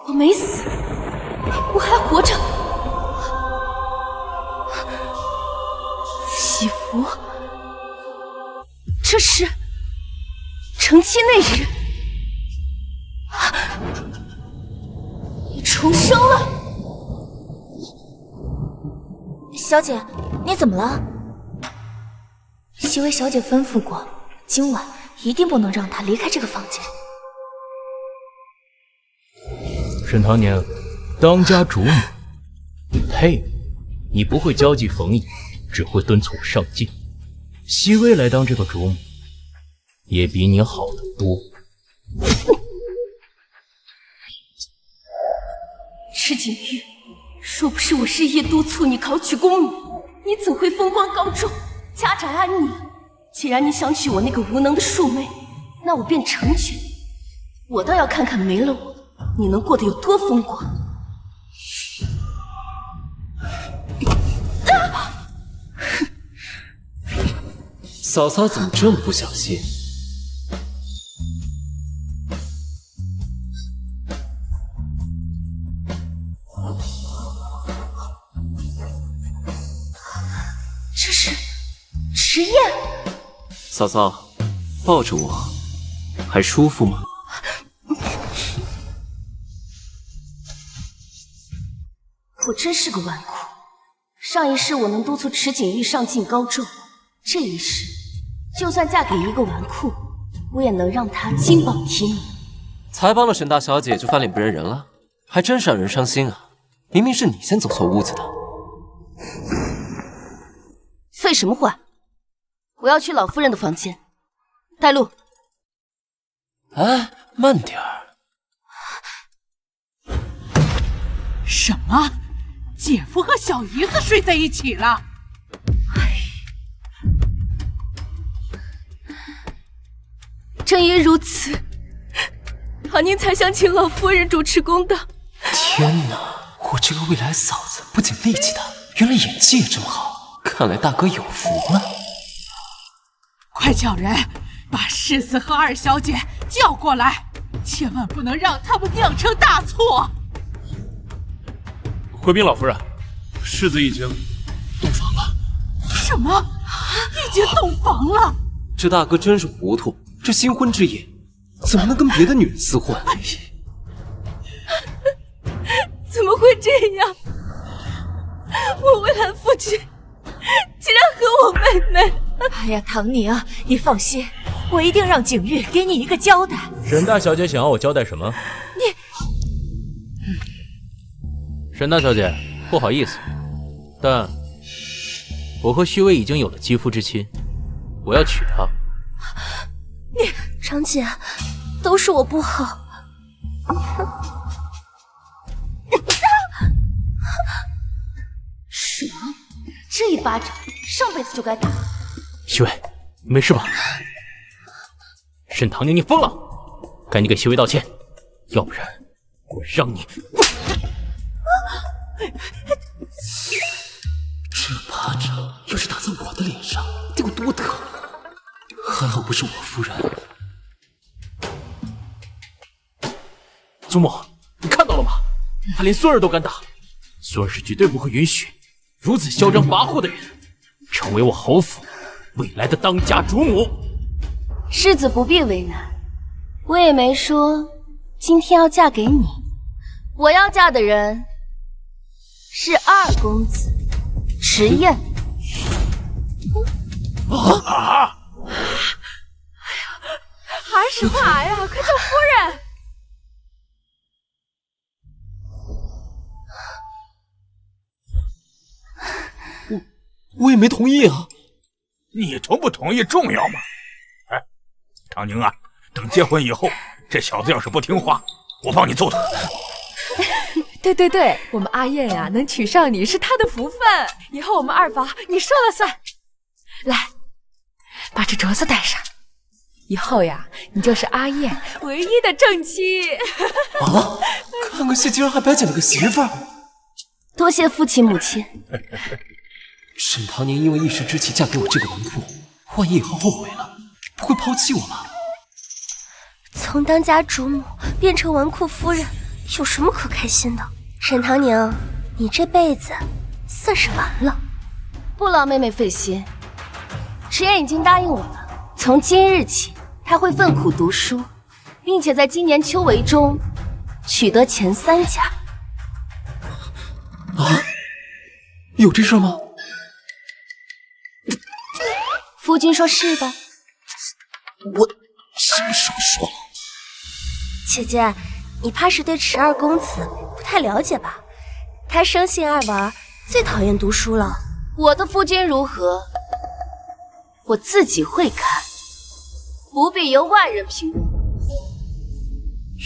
我没死，我还活着。喜福，这是成期那日，你重生了。小姐，你怎么了？熹微小姐吩咐过，今晚一定不能让她离开这个房间。沈唐宁，当家主母，你配吗？你不会交际逢迎，只会敦促我上进。熹微来当这个主母，也比你好得多。池景玉，若不是我日夜督促你考取公母，你怎会风光高中，家宅安宁？既然你想娶我那个无能的庶妹，那我便成全你。我倒要看看没了我，你能过得有多风光。嫂嫂怎么这么不小心？这是迟燕。嫂嫂，抱着我还舒服吗？我真是个纨绔。上一世我能督促池景玉上进高中，这一世就算嫁给一个纨绔，我也能让她金榜题名。才帮了沈大小姐就翻脸不认人了，还真是让人伤心啊！明明是你先走错屋子的。废什么话！我要去老夫人的房间。带路。哎，慢点儿。什么？姐夫和小姨子睡在一起了？正因如此，唐宁才想请老夫人主持公道。天哪！我这个未来嫂子不仅力气大，原来演技也这么好，看来大哥有福了。快叫人把世子和二小姐叫过来，千万不能让他们酿成大错。回禀老夫人，世子已经洞房了。什么？已经洞房了？这大哥真是糊涂，这新婚之夜怎么能跟别的女人厮混？怎么会这样？我未来父亲竟然和我妹妹……哎呀，唐宁啊，你放心，我一定让景玉给你一个交代。沈大小姐想要我交代什么？沈大小姐，不好意思，但我和虚薇已经有了肌肤之亲，我要娶她。长姐，都是我不好。什么？这一巴掌上辈子就该打。虚薇，你没事吧？沈唐宁，你疯了！赶紧给虚薇道歉，要不然我让你……这巴掌要是打在我的脸上，得有多疼！还好不是我夫人。祖母，你看到了吗？他连孙儿都敢打，孙儿是绝对不会允许如此嚣张跋扈的人成为我侯府未来的当家主母。世子不必为难，我也没说今天要嫁给你，我要嫁的人是二公子迟燕。啊！喊什么喊呀？快叫夫人！我也没同意啊。你同不同意重要吗？哎，唐宁啊，等结婚以后，这小子要是不听话，我帮你揍他。对对对，我们阿燕呀，能娶上你是她的福分，以后我们二房你说了算。来，把这镯子戴上，以后呀，你就是阿燕唯一的正妻。啊！看个戏竟然还白捡了个媳妇儿。多谢父亲母亲。沈唐宁因为一时之气嫁给我这个纨绔，万一以后后悔了，不会抛弃我吗？从当家主母变成纨绔夫人，有什么可开心的？沈唐宁，你这辈子算是完了。不劳妹妹费心，迟燕已经答应我了，从今日起，她会奋苦读书，并且在今年秋闱中取得前3甲。啊？有这事吗？夫君说是的。我什么时候说了？姐姐，你怕是对迟二公子不太了解吧？他生性爱玩，最讨厌读书了。我的夫君如何，我自己会看，不必由外人评论。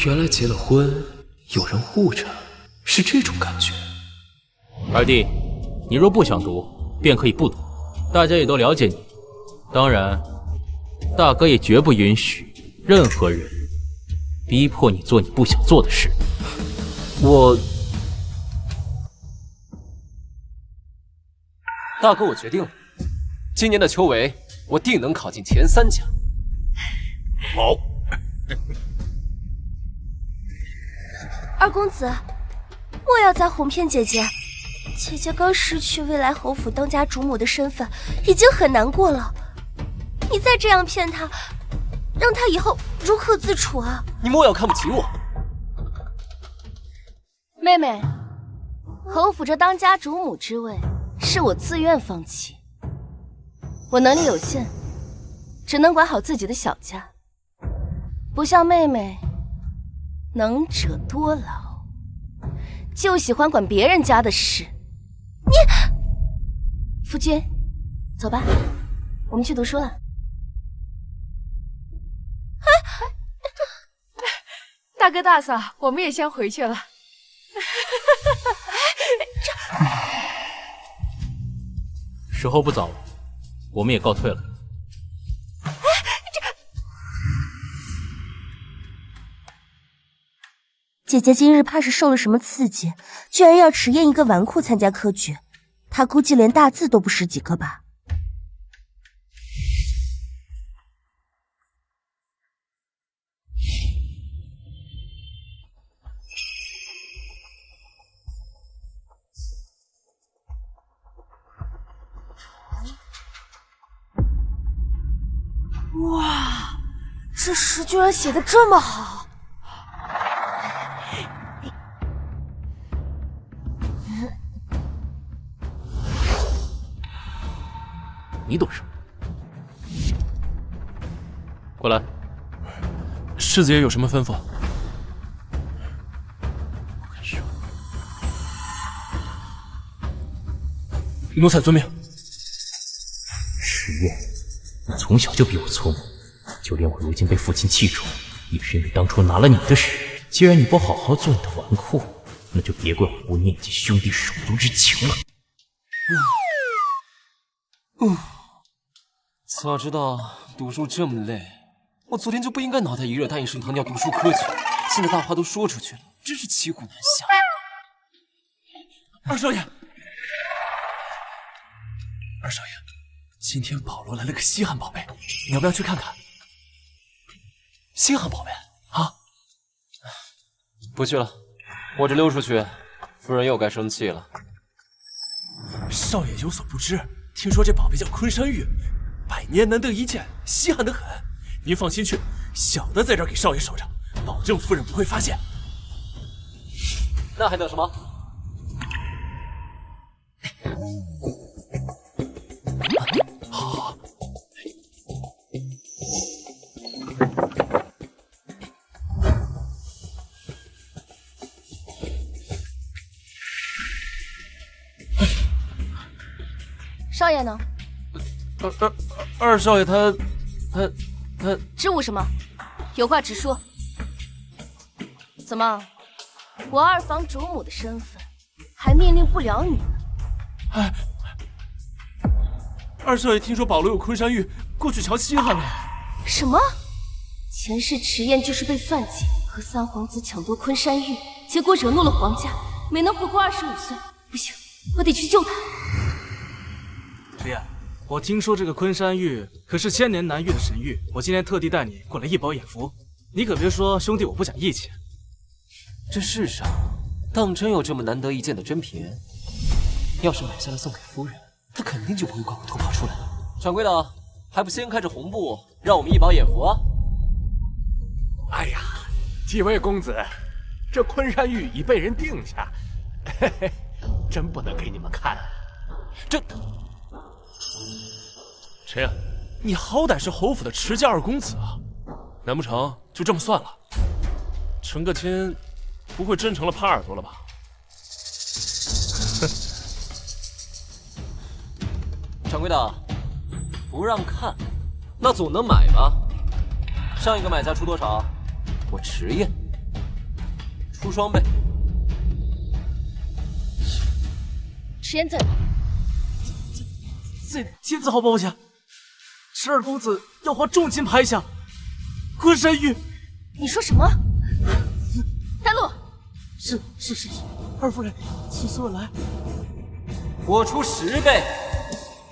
原来结了婚，有人护着，是这种感觉。二弟，你若不想读，便可以不读，大家也都了解你。当然，大哥也绝不允许任何人逼迫你做你不想做的事。大哥，我决定了，今年的秋闱，我定能考进前3甲。好。二公子，莫要再哄骗姐姐。姐姐刚失去未来侯府当家主母的身份，已经很难过了。你再这样骗她，让她以后如何自处啊？你莫要看不起我。妹妹，侯府这当家主母之位是我自愿放弃。我能力有限，只能管好自己的小家，不像妹妹能者多劳，就喜欢管别人家的事。夫君，走吧，我们去读书了。大哥大嫂，我们也先回去了。时候不早了，我们也告退了。姐姐今日怕是受了什么刺激，居然要迟燕一个纨绔参加科举，她估计连大字都不识几个吧。哇，这诗居然写得这么好！你懂什么？过来。世子爷有什么吩咐？奴才遵命。迟燕，你从小就比我聪明，就连我如今被父亲器重，也是因为当初拿了你的实力。既然你不好好做你的纨绔，那就别怪我不念及兄弟手足之情了。早知道读书这么累，我昨天就不应该脑袋一热答应盛唐要读书科举，现在大话都说出去了，真是骑虎难下。二少爷，二少爷，今天保罗来了个稀罕宝贝，你要不要去看看？稀罕宝贝啊？不去了，我这溜出去，夫人又该生气了。少爷有所不知，听说这宝贝叫昆山玉，百年难得一见，稀罕得很。您放心去，小的在这儿给少爷守着，保证夫人不会发现。那还等什么？好。少爷呢？二少爷他支吾什么？有话直说。怎么，我二房主母的身份还命令不了你呢？哎，二少爷听说保罗有昆山玉，过去瞧稀罕了。什么？前世迟燕就是被算计，和三皇子抢夺昆山玉，结果惹怒了皇家，没能活过25岁。不行，我得去救他。迟燕，我听说这个昆山玉可是千年难遇的神玉，我今天特地带你过来一饱眼福，你可别说兄弟我不讲义气。这世上当真有这么难得一见的珍品？要是买下来送给夫人，她肯定就不会怪我偷跑出来了。掌柜的，还不掀开这红布，让我们一饱眼福啊！哎呀，几位公子，这昆山玉已被人定下，嘿嘿，真不能给你们看。这谁呀？你好歹是侯府的持家二公子啊，难不成就这么算了？成个亲，不会真成了耙耳朵了吧？掌柜的，不让看，那总能买吧？上一个买家出多少？我迟验，出双倍。迟延在哪？这天子好保险，十二公子要花重金拍下昆山玉。你说什么？丹洛，是，二夫人，请随我来。我出10倍，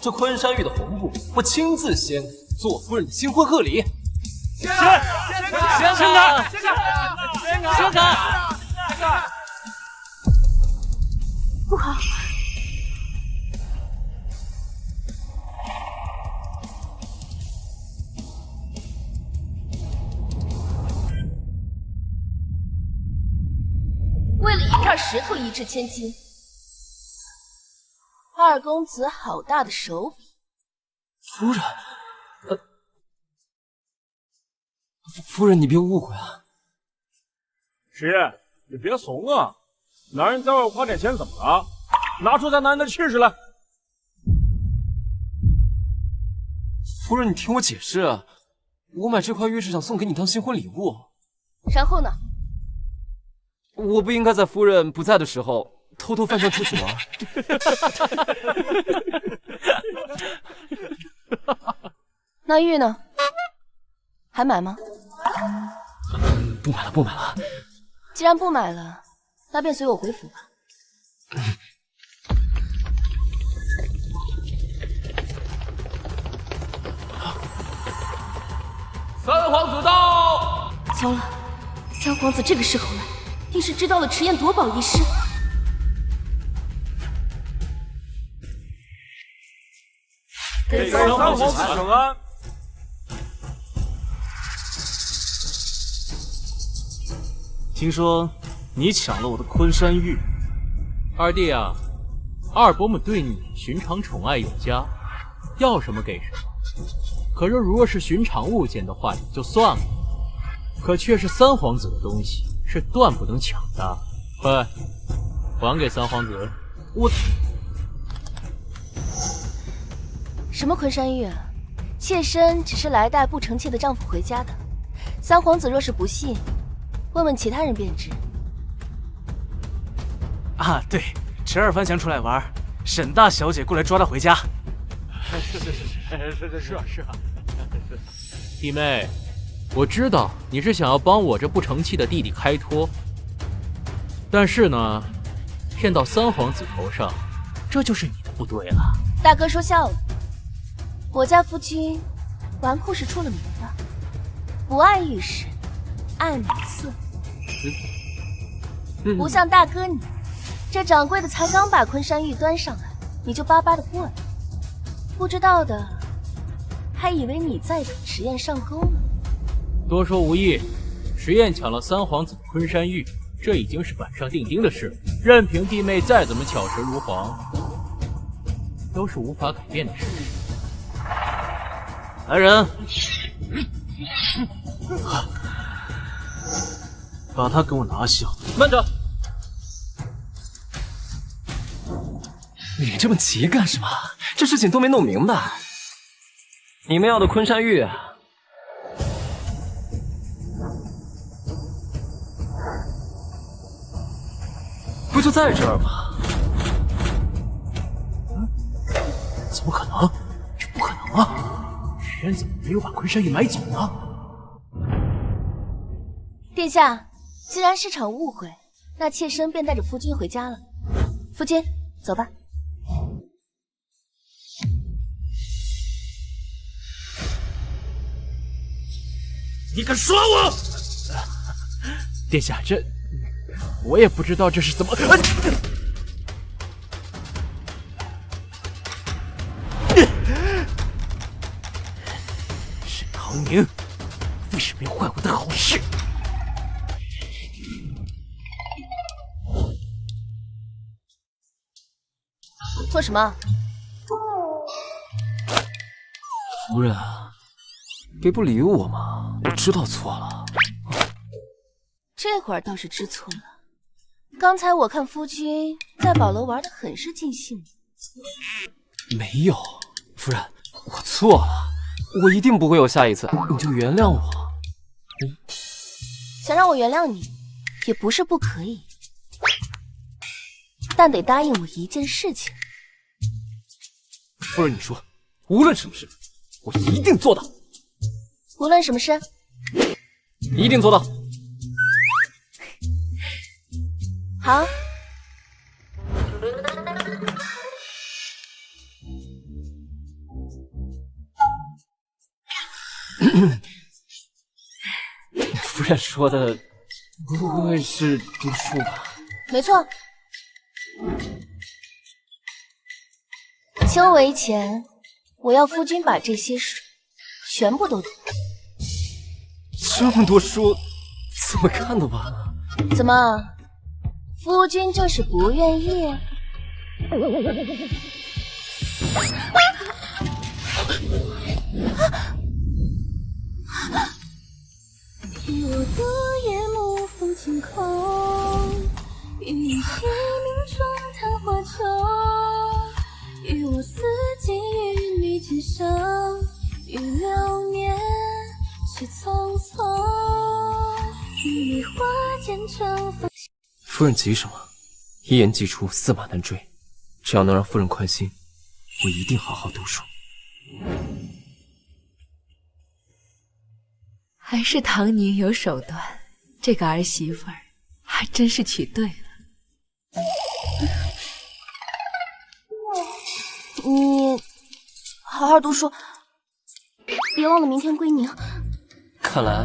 这昆山玉的红布，我亲自掀，做夫人的新婚贺礼。掀开！不好！为了一块石头一掷千金，二公子好大的手笔！夫人，夫人，你别误会啊。石爷，你别怂啊！男人在外花点钱怎么了？拿出咱男人的气势来！夫人，你听我解释，我买这块玉是想送给你当新婚礼物。然后呢？我不应该在夫人不在的时候偷偷翻墙出去玩。那玉呢？还买吗？不买了。既然不买了，那便随我回府吧。三皇子到！糟了，三皇子这个时候来，定是知道了迟燕夺宝一事。给三皇子请安。听说你抢了我的昆山玉，二弟啊，二伯母对你寻常宠爱有加，要什么给什么。可是如果是寻常物件的话也就算了，可却是三皇子的东西，是断不能抢的。快，还给三皇子！我什么昆山玉啊？妾身只是来带不成器的丈夫回家的。三皇子若是不信，问问其他人便知。啊，对，迟二翻墙出来玩，沈大小姐过来抓他回家。是啊。弟妹，我知道你是想要帮我这不成器的弟弟开脱，但是呢，骗到三皇子头上，这就是你的不对了。大哥说笑了，我家夫君纨绔是出了名的，不爱玉石，爱美色。不像大哥你，这掌柜的才刚把昆山玉端上来，你就巴巴的过来，不知道的还以为你在等迟燕上钩呢。多说无益，迟燕抢了三皇子的昆山玉，这已经是板上钉钉的事，任凭弟妹再怎么巧舌如簧，都是无法改变的事实。来人，把他给我拿下！慢着，你这么急干什么？这事情都没弄明白。你们要的昆山玉，不就在这儿吗？怎么可能？这不可能啊！迟燕怎么没有把昆山玉买走呢？殿下，既然是场误会，那妾身便带着夫君回家了。夫君，走吧。你敢耍我！殿下，我也不知道这是怎么。沈唐宁，为什么要坏我的好事？做什么？夫人，别不理我嘛！我知道错了。这会儿倒是知错了。刚才我看夫君在宝楼玩得很是尽兴。没有，夫人，我错了，我一定不会有下一次，你就原谅我。想让我原谅你，也不是不可以，但得答应我一件事情。夫人，你说，无论什么事，我一定做到。无论什么事，一定做到。好。夫人说的不会是读书吧？没错。清为前，我要夫君把这些书全部都读。这么多书，怎么看得完啊？怎么，夫君就是不愿意？与我的夜幕风晴空，与你黎明中谈花酒，与我四季与你今生，与流年去匆匆，与你花间盛放。夫人急什么？一言既出，驷马难追。只要能让夫人宽心，我一定好好读书。还是唐宁有手段，这个儿媳妇儿还真是娶对了。你好好读书，别忘了明天归宁。看来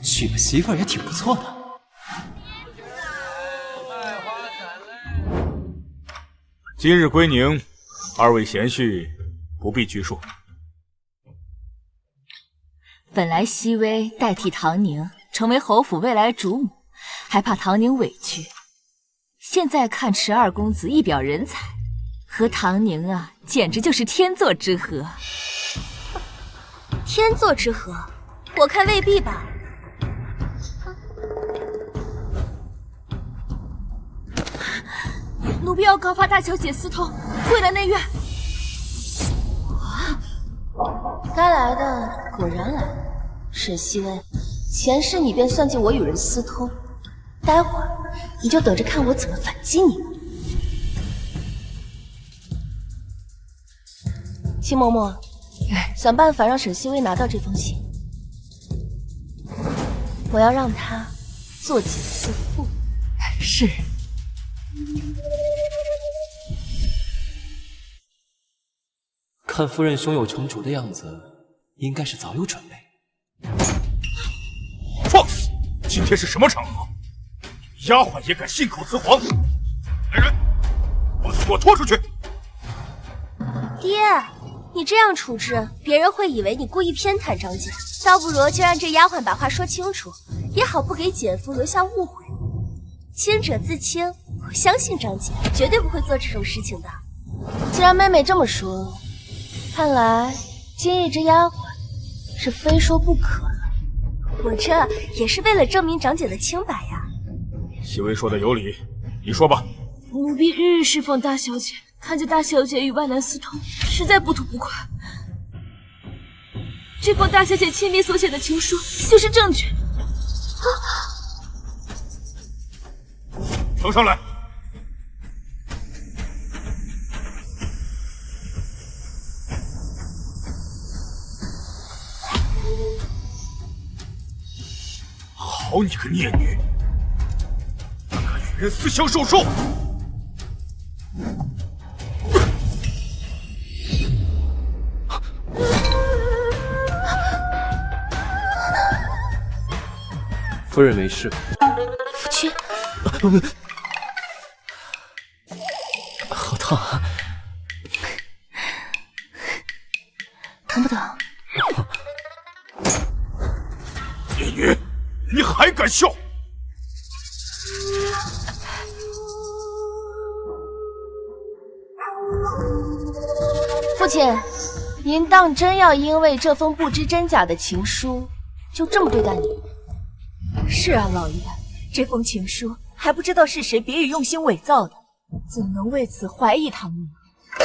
娶个媳妇儿也挺不错的。今日归宁，二位贤婿不必拘束。本来熹微代替唐宁成为侯府未来主母，还怕唐宁委屈。现在看池二公子一表人才，和唐宁啊，简直就是天作之合。天作之合，我看未必吧。奴婢要告发大小姐私通，跪来内院。该来的果然来了。沈熹微，前世你便算计我与人私通，待会儿你就等着看我怎么反击你吧。秦嬷嬷，想办法让沈熹微拿到这封信，我要让她做几次妇。是。看夫人胸有成竹的样子，应该是早有准备。放肆！今天是什么场合？丫鬟也敢信口雌黄！来人，把她给我拖出去！爹，你这样处置，别人会以为你故意偏袒张姐，倒不如就让这丫鬟把话说清楚，也好不给姐夫留下误会。清者自清，我相信张姐绝对不会做这种事情的。既然妹妹这么说，看来今日这丫鬟是非说不可了。我这也是为了证明长姐的清白呀。熹微说的有理，你说吧。奴婢日日侍奉大小姐，看见大小姐与外男私通，实在不吐不快。这封大小姐亲笔所写的情书就是证据。呈上来。好你个孽女，敢与人私相授受！夫人没事。夫君，好烫啊！疼不疼？孽女，你还敢笑？父亲，您当真要因为这封不知真假的情书，就这么对待你？是啊，老爷，这封情书还不知道是谁别有用心伪造的，怎能为此怀疑唐宁，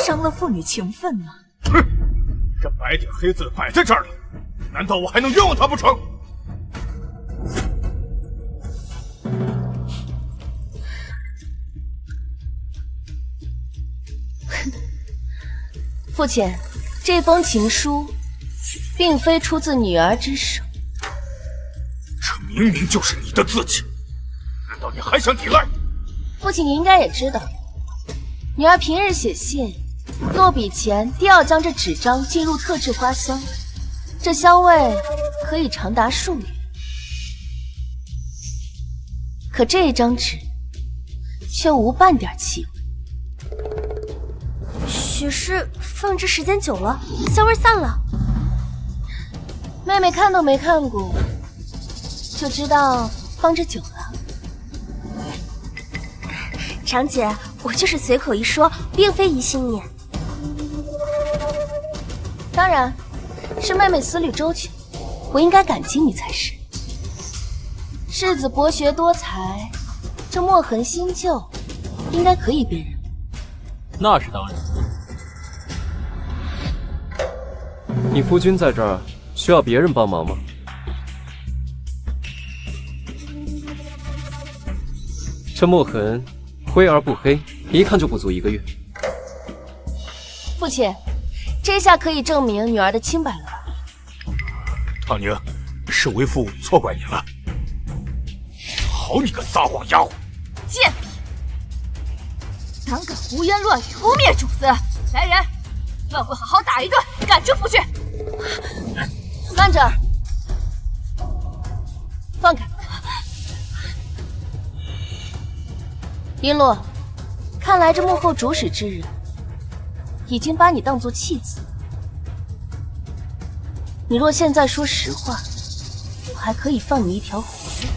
伤了父女情分呢？哼，这白点黑字摆在这儿了，难道我还能冤枉他不成？父亲，这封情书并非出自女儿之手，这明明就是你的字迹，难道你还想抵赖？父亲，你应该也知道，女儿平日写信落笔前，定要将这纸张浸入特制花香，这香味可以长达数月。可这一张纸却无半点气味。许是放置时间久了，香味散了。妹妹看都没看过，就知道放置久了。长姐，我就是随口一说，并非疑心你。当然，是妹妹思虑周全，我应该感激你才是。世子博学多才，这墨痕新旧，应该可以辨认。那是当然。你夫君在这儿，需要别人帮忙吗？这墨痕灰而不黑，一看就不足1个月。父亲，这下可以证明女儿的清白了吧？唐宁，是为父错怪你了。好你个撒谎丫鬟！贱婢，胆敢胡言乱语，污蔑主子！来人，乱棍好好打一顿，赶出府去！慢着，放开！璎珞，看来这幕后主使之人已经把你当作弃子。你若现在说实话，我还可以放你一条活路。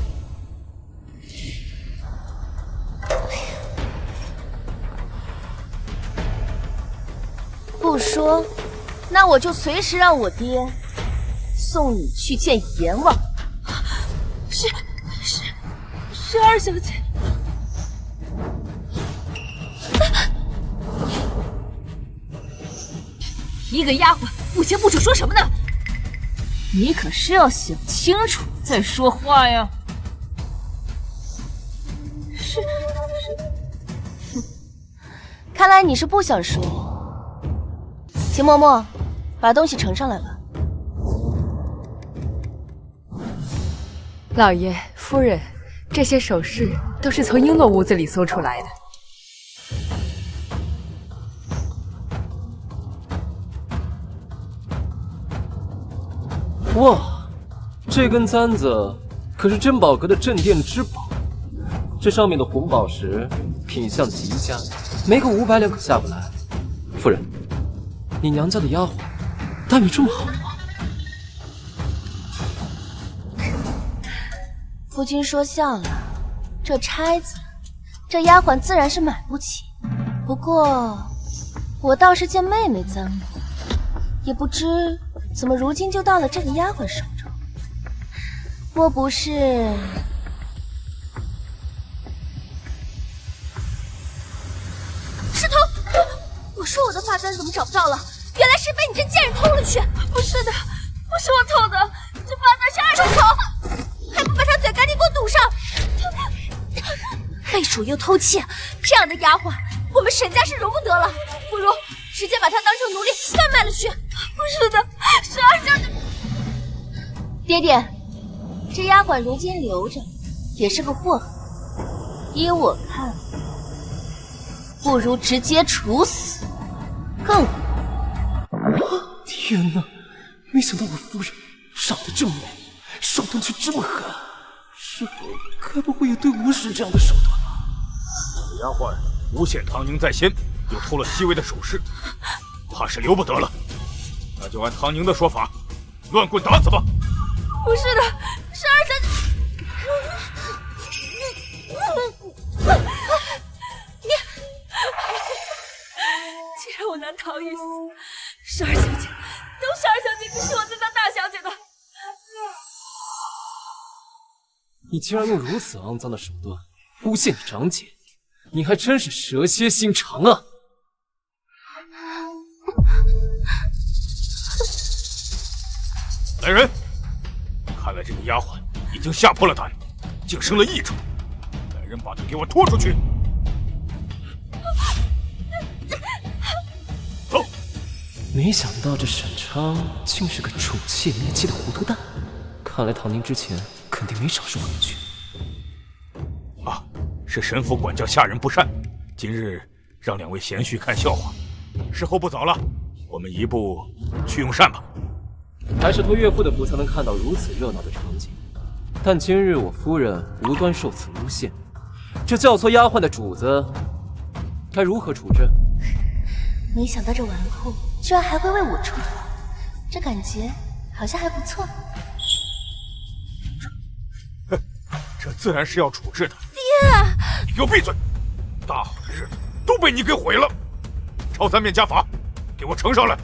不说，那我就随时让我爹送你去见阎王。是二小姐。一个丫鬟，不清不楚说什么呢？你可是要想清楚再说话呀！是，看来你是不想说。秦嬷嬷，把东西呈上来吧。老爷、夫人，这些首饰都是从璎珞屋子里搜出来的。哇，这根簪子可是珍宝阁的镇店之宝，这上面的红宝石品相极佳，没个500两可下不来。夫人，你娘家的丫鬟待遇这么好吗？夫君说笑了，这钗子，这丫鬟自然是买不起。不过，我倒是见妹妹簪过，也不知怎么如今就到了这个丫鬟手中。莫不是……师头，我说我的发簪怎么找不到了？原来是被你这贱人偷了去。不是的，不是我偷的，这发簪是二住口！还不把他嘴赶紧给我堵上！背鼠又偷窃，这样的丫鬟，我们沈家是容不得了。不如直接把她当成奴隶贩卖了去。不是的，是二小姐。爹爹，这丫鬟如今留着，也是个祸害。依我看，不如直接处死，更好。天哪，没想到我夫人长得这么美，手段却这么狠。师傅该不会也对我使这样的手段吧？丫鬟诬陷唐宁在先，又偷了熹微的首饰，怕是留不得了。那就按唐宁的说法，乱棍打死吧。不是的，是二小姐。既然我难逃一死，是二小姐，都是二小姐逼迫我再当大小姐的。你竟然用如此肮脏的手段诬陷你长姐，你还真是蛇蝎心肠啊！来人，看来这个丫鬟已经吓破了胆，竟生了异状。来人，把她给我拖出去！走。没想到这沈昌竟是个宠妾灭妻的糊涂蛋，看来唐宁之前肯定没少受委屈。啊，是神府管教下人不善，今日让两位贤婿看笑话。时候不早了，我们移步去用膳吧。还是托岳父的福才能看到如此热闹的场景。但今日我夫人无端受此诬陷，这教唆丫鬟的主子该如何处置？没想到这纨绔居然还会为我出头，这感觉好像还不错。这自然是要处置的。爹，你给我闭嘴！大好的日子都被你给毁了。抄3遍家法，给我呈上来。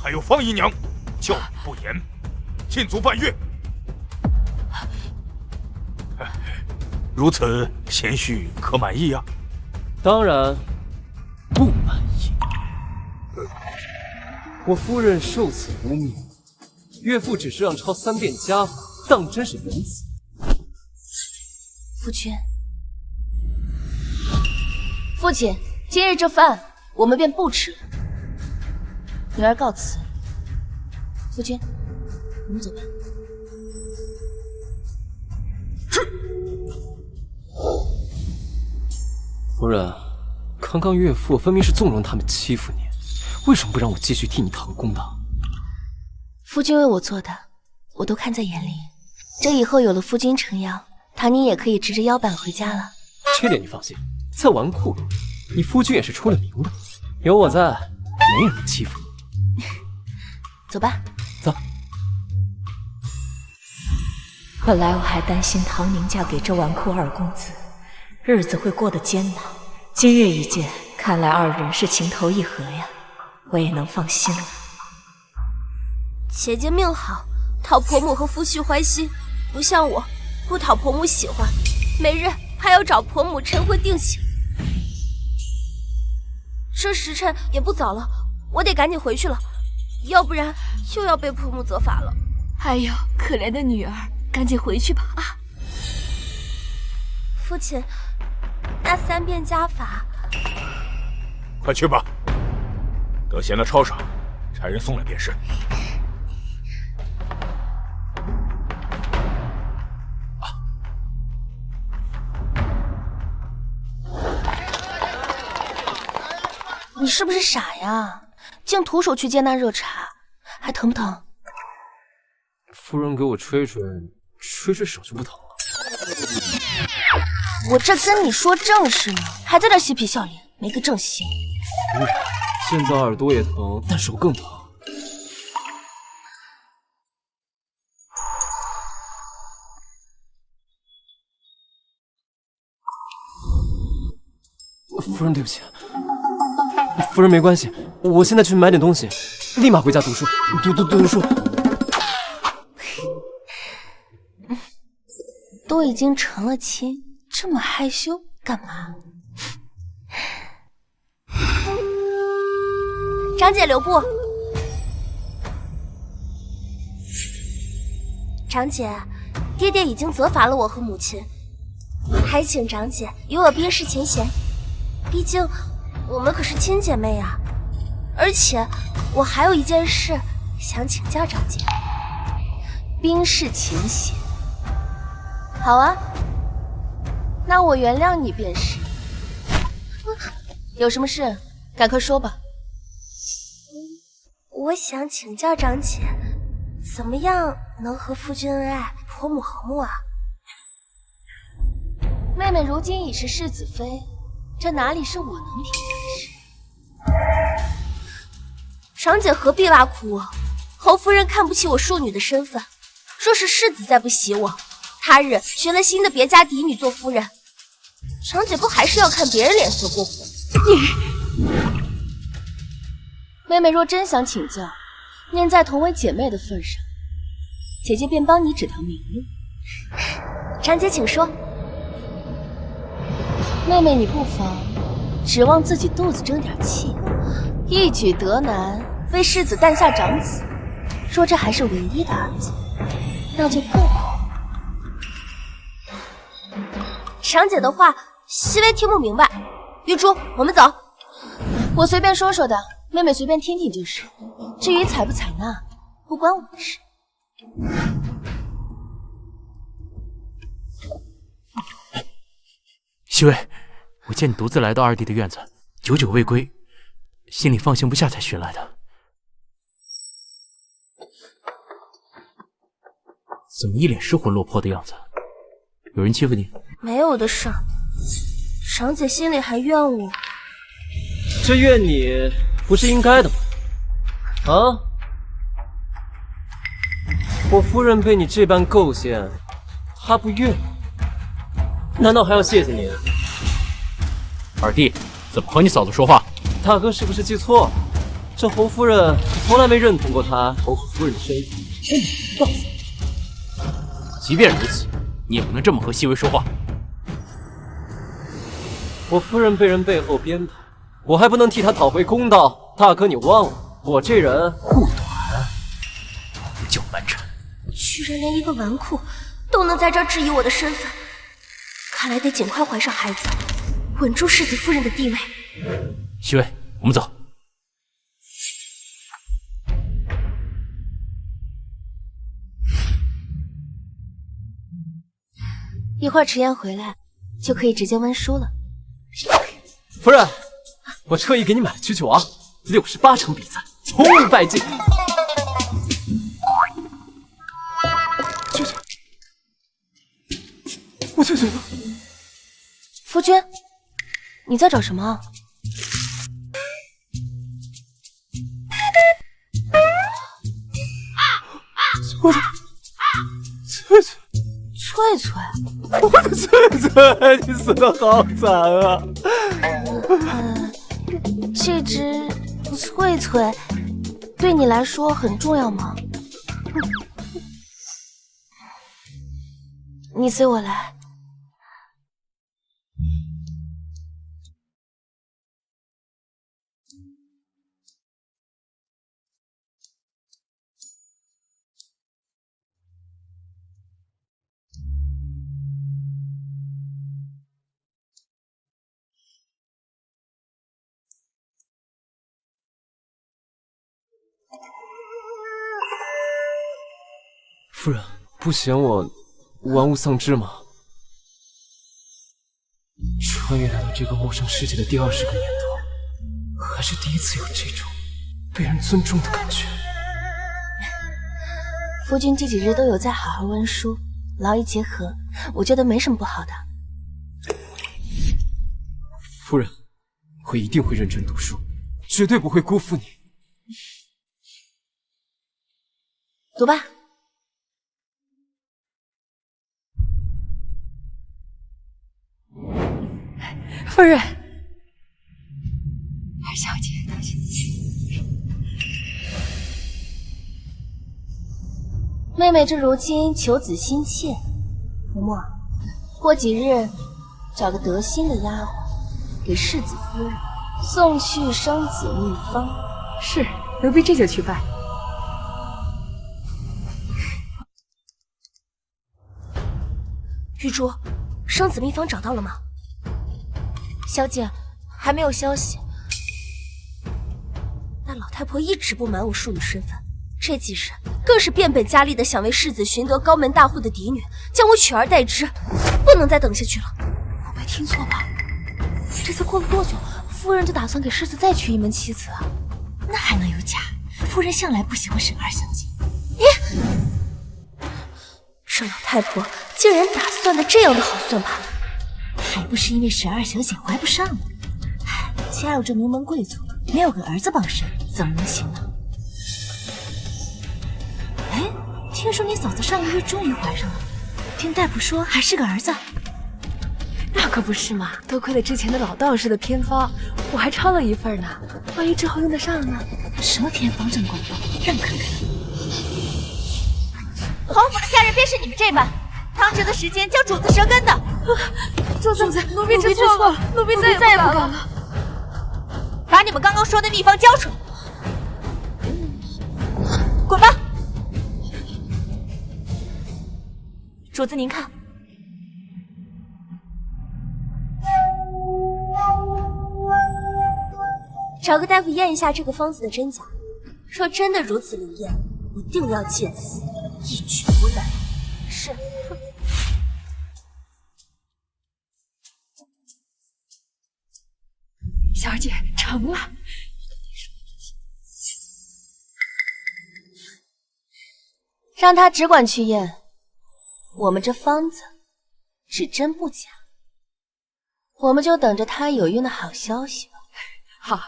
还有方姨娘，教育不严，禁足半月。如此，贤婿可满意呀？当然不满意。我夫人受此污蔑，岳父只是让抄3遍家法，当真是仁慈。夫君，父亲，今日这饭我们便不吃了。女儿告辞。夫君，我们走吧。夫人，刚刚岳父分明是纵容他们欺负你，为什么不让我继续替你讨功呢？夫君为我做的，我都看在眼里。这以后有了夫君撑腰，唐宁也可以直着腰板回家了。这点你放心，在纨绔里，你夫君也是出了名的，有我在，没人能欺负你。走吧。走。本来我还担心唐宁嫁给这纨绔二公子，日子会过得艰难。今日一见，看来二人是情投意合呀，我也能放心了。姐姐命好，讨婆母和夫婿欢心，不像我，不讨婆母喜欢，每日还要找婆母晨昏定省。这时辰也不早了，我得赶紧回去了，要不然又要被婆母责罚了。哎呦，可怜的女儿，赶紧回去吧啊！父亲，那3遍家法，快去吧，等闲了抄上，差人送来便是。你是不是傻呀？竟徒手去接那热茶，还疼不疼？夫人给我吹吹，吹吹手就不疼了。我这跟你说正事呢，还在这嬉皮笑脸，没个正形。夫人，现在耳朵也疼，但手更疼。夫人，对不起。夫人没关系，我现在去买点东西，立马回家读书，读书。都已经成了亲，这么害羞干嘛？长姐留步。长姐，爹爹已经责罚了我和母亲，还请长姐与我冰释前嫌。毕竟我们可是亲姐妹啊，而且我还有一件事想请教长姐。冰释前嫌。好啊，那我原谅你便是。有什么事，赶快说吧。我想请教长姐，怎么样能和夫君恩爱，婆母和睦啊！妹妹如今已是世子妃，这哪里是我能评价的事？长姐何必挖苦我？侯夫人看不起我庶女的身份，若是世子再不喜我，他日寻了新的别家嫡女做夫人，长姐不还是要看别人脸色过活？妹妹若真想请教，念在同为姐妹的份上，姐姐便帮你指条明路。长姐请说。妹妹，你不妨指望自己肚子争点气，一举得男，为世子诞下长子。若这还是唯一的儿子，那就更好。长姐的话，熹微听不明白。玉珠，我们走。我随便说说的，妹妹随便听听就是。至于采不采纳，不关我的事。熹微，我见你独自来到二弟的院子，久久未归，心里放心不下才寻来的。怎么一脸失魂落魄的样子？有人欺负你？没有的事儿。长姐心里还怨我，这怨你不是应该的吗？啊！我夫人被你这般构陷，她不怨你，难道还要谢谢你？二弟，怎么和你嫂子说话？大哥是不是记错了？这侯夫人从来没认同过她侯府夫人的身份。告诉你，即便如此，你也不能这么和熹微说话。我夫人被人背后编排，我还不能替她讨回公道。大哥，你忘了，我这人护短，不叫蛮臣。居然连一个纨绔都能在这儿质疑我的身份，看来得尽快怀上孩子，稳住世子夫人的地位。熹微，我们走。一会儿迟燕回来，就可以直接温书了。夫人，我特意给你买了居酒王，68场比赛，从未败绩。我去！夫君，你在找什么？我的翠翠。翠翠，我的翠翠，你死得好惨啊！这只翠翠对你来说很重要吗？你随我来。夫人，不嫌我玩物丧志吗？穿越来到这个陌生世界的第20个年头，还是第一次有这种被人尊重的感觉。夫君这几日都有在好好温书，劳逸结合，我觉得没什么不好的。夫人，我一定会认真读书，绝对不会辜负你。读吧。夫人，二小姐，大小姐，妹妹这如今求子心切，嬷嬷，过几日找个得心的丫鬟，给世子夫人送去生子秘方。是，奴婢这就去办。玉珠，生子秘方找到了吗？小姐，还没有消息。那老太婆一直不瞒我庶女身份，这几日更是变本加厉的想为世子寻得高门大户的嫡女，将我取而代之，不能再等下去了。我没听错吧？这才过了多久，夫人就打算给世子再娶一门妻子啊？那还能有假？夫人向来不喜欢沈二小姐。什老太婆竟然打算的这样的好算盘，还不是因为12小姐怀不上呢。加入这名门贵族，没有个儿子傍身，怎么能行呢？哎，听说你嫂子上个月终于怀上了，听大夫说还是个儿子。那可不是嘛，多亏了之前的老道士的偏方，我还抄了一份呢。万一之后用得上呢？什么偏方这么广泛？让我看看。侯府的下人便是你们这般，汤汁的时间将主子折根的。主子，奴婢知错了，奴婢再也不敢了。把你们刚刚说的秘方交出来，滚吧！主子您看，找个大夫验一下这个方子的真假。若真的如此灵验，一定要见死，一举不难。是。小姐，成了。让他只管去验，我们这方子只真不假，我们就等着他有孕的好消息吧。好。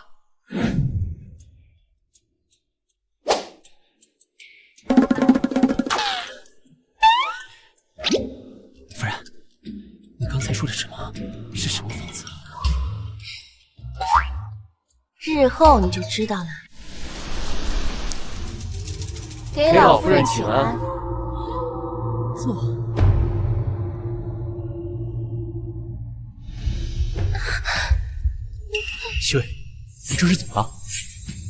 夫人，你刚才说的什么？是什么方子？日后你就知道了。给老夫人请安。坐。西薇，你这是怎么了？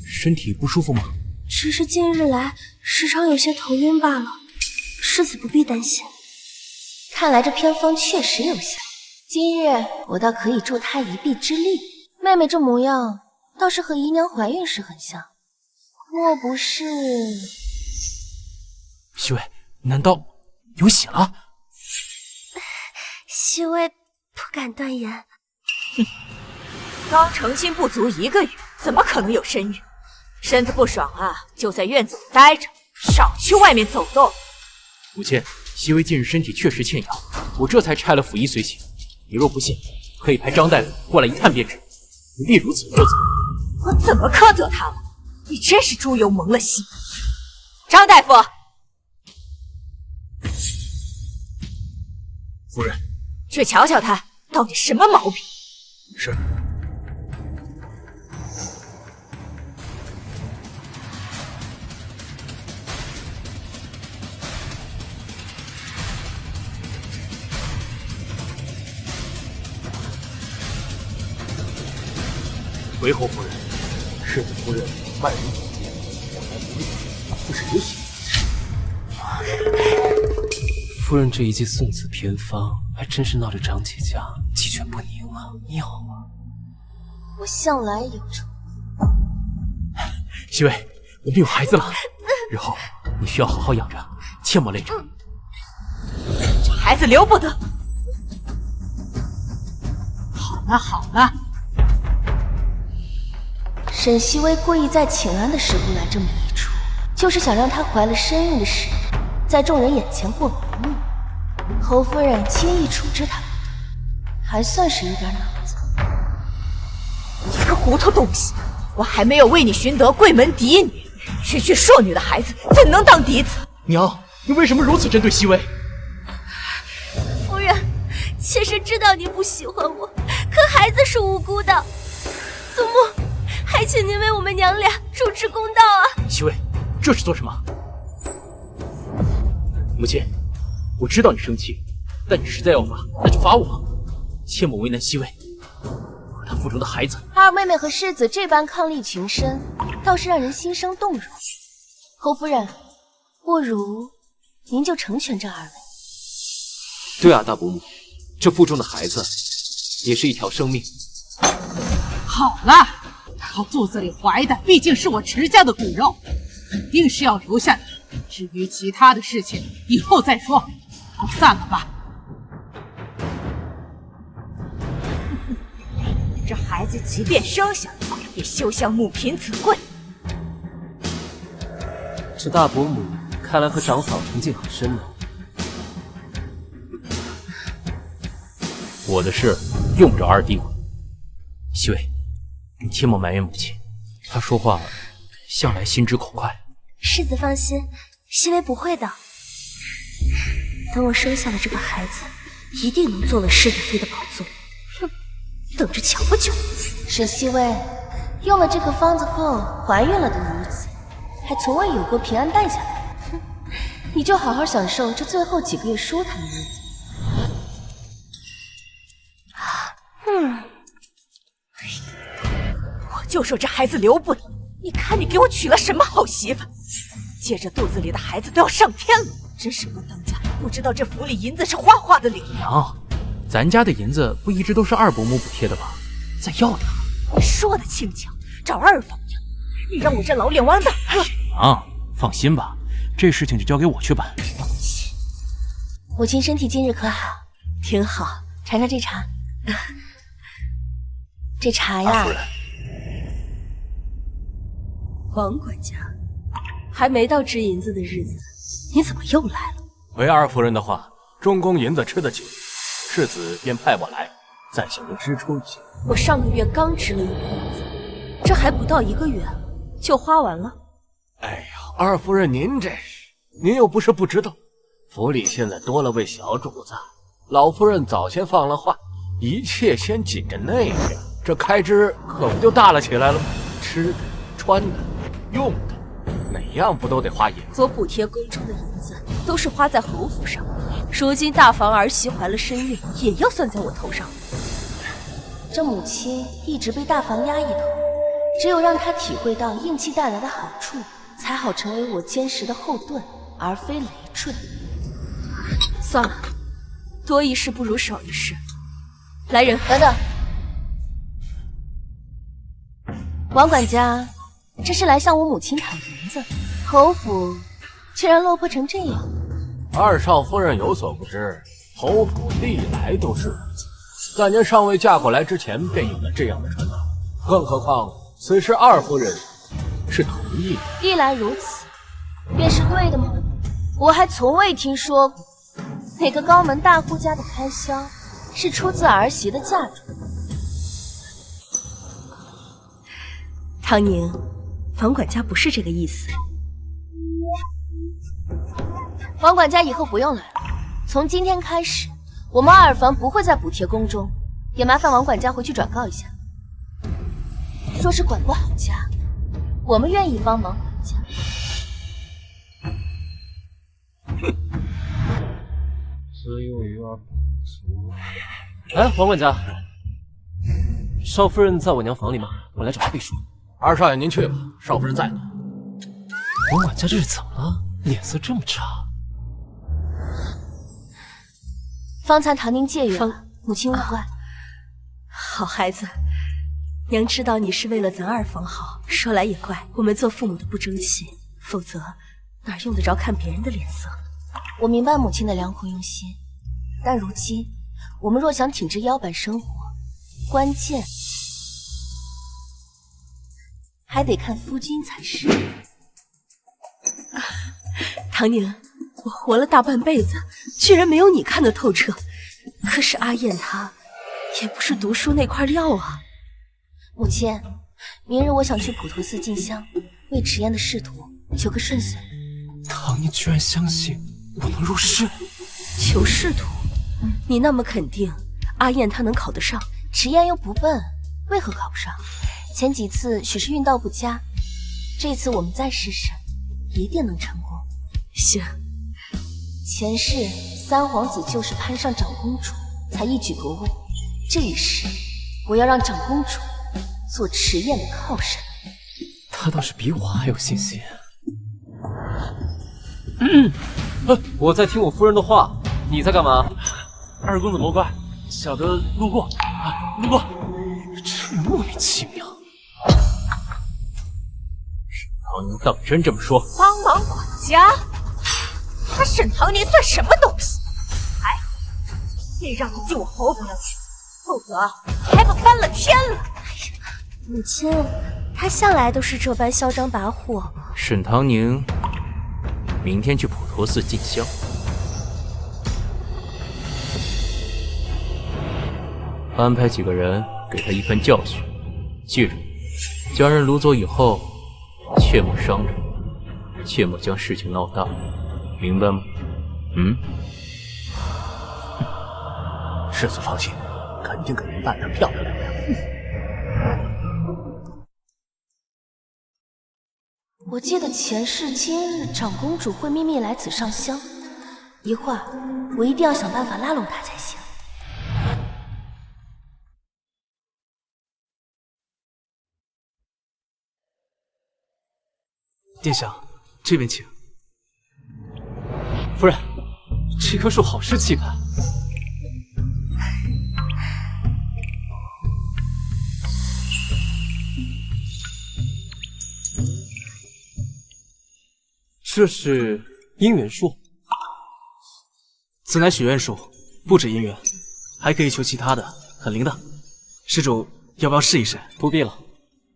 身体不舒服吗？只是近日来时常有些头晕罢了，世子不必担心。看来这偏方确实有效，今日我倒可以助她一臂之力。妹妹这模样，倒是和姨娘怀孕时很像，莫不是？西薇，难道有喜了？西薇不敢断言。哼，刚成亲不足1个月，怎么可能有身孕？身子不爽啊，就在院子里待着，少去外面走动。母亲，西薇近日身体确实欠养，我这才差了府医随行。你若不信，可以派张大夫过来一探便知。不必如此负责。我怎么苛责他了？你真是猪油蒙了心。张大夫，夫人，去瞧瞧他到底什么毛病。是。回侯夫人，世子夫人万人总监，我来不利，这是有喜。夫人这一剂送子偏方，还真是闹得张姐家鸡犬不宁啊，妙啊！我向来有仇。西薇，我们有孩子了，日后你需要好好养着，切莫累着。这孩子留不得。好了好了。沈西薇故意在请安的时候来这么一出，就是想让她怀了身孕的事，在众人眼前过眉目。侯夫人轻易处置她不得，还算是有点脑子。你个糊涂东西，我还没有为你寻得贵门嫡女，区区庶女的孩子怎能当嫡子？娘，你为什么如此针对西薇？夫人，妾身知道你不喜欢我，可孩子是无辜的，祖母。还请您为我们娘俩主持公道啊！西薇，这是做什么？母亲，我知道你生气，但你实在要罚，那就罚我，切莫为难西薇和她腹中的孩子。二妹妹和世子这般伉俪群身，倒是让人心生动容。侯夫人，不如您就成全这二位。对啊，大伯母，这腹中的孩子也是一条生命。好了。他肚子里怀的毕竟是我池家的骨肉，肯定是要留下的。至于其他的事情，以后再说。散了吧。这孩子即便生下来，也休想母凭子贵。这大伯母看来和长嫂成见很深呢。我的事用不着二弟管。西薇，你切莫埋怨母亲，她说话向来心直口快。世子放心，西薇不会的。等我生下了这个孩子，一定能坐稳世子妃的宝座。哼，等着瞧吧就。沈西薇，用了这个方子后怀孕了的女子，还从未有过平安诞下来。哼，你就好好享受这最后几个月舒坦的日子。我就说这孩子留不了，你看你给我娶了什么好媳妇？接着肚子里的孩子都要上天了，真是不当家不知道这府里银子是哗哗的流。娘，咱家的银子不一直都是二伯母补贴的吧？再要点。你说的轻巧，找二房呀！你让我这老脸王大哥……娘，放心吧，这事情就交给我去办。母亲身体今日可好？挺好，尝尝这茶。这茶呀，二夫人，王管家，还没到支银子的日子，你怎么又来了？回二夫人的话，中宫银子吃得紧，世子便派我来，暂向您支出一些。我上个月刚支了一笔银子，这还不到1个月就花完了。哎呀，二夫人您这是，您又不是不知道，府里现在多了位小主子，老夫人早先放了话，一切先紧着那边，这开支可不就大了起来了吗？吃的、穿的、用的，哪样不都得花银子？我补贴宫中的银子都是花在侯府上，如今大房儿媳怀了身孕，也要算在我头上。这母亲一直被大房压一头，只有让她体会到硬气带来的好处，才好成为我坚实的后盾，而非累赘。算了，多一事不如少一事。来人，等等，王管家，这是来向我母亲讨银子，侯府居然落魄成这样。二少夫人有所不知，侯府历来都是如此，在您尚未嫁过来之前便有了这样的传统，更何况此事二夫人是同意的。历来如此，便是对的吗？我还从未听说过哪个高门大户家的开销是出自儿媳的嫁妆。唐宁，王管家不是这个意思。王管家以后不用来了，从今天开始，我们二房不会再补贴宫中，也麻烦王管家回去转告一下。若是管不好家，我们愿意帮忙管家。哎，王管家，少夫人在我娘房里吗？我来找她避暑。二少爷您去吧，少夫人在呢。王管家这是怎么了？脸色这么差。方才唐宁借阅了，母亲勿怪。好孩子，娘知道你是为了咱二房好，说来也怪，我们做父母的不争气，否则哪用得着看别人的脸色。我明白母亲的良苦用心，但如今我们若想挺直腰板生活，关键还得看夫君才是。唐宁，我活了大半辈子，居然没有你看得透彻。可是阿燕她也不是读书那块料啊。母亲，明日我想去普陀寺进香，为迟燕的仕途求个顺遂。唐宁居然相信我能入仕？求仕途？你那么肯定阿燕她能考得上，迟燕又不笨，为何考不上？前几次许是运道不佳，这次我们再试试，一定能成功。行。前世三皇子就是攀上长公主，才一举夺位。这一世，我要让长公主做迟燕的靠山。他倒是比我还有信心。我在听我夫人的话，你在干嘛？二公子莫怪，小的路过，路过。这莫名其妙。唐宁当真这么说？帮忙管家？他沈唐宁算什么东西？还好，得让他进我侯府去，否则还不翻了天了。母亲，他向来都是这般嚣张跋扈。沈唐宁明天去普陀寺进香。安排几个人给他一份教训。记住，将人掳走以后，切莫伤着，切莫将事情闹大，明白吗？世子放心，肯定给您办得漂漂亮亮。我记得前世今日长公主会秘密来此上香，一会儿我一定要想办法拉拢她才行。殿下，这边请。夫人，这棵树好是气派。这是姻缘树，此乃许愿树，不止姻缘，还可以求其他的，很灵的。施主要不要试一试？不必了，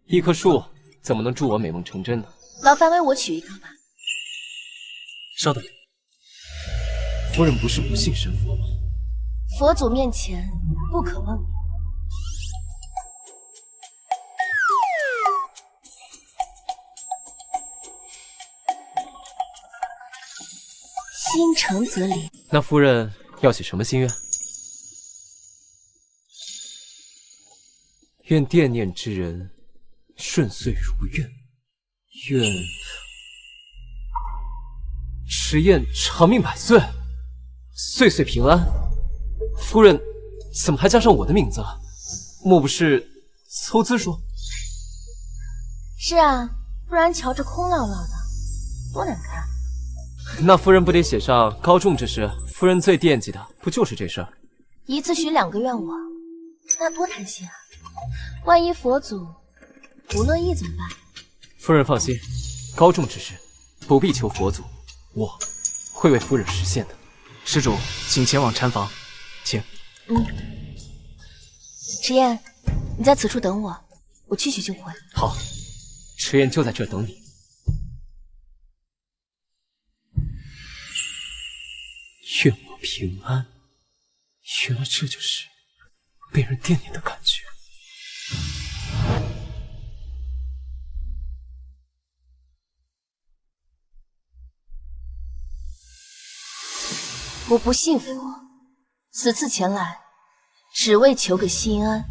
一棵树怎么能助我美梦成真呢？劳烦为我取一个吧。稍等，夫人不是不信神佛吗？佛祖面前不可妄言。心诚则灵。那夫人要许什么心愿？愿惦念之人顺遂如愿，愿迟燕长命百岁，岁岁平安。夫人怎么还加上我的名字了？莫不是凑字数？是啊，不然瞧着空落落的，多难看。那夫人不得写上高中之事？夫人最惦记的不就是这事儿？一次许2个愿望，那多贪心啊！万一佛祖不乐意怎么办？夫人放心，高中之事不必求佛祖，我会为夫人实现的。施主，请前往禅房，请。迟燕，你在此处等我，我去就回。好，迟燕就在这等你。愿我平安。原来这就是被人惦念的感觉。我不信佛，此次前来只为求个心安。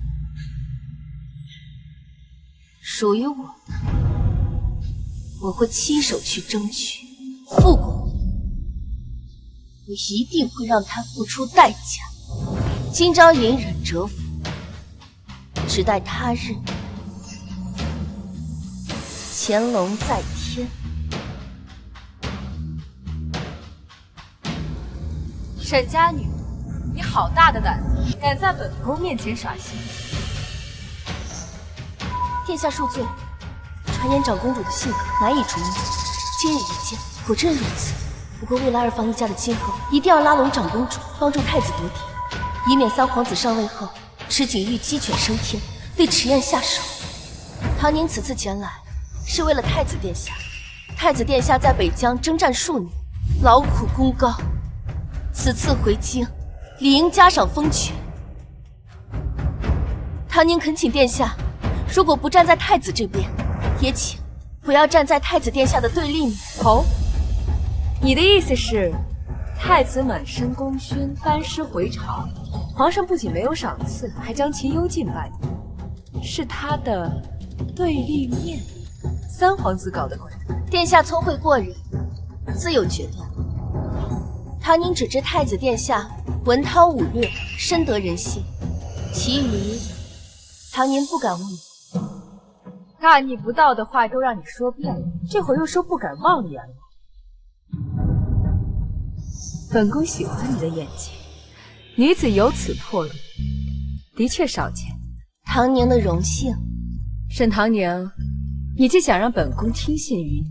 属于我的，我会亲手去争取；复古，我一定会让他付出代价。今朝隐忍蛰伏，只待他日潜龙在天。沈家女，你好大的胆子，敢在本宫面前耍心！殿下恕罪，传言长公主的性格难以琢磨，今日一见，果真如此。不过为了二房一家的今后，一定要拉拢长公主，帮助太子夺嫡，以免三皇子上位后，池景玉鸡犬升天，对迟燕下手。唐宁此次前来，是为了太子殿下。太子殿下在北疆征战数年，劳苦功高，此次回京，理应加赏封爵。唐宁恳请殿下，如果不站在太子这边，也请不要站在太子殿下的对立面。哦，你的意思是，太子满身功勋，班师回朝，皇上不仅没有赏赐，还将其幽禁半年，是他的对立面。三皇子搞的鬼。殿下聪慧过人，自有决断。唐宁只知太子殿下文韬武略，深得人心，其余唐宁不敢问。大逆不道的话都让你说遍了，这会儿又说不敢妄言了。本宫喜欢你的演技，女子有此魄力，的确少见。唐宁的荣幸。沈唐宁，你既想让本宫听信于你，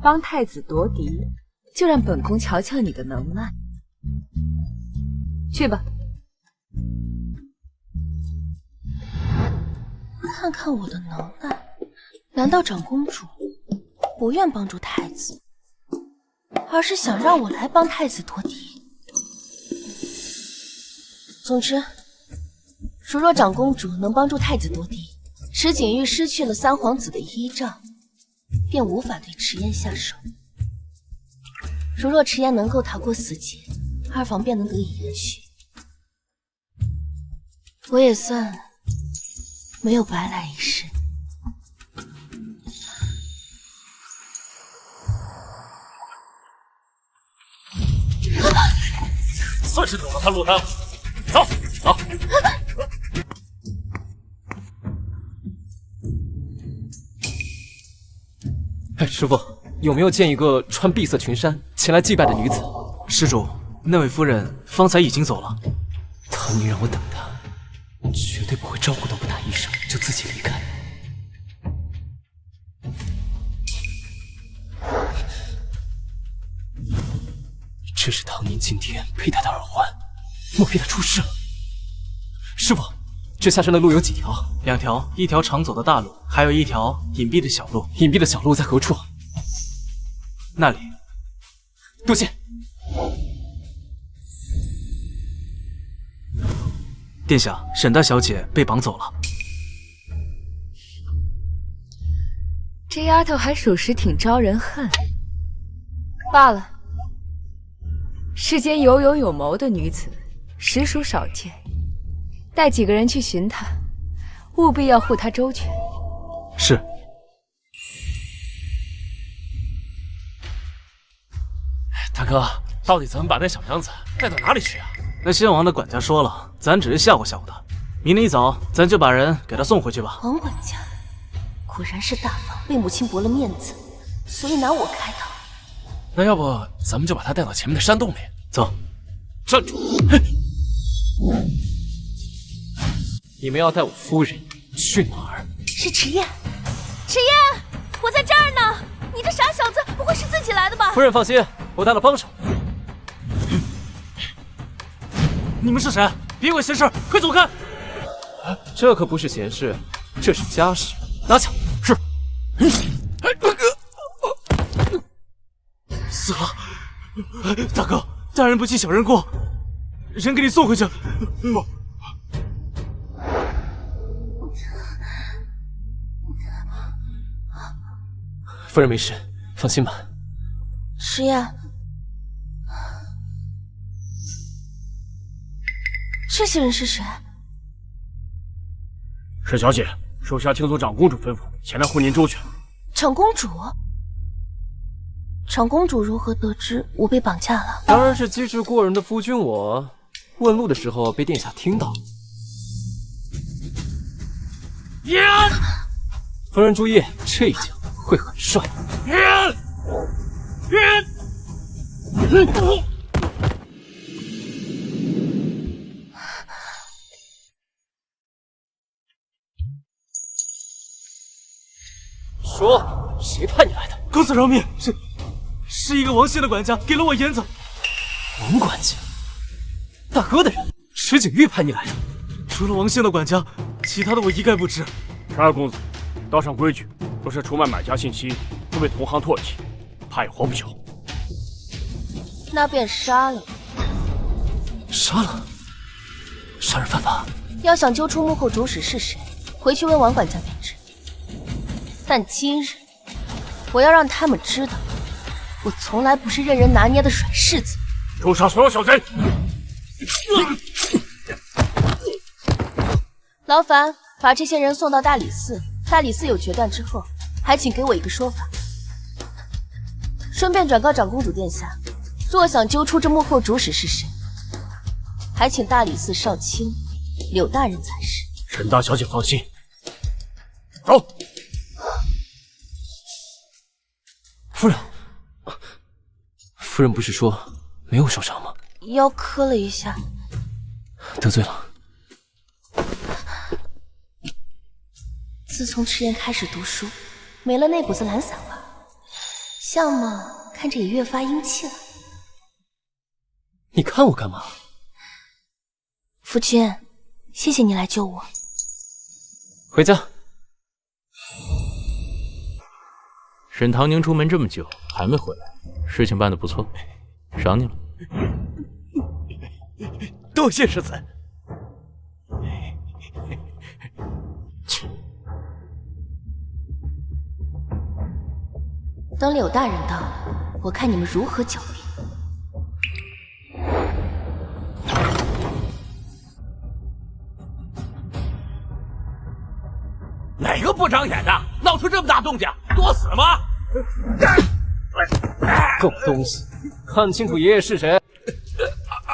帮太子夺嫡，就让本宫瞧瞧你的能耐。去吧。看看我的能耐，难道长公主不愿帮助太子，而是想让我来帮太子夺嫡？总之，如若长公主能帮助太子夺嫡，池景玉失去了三皇子的依仗，便无法对迟延下手。如若迟延能够逃过死劫，二房便能得以延续。我也算没有白来一世。算是走了他落单了。走，走。哎，师傅，有没有见一个穿碧色裙衫前来祭拜的女子？施主，那位夫人方才已经走了。唐宁让我等她，绝对不会招呼都不打一声就自己离开。这是唐宁今天佩戴的耳环，莫非他出事了？师傅，这下山的路有几条？2条，一条常走的大路，还有一条隐蔽的小路。隐蔽的小路在何处？那里。多谢。殿下，沈大小姐被绑走了。这丫头还属实挺招人恨。罢了，世间有勇有谋的女子实属少见，带几个人去寻她，务必要护她周全。是。大哥，到底咱们把那小娘子带到哪里去啊？那先王的管家说了，咱只是吓唬吓唬他，明天一早咱就把人给他送回去吧。王管家果然是大方，为母亲驳了面子，所以拿我开导。那要不咱们就把他带到前面的山洞里。走。站住！你们要带我夫人去哪儿？是迟燕，迟燕，我在这儿呢！你这傻小子，不会是自己来的吧？夫人放心，我带了帮手。你们是谁？别管闲事，快走开！这可不是闲事，这是家事。拿枪！是。死了！大哥，大人不计小人过，人给你送回去。夫人没事，放心吧。迟燕，这些人是谁？沈小姐，属下听从长公主吩咐，前来护您周全。长公主？长公主如何得知我被绑架了？当然是机智过人的夫君我，问路的时候被殿下听到。夫人注意，这一脚会很帅。说，谁派你来的？公子饶命，是一个王姓的管家给了我烟子。王管家，大哥的人，池景玉派你来的。除了王姓的管家，其他的我一概不知。十二公子，道上规矩，若是出卖买家信息，会被同行唾弃，怕也活不久。那便杀了。杀了？杀人犯法？要想揪出幕后主使是谁，回去问王管家便知。但今日，我要让他们知道，我从来不是任人拿捏的软柿子。诛杀所有小贼！劳烦把这些人送到大理寺。大理寺有决断之后，还请给我一个说法。顺便转告长公主殿下，若想揪出这幕后主使是谁，还请大理寺少卿柳大人才是。沈大小姐放心，走。夫人，夫人不是说没有受伤吗？腰磕了一下，得罪了。自从迟延开始读书，没了那股子懒散味，相貌看着也越发英气了。你看我干嘛？夫君，谢谢你来救我。回家。沈唐宁出门这么久还没回来，事情办得不错，赏你了。多谢世子。等柳大人到了，我看你们如何狡辩。哪个不长眼的，闹出这么大动静，作死吗？狗东西，看清楚爷爷是谁！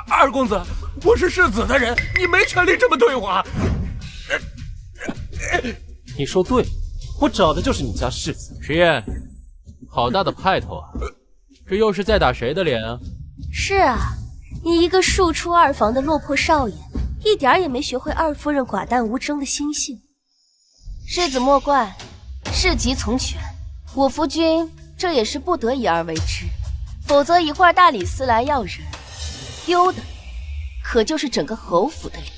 二公子，我是世子的人，你没权利这么对我。你说对，我找的就是你家世子。石燕，好大的派头啊！这又是在打谁的脸啊？是啊，你一个庶出二房的落魄少爷，一点也没学会二夫人寡淡无争的心性。世子莫怪，事急从权，我夫君这也是不得已而为之，否则一会儿大理寺来要人，丢的可就是整个侯府的脸。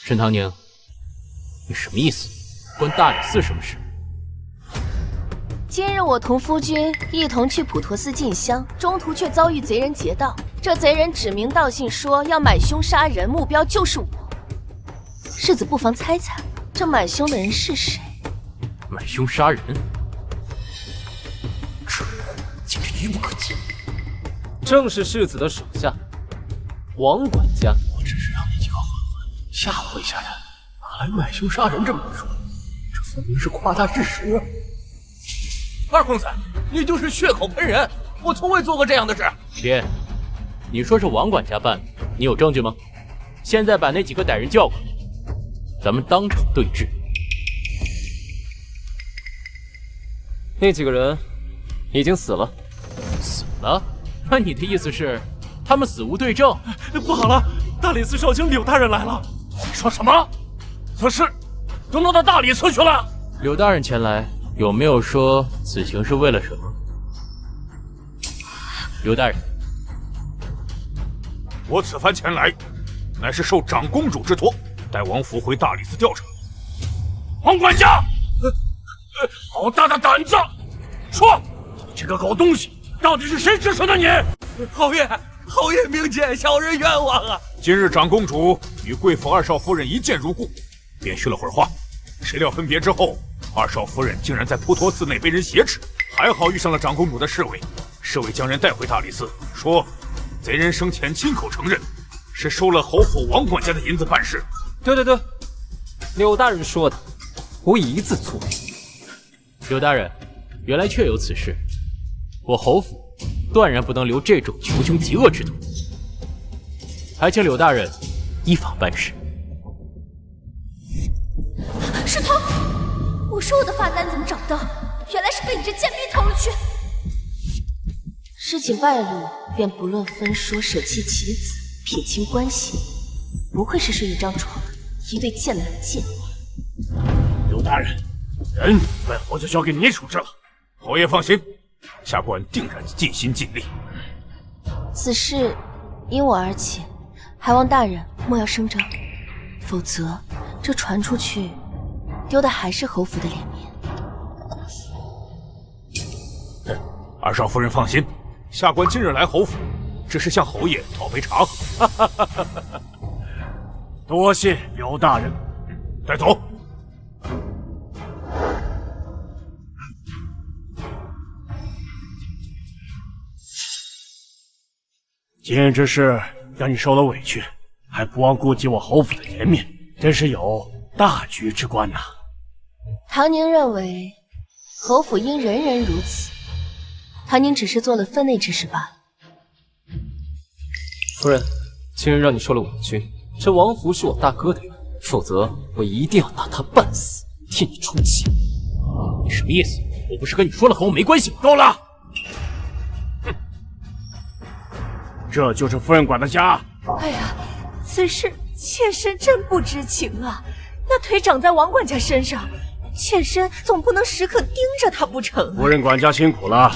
沈唐宁，你什么意思？关大理寺什么事？今日我同夫君一同去普陀寺进香，中途却遭遇贼人劫道。这贼人指名道姓说要买凶杀人，目标就是我。世子不妨猜猜，这买凶的人是谁？买凶杀人？这简直愚不可及。正是世子的手下，王管家。我只是让那几个混混吓唬一下他，哪来买凶杀人这么说？这分明是夸大事实。二公子，你就是血口喷人，我从未做过这样的事。别，你说是王管家办的，你有证据吗？现在把那几个歹人叫过来，咱们当场对质。那几个人已经死了。死了？那你的意思是，他们死无对证？不好了，大理寺少卿柳大人来了！你说什么？此事都弄到大理寺去了？柳大人前来，有没有说此行是为了什么？柳大人，我此番前来，乃是受长公主之托，带王府回大理寺调查。王管家，好大的胆子！说，这个狗东西，到底是谁指使的你？侯爷，侯爷明鉴，小人冤枉啊！今日长公主与贵府二少夫人一见如故，便叙了会儿话。谁料分别之后，二少夫人竟然在普陀寺内被人挟持，还好遇上了长公主的侍卫，侍卫将人带回大理寺，说贼人生前亲口承认，是收了侯府王管家的银子办事。对，柳大人说的，无一字错。柳大人，原来确有此事，我侯府断然不能留这种穷凶极恶之徒，还请柳大人依法办事。石头，我说我的发簪怎么找不到？原来是被你这贱婢偷了去。事情败露，便不论分说，舍弃棋子，撇清关系。不愧是睡一张床的一对贱男贱女。柳大人，人本侯就交给你处置了。侯爷放心，下官定然尽心尽力。此事因我而起，还望大人莫要声张，否则这传出去，丢的还是侯府的脸面。二少夫人放心，下官今日来侯府，只是向侯爷讨杯茶喝。多谢刘大人，带走。今日之事让你受了委屈，还不忘顾及我侯府的颜面，真是有大局之观呐。唐宁认为侯府应人人如此，唐宁只是做了分内之事罢了。夫人，今日让你受了委屈，这王福是我大哥的人，否则我一定要打他半死，替你出气。你什么意思？我不是跟你说了和我没关系吗？够了！这就是夫人管的家。哎呀，此事妾身真不知情啊！那腿长在王管家身上，妾身总不能时刻盯着他不成啊。夫人管家辛苦了，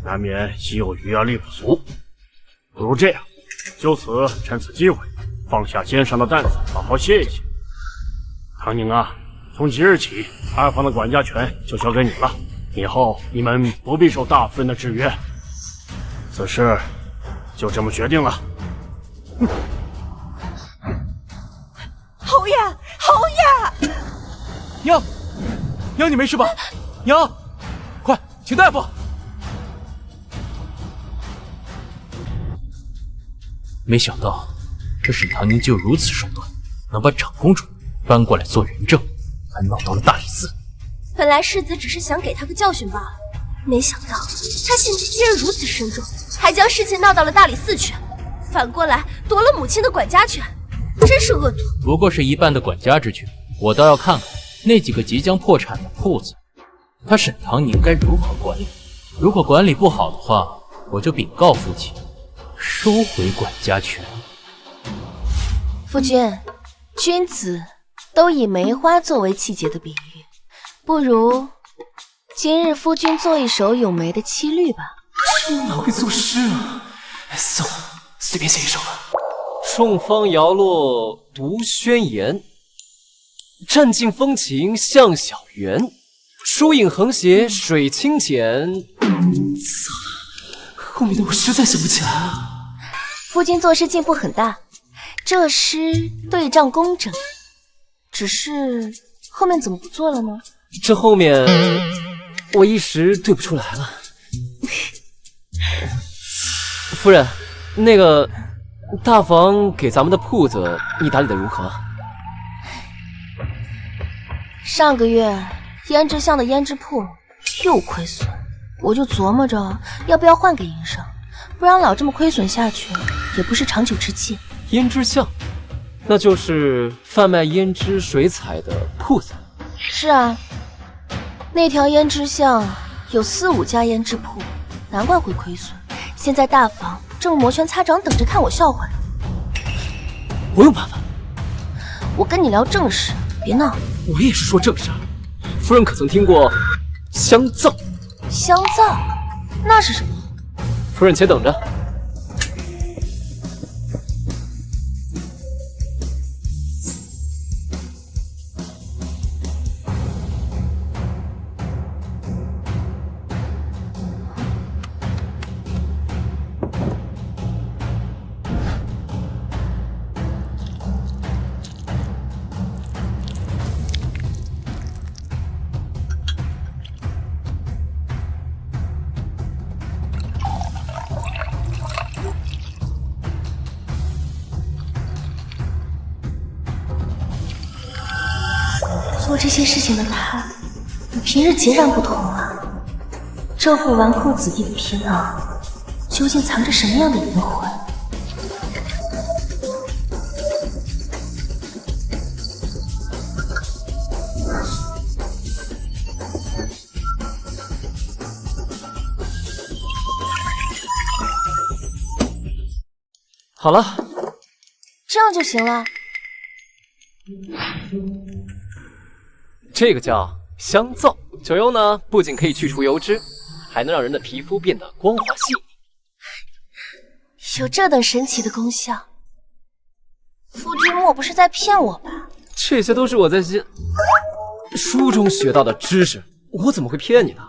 难免心有余而力不足。不如这样，就此趁此机会，放下肩上的担子，好好歇一歇。唐宁啊，从即日起，二房的管家权就交给你了，以后你们不必受大夫人的制约。此事就这么决定了。侯爷，侯爷！娘，你没事吧？娘，快请大夫。没想到这沈唐宁就如此手段，能把长公主搬过来做人证，还闹到了大理寺。本来世子只是想给他个教训罢了，没想到他心机竟然如此深重，还将事情闹到了大理寺去，反过来夺了母亲的管家权，真是恶毒。不过是一半的管家之权，我倒要看看那几个即将破产的铺子，他沈唐宁该如何管理。如果管理不好的话，我就禀告父亲，收回管家权。夫君，君子都以梅花作为气节的比喻，不如今日夫君做一首咏梅的七律吧。哪会作诗啊？算了，随便写一首吧。众芳摇落独宣言，占尽风情向小园。疏影横斜水清浅。后面的我实在想不起来了。夫君作诗进步很大，这诗对仗工整，只是后面怎么不做了呢？这后面我一时对不出来了。夫人，那个大房给咱们的铺子，你打理的如何？上个月胭脂巷的胭脂铺又亏损，我就琢磨着要不要换给营生，不然老这么亏损下去也不是长久之计。胭脂巷，那就是贩卖胭脂水彩的铺子。是啊，那条胭脂巷有4、5家胭脂铺，难怪会亏损。现在大房正摩拳擦掌等着看我笑话呢。我有办法。我跟你聊正事，别闹。我也是说正事。夫人可曾听过香皂？香皂？那是什么？夫人且等着。做这些事情的他，与平日截然不同啊！这副纨绔子弟的皮囊，究竟藏着什么样的灵魂？好了，这样就行了。这个叫香皂，酒用呢，不仅可以去除油脂，还能让人的皮肤变得光滑细腻。有这等神奇的功效，夫君莫不是在骗我吧？这些都是我在书中学到的知识，我怎么会骗你呢？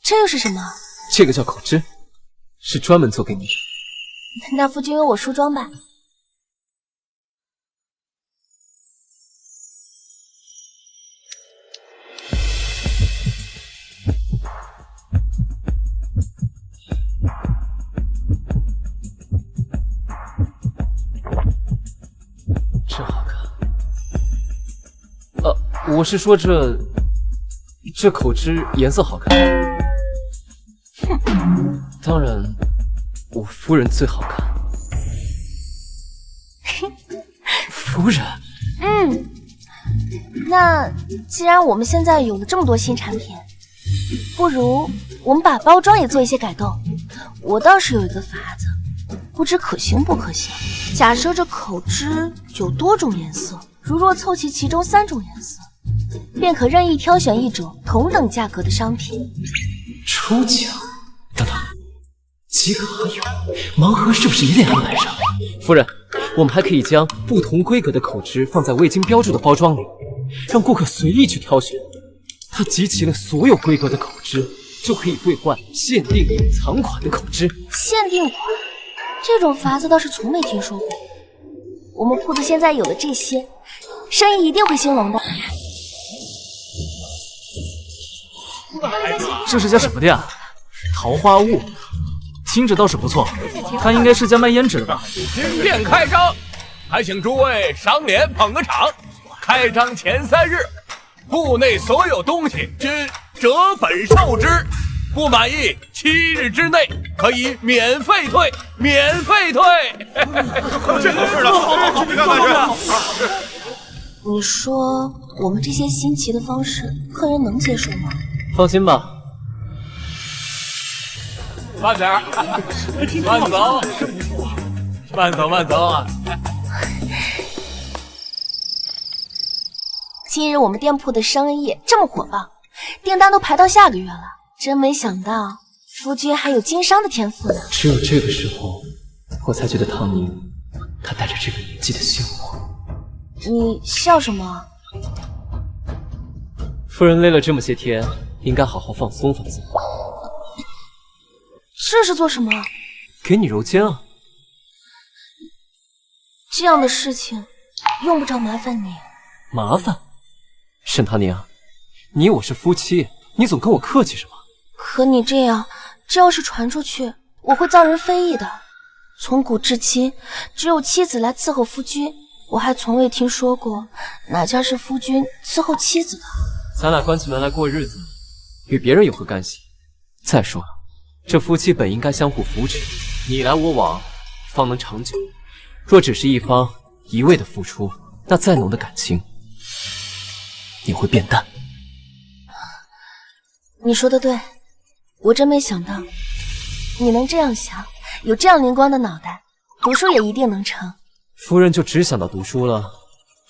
这又是什么？这个叫口脂，是专门做给你的。那夫君为我梳妆吧。真好看。我是说这口脂颜色好看。当然，我夫人最好看。夫人，那既然我们现在有了这么多新产品，不如我们把包装也做一些改动。我倒是有一个法子，不知可行不可行。假设这口脂有多种颜色，如若凑齐其中3种颜色，便可任意挑选一种同等价格的商品。抽奖？等等，集合好友，盲盒是不是也得安排上？夫人，我们还可以将不同规格的口脂放在未经标注的包装里，让顾客随意去挑选。它集齐了所有规格的口脂，就可以兑换限定隐藏款的口脂。限定款？这种法子倒是从没听说过。我们铺子现在有了这些，生意一定会兴隆的。这是家什么店啊？桃花坞，听着倒是不错。它应该是家卖胭脂的吧？新店开张，还请诸位赏脸捧个场。开张前3日，铺内所有东西均折本售之，不满意7日之内可以免费退，免费退。这合适的，去看看去。你说我们这些新奇的方式，客人能接受吗？放心吧。慢点儿，慢走，慢走，慢走啊！今日我们店铺的生意这么火爆，订单都排到下个月了，真没想到夫君还有经商的天赋呢。只有这个时候，我才觉得唐宁，她带着这个年纪的鲜活。你笑什么？夫人累了这么些天，应该好好放松放松。这是做什么？给你揉肩啊。这样的事情用不着麻烦你。麻烦？沈唐宁，你我是夫妻，你总跟我客气什么？可你这样，这要是传出去，我会遭人非议的。从古至今，只有妻子来伺候夫君，我还从未听说过哪家是夫君伺候妻子的。咱俩关起门来过日子，与别人有何干系？再说了，这夫妻本应该相互扶持，你来我往，方能长久。若只是一方一味的付出，那再浓的感情也会变淡。你说的对，我真没想到你能这样想，有这样灵光的脑袋，读书也一定能成。夫人就只想到读书了。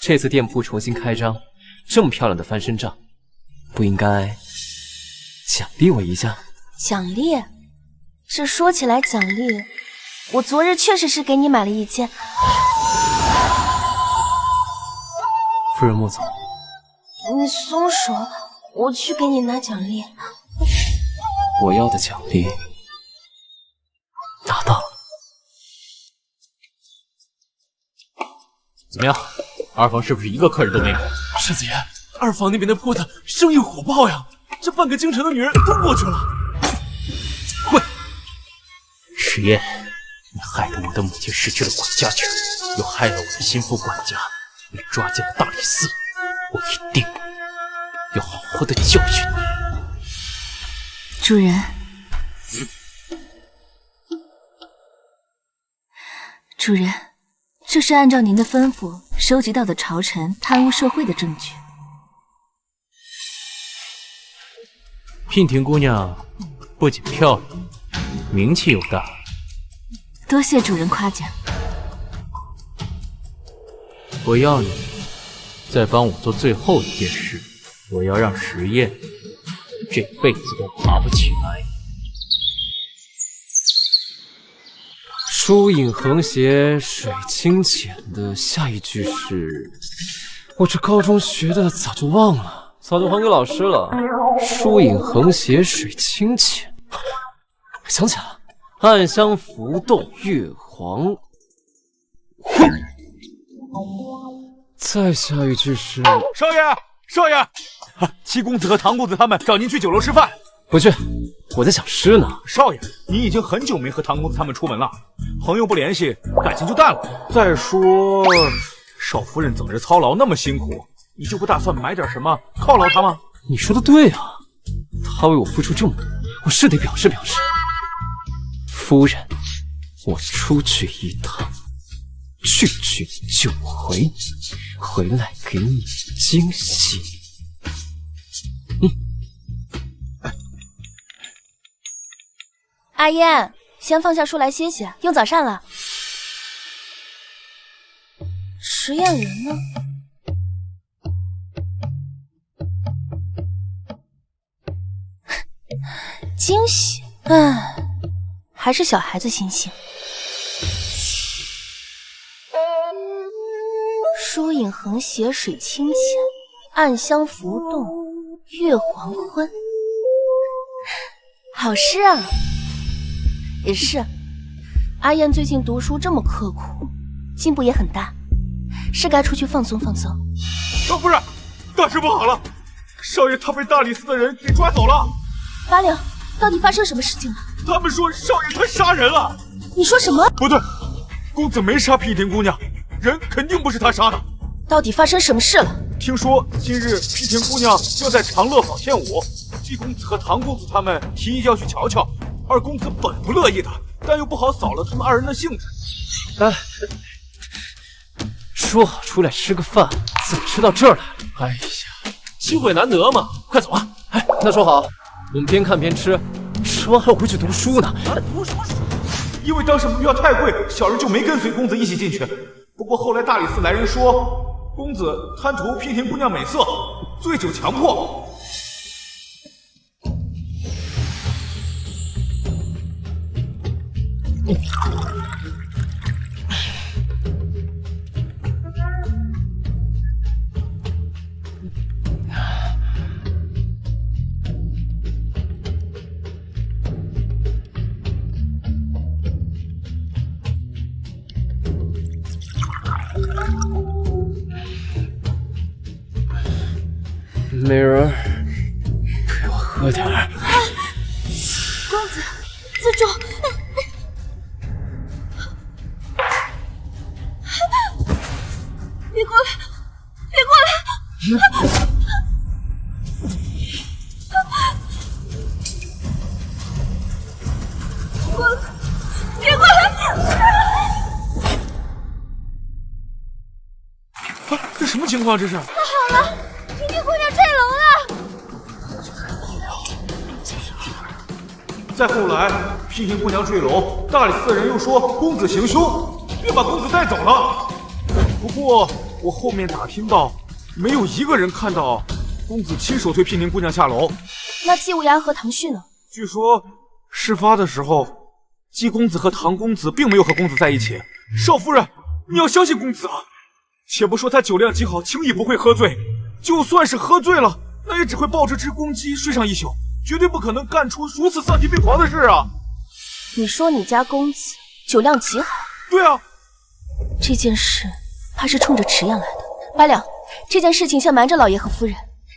这次店铺重新开张，这么漂亮的翻身仗，不应该奖励我一下？奖励？这说起来奖励，我昨日确实是给你买了一件。夫人莫走。你松手，我去给你拿奖励。我要的奖励拿到了。怎么样，二房是不是一个客人都没有？世子爷，二房那边的铺子生意火爆呀，这半个京城的女人都过去了。滚！石燕，你害得我的母亲失去了管家权，又害了我的心腹管家，被抓进了大理寺。我一定要好好的教训你。主人，主人，这是按照您的吩咐收集到的朝臣贪污受贿的证据。娉婷姑娘不仅漂亮，名气又大。多谢主人夸奖。我要你再帮我做最后一件事，我要让石燕这辈子都爬不起来。疏影横斜，水清浅的下一句是，我这高中学的早就忘了，早就还给老师了。疏影横斜，水清浅，想起来了，暗香浮动，月黄昏。再下一句是，少爷，少爷，七公子和唐公子他们找您去酒楼吃饭。不去，我在想诗呢。少爷，你已经很久没和唐公子他们出门了，朋友不联系，感情就淡了。再说，少夫人整日操劳那么辛苦，你就不打算买点什么犒劳她吗？你说的对啊，她为我付出这么多，我是得表示表示。夫人，我出去一趟，去就回，回来给你惊喜。阿燕，先放下书来歇歇，用早膳了。实验人呢？惊喜，还是小孩子心性。疏影横斜，水清浅，暗香浮动，月黄昏。好诗啊！也是，阿燕最近读书这么刻苦，进步也很大。是该出去放松放松。少夫人，大事不好了，少爷他被大理寺的人给抓走了。八两，到底发生什么事情了？他们说少爷他杀人了。你说什么？不对，公子没杀娉婷姑娘，人肯定不是他杀的。到底发生什么事了？听说今日娉婷姑娘要在长乐坊献舞，季公子和唐公子他们提议要去瞧瞧，二公子本不乐意的，但又不好扫了他们二人的兴致。哎，说好出来吃个饭，怎么吃到这儿来了？哎呀，机会难得嘛，快走啊！哎，那说好，我们边看边吃，吃完还要回去读书呢。读什么书？因为当时门票太贵，小人就没跟随公子一起进去。不过后来大理寺来人说，公子贪图娉婷姑娘美色，醉酒强迫。美人，陪我喝点儿。公子，自重。别过来，别过来！过来，别过来！啊，这什么情况？这是？不好了！娉婷姑娘坠楼了！再后来，娉婷姑娘坠楼，大理寺的人又说公子行凶，便把公子带走了。不过我后面打听到，没有一个人看到公子亲手推娉婷姑娘下楼。那季无涯和唐旭呢？据说事发的时候，季公子和唐公子并没有和公子在一起。少夫人，你要相信公子啊！且不说他酒量极好，轻易不会喝醉，就算是喝醉了，那也只会抱着只公鸡睡上一宿，绝对不可能干出如此丧心病狂的事啊！你说你家公子酒量极好？对啊，这件事怕是冲着迟阳来的。八两，这件事情先瞒着老爷和夫人，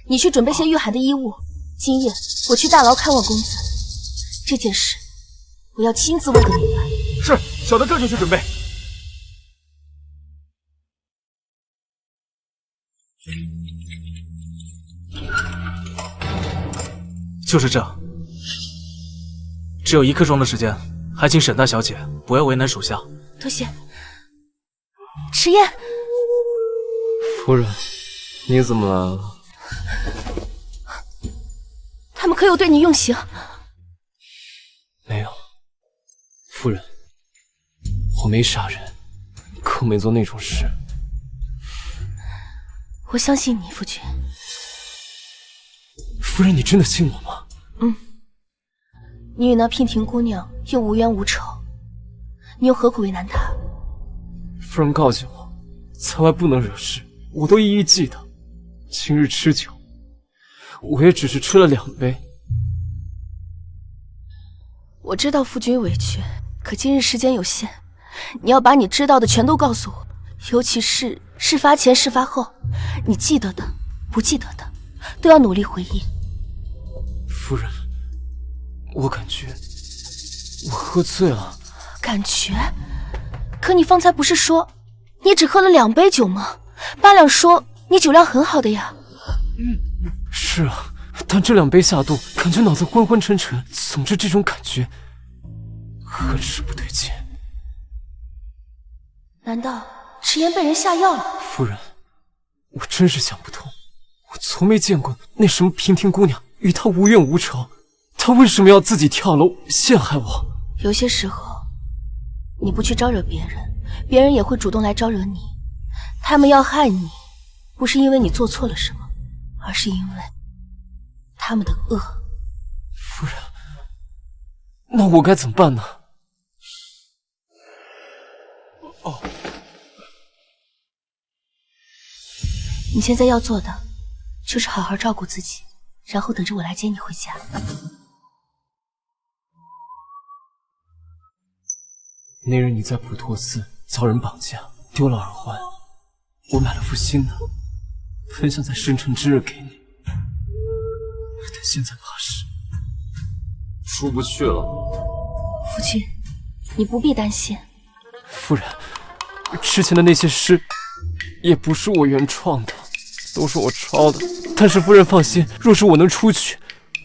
你去准备些御寒的衣物。今夜我去大牢看望公子，这件事我要亲自问个明白。是，小的这就去准备。就是这，只有1刻钟的时间，还请沈大小姐不要为难属下。多谢。迟燕，夫人，你怎么来了？他们可有对你用刑？没有，夫人，我没杀人，更没做那种事。我相信你，夫君。夫人，你真的信我吗？你与那娉婷姑娘又无冤无仇，你又何苦为难她？夫人告诫我，在外不能惹事，我都一一记得。今日吃酒，我也只是吃了2杯。我知道夫君委屈，可今日时间有限，你要把你知道的全都告诉我，尤其是事发前、事发后，你记得的、不记得的，都要努力回忆。夫人，我感觉我喝醉了。感觉？可你方才不是说你只喝了2杯酒吗？八两说你酒量很好的呀。是啊，但这2杯下肚，感觉脑子昏昏沉沉，总之这种感觉很是不对劲。难道迟延被人下药了？夫人，我真是想不通，我从没见过那什么娉婷姑娘与她无怨无仇，她为什么要自己跳楼陷害我？有些时候你不去招惹别人，别人也会主动来招惹你。他们要害你，不是因为你做错了什么，而是因为他们的恶。夫人，那我该怎么办呢？你现在要做的就是好好照顾自己，然后等着我来接你回家。那日你在普陀寺遭人绑架，丢了耳环，我买了副新的，很想在生辰之日给你，但现在怕是出不去了。夫君，你不必担心。夫人，之前的那些诗也不是我原创的，都是我抄的。但是夫人放心，若是我能出去，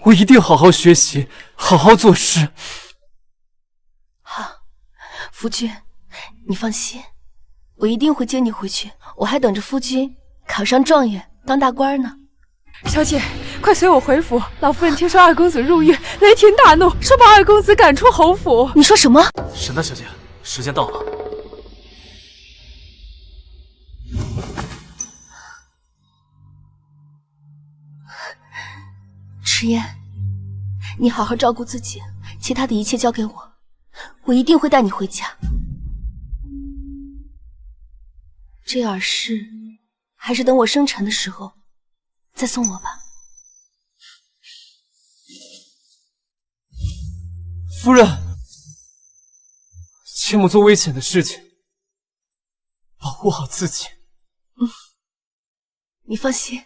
我一定好好学习，好好作诗。好，夫君，你放心，我一定会接你回去。我还等着夫君考上状元，当大官呢。小姐，快随我回府。老夫人听说二公子入狱，雷霆大怒，说把二公子赶出侯府。你说什么？沈大小姐，时间到了。迟燕，你好好照顾自己，其他的一切交给我，我一定会带你回家。这耳饰，还是等我生辰的时候再送我吧。夫人，切莫做危险的事情，保护好自己。你放心。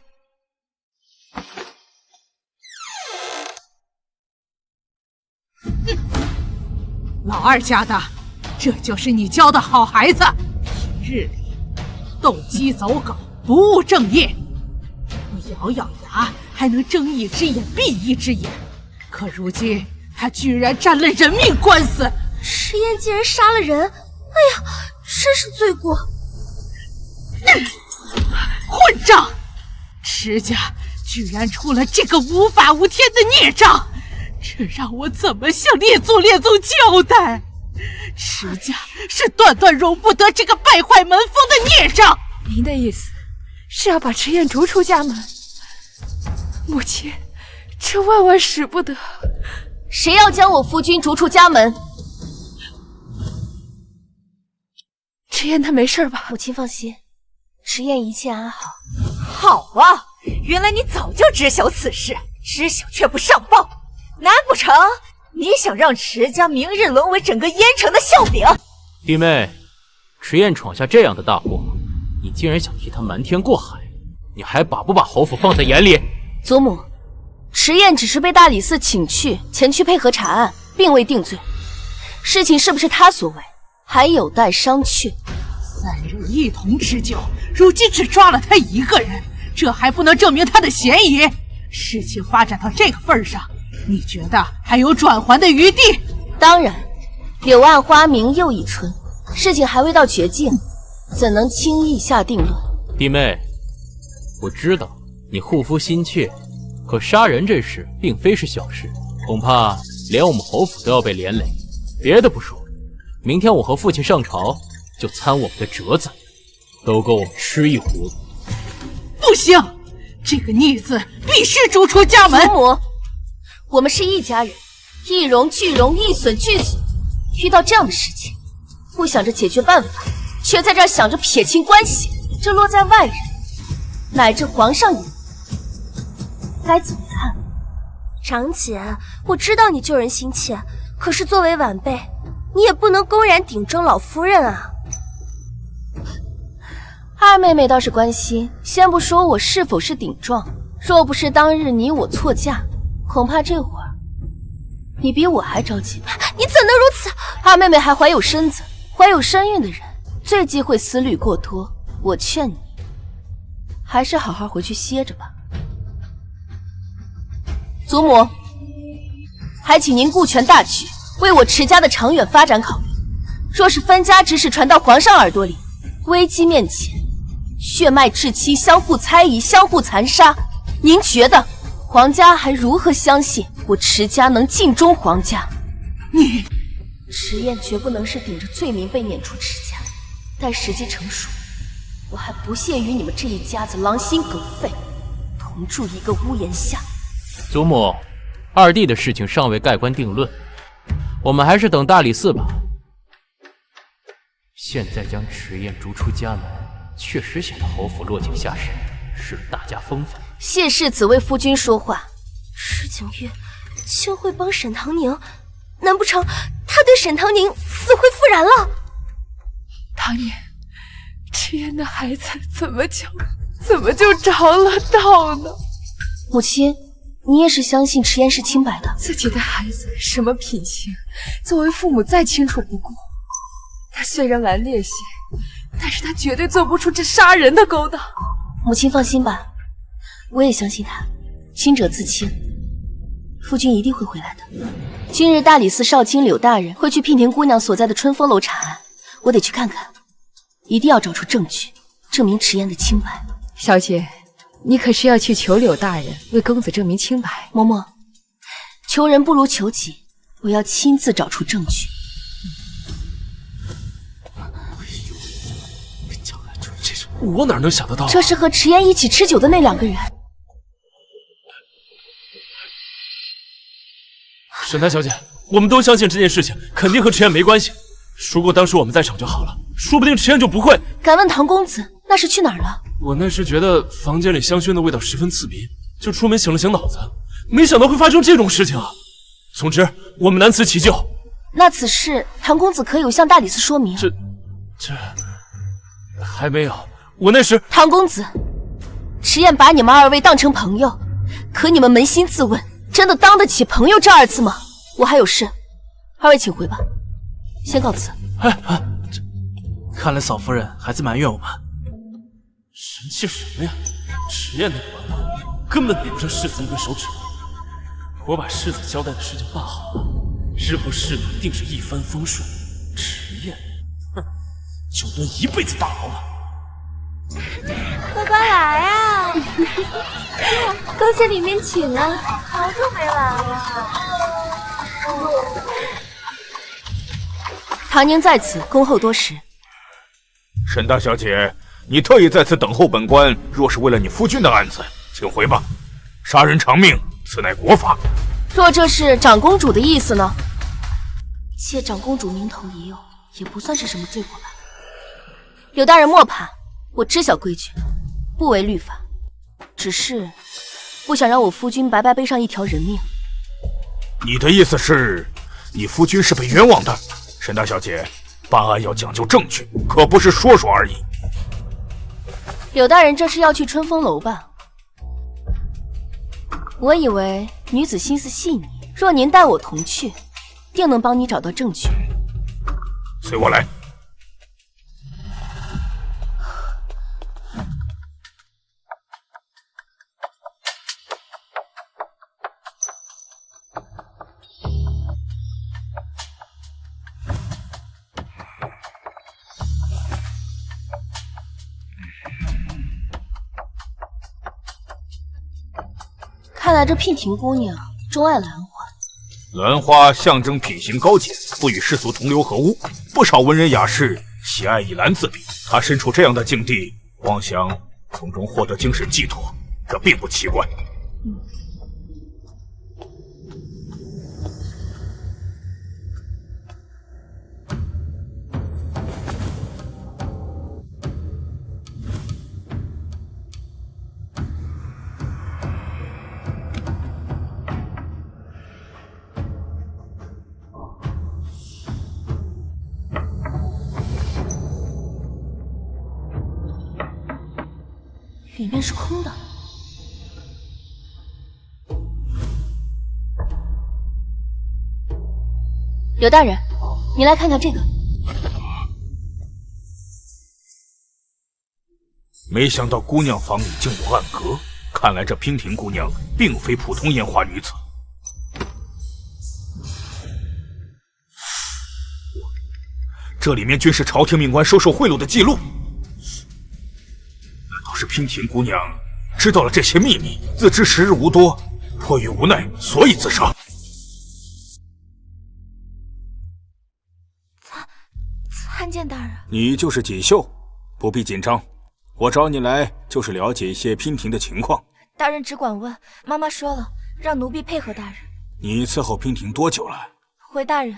老二家的，这就是你教的好孩子。平日里斗鸡走狗，不务正业，不咬咬牙还能睁一只眼闭一只眼，可如今他居然沾了人命官司。迟燕竟然杀了人，哎呀，真是罪过！混账！迟家居然出了这个无法无天的孽障，这让我怎么向列祖列宗交代？迟家是断断容不得这个败坏门风的孽障。您的意思是要把迟燕逐出家门？母亲，这万万使不得！谁要将我夫君逐出家门？迟燕她没事吧？母亲放心，迟燕一切安好。好啊，原来你早就知晓此事，知晓却不上报，难不成你想让迟家明日沦为整个燕城的笑柄？弟妹，迟燕闯下这样的大祸，你竟然想替她瞒天过海，你还把不把侯府放在眼里？祖母，迟燕只是被大理寺请去，前去配合查案，并未定罪。事情是不是她所为，还有待商榷。三人一同吃酒，如今只抓了他一个人，这还不能证明他的嫌疑。事情发展到这个份上，你觉得还有转圜的余地？当然，柳暗花明又一村，事情还未到绝境，怎能轻易下定论？弟妹，我知道你护夫心切，可杀人这事并非是小事，恐怕连我们侯府都要被连累。别的不说，明天我和父亲上朝，就参我们的折子，都够我们吃一壶子。不行，这个逆子必须逐出家门。祖母，我们是一家人，一荣俱荣，一损俱损。遇到这样的事情，不想着解决办法，却在这儿想着撇清关系，这落在外人，乃至皇上也该怎么看？长姐，我知道你救人心切，可是作为晚辈，你也不能公然顶撞老夫人啊。二妹妹倒是关心，先不说我是否是顶撞，若不是当日你我错驾，恐怕这会儿你比我还着急吧？你怎能如此？二妹妹还怀有身子，怀有身孕的人最忌讳思虑过多。我劝你，还是好好回去歇着吧。祖母，还请您顾全大局，为我迟家的长远发展考虑。若是分家之事传到皇上耳朵里，危机面前，血脉至亲相互猜疑，相互残杀，您觉得皇家还如何相信我迟家能尽忠皇家？你迟燕绝不能是顶着罪名被撵出迟家，待时机成熟，我还不屑于你们这一家子狼心狗肺，同住一个屋檐下。祖母，二弟的事情尚未盖棺定论，我们还是等大理寺吧。现在将迟燕逐出家门，确实显得侯府落井下石，失了大家风范。谢世子为夫君说话。迟景玉竟会帮沈唐宁，难不成他对沈唐宁死灰复燃了？唐宁，迟迟延的孩子怎么就着了道呢？母亲，你也是相信迟延是清白的？自己的孩子什么品行，作为父母再清楚不过。他虽然顽劣些，但是他绝对做不出这杀人的勾当。母亲放心吧，我也相信他，清者自清，夫君一定会回来的。今日大理寺少卿柳大人会去娉婷姑娘所在的春风楼查案，我得去看看，一定要找出证据，证明迟延的清白。小姐，你可是要去求柳大人为公子证明清白？嬷嬷，求人不如求己，我要亲自找出证据。我哪能想得到啊？这是和迟延一起吃酒的那2个人。沈太小姐，我们都相信这件事情肯定和迟延没关系。如果当时我们在场就好了，说不定迟延就不会。敢问唐公子，那是去哪儿了？我那时觉得房间里香薰的味道十分刺鼻，就出门醒了醒脑子，没想到会发生这种事情啊！总之，我们难辞其咎。那此事，唐公子可有向大理寺说明？这还没有。我那时，唐公子，迟延把你们2位当成朋友，可你们扪心自问，真的当得起朋友这2字吗？我还有事，2位请回吧，先告辞。看来嫂夫人还在埋怨我们。生气什么呀？迟延那个玩意根本比不上世子一根手指。我把世子交代的事情办好了，日后世子定是一帆风顺。迟延，哼，就蹲一辈子大牢了。乖乖来啊！刚在里面请啊，好久没来了。唐宁在此恭候多时。沈大小姐，你特意在此等候本官，若是为了你夫君的案子，请回吧。杀人偿命，此乃国法。若这是长公主的意思呢？借长公主名头一诱，也不算是什么罪过吧。柳大人莫怕。我知晓规矩，不违律法，只是不想让我夫君白白背上一条人命。你的意思是，你夫君是被冤枉的？沈大小姐，办案要讲究证据，可不是说说而已。柳大人这是要去春风楼吧？我以为女子心思细腻，若您带我同去，定能帮你找到证据。随我来。看来这娉婷姑娘钟爱兰花。兰花象征品行高洁，不与世俗同流合污，不少文人雅士喜爱以兰自比。她身处这样的境地，妄想从中获得精神寄托，这并不奇怪。里面是空的。柳大人，你来看看这个。没想到姑娘房里竟有暗格，看来这娉婷姑娘并非普通烟花女子。这里面均是朝廷命官收受贿赂的记录。难道是娉婷姑娘知道了这些秘密，自知时日无多，迫于无奈，所以自杀？参见大人。你就是锦绣，不必紧张。我找你来就是了解一些娉婷的情况。大人只管问，妈妈说了，让奴婢配合大人。你伺候娉婷多久了？回大人，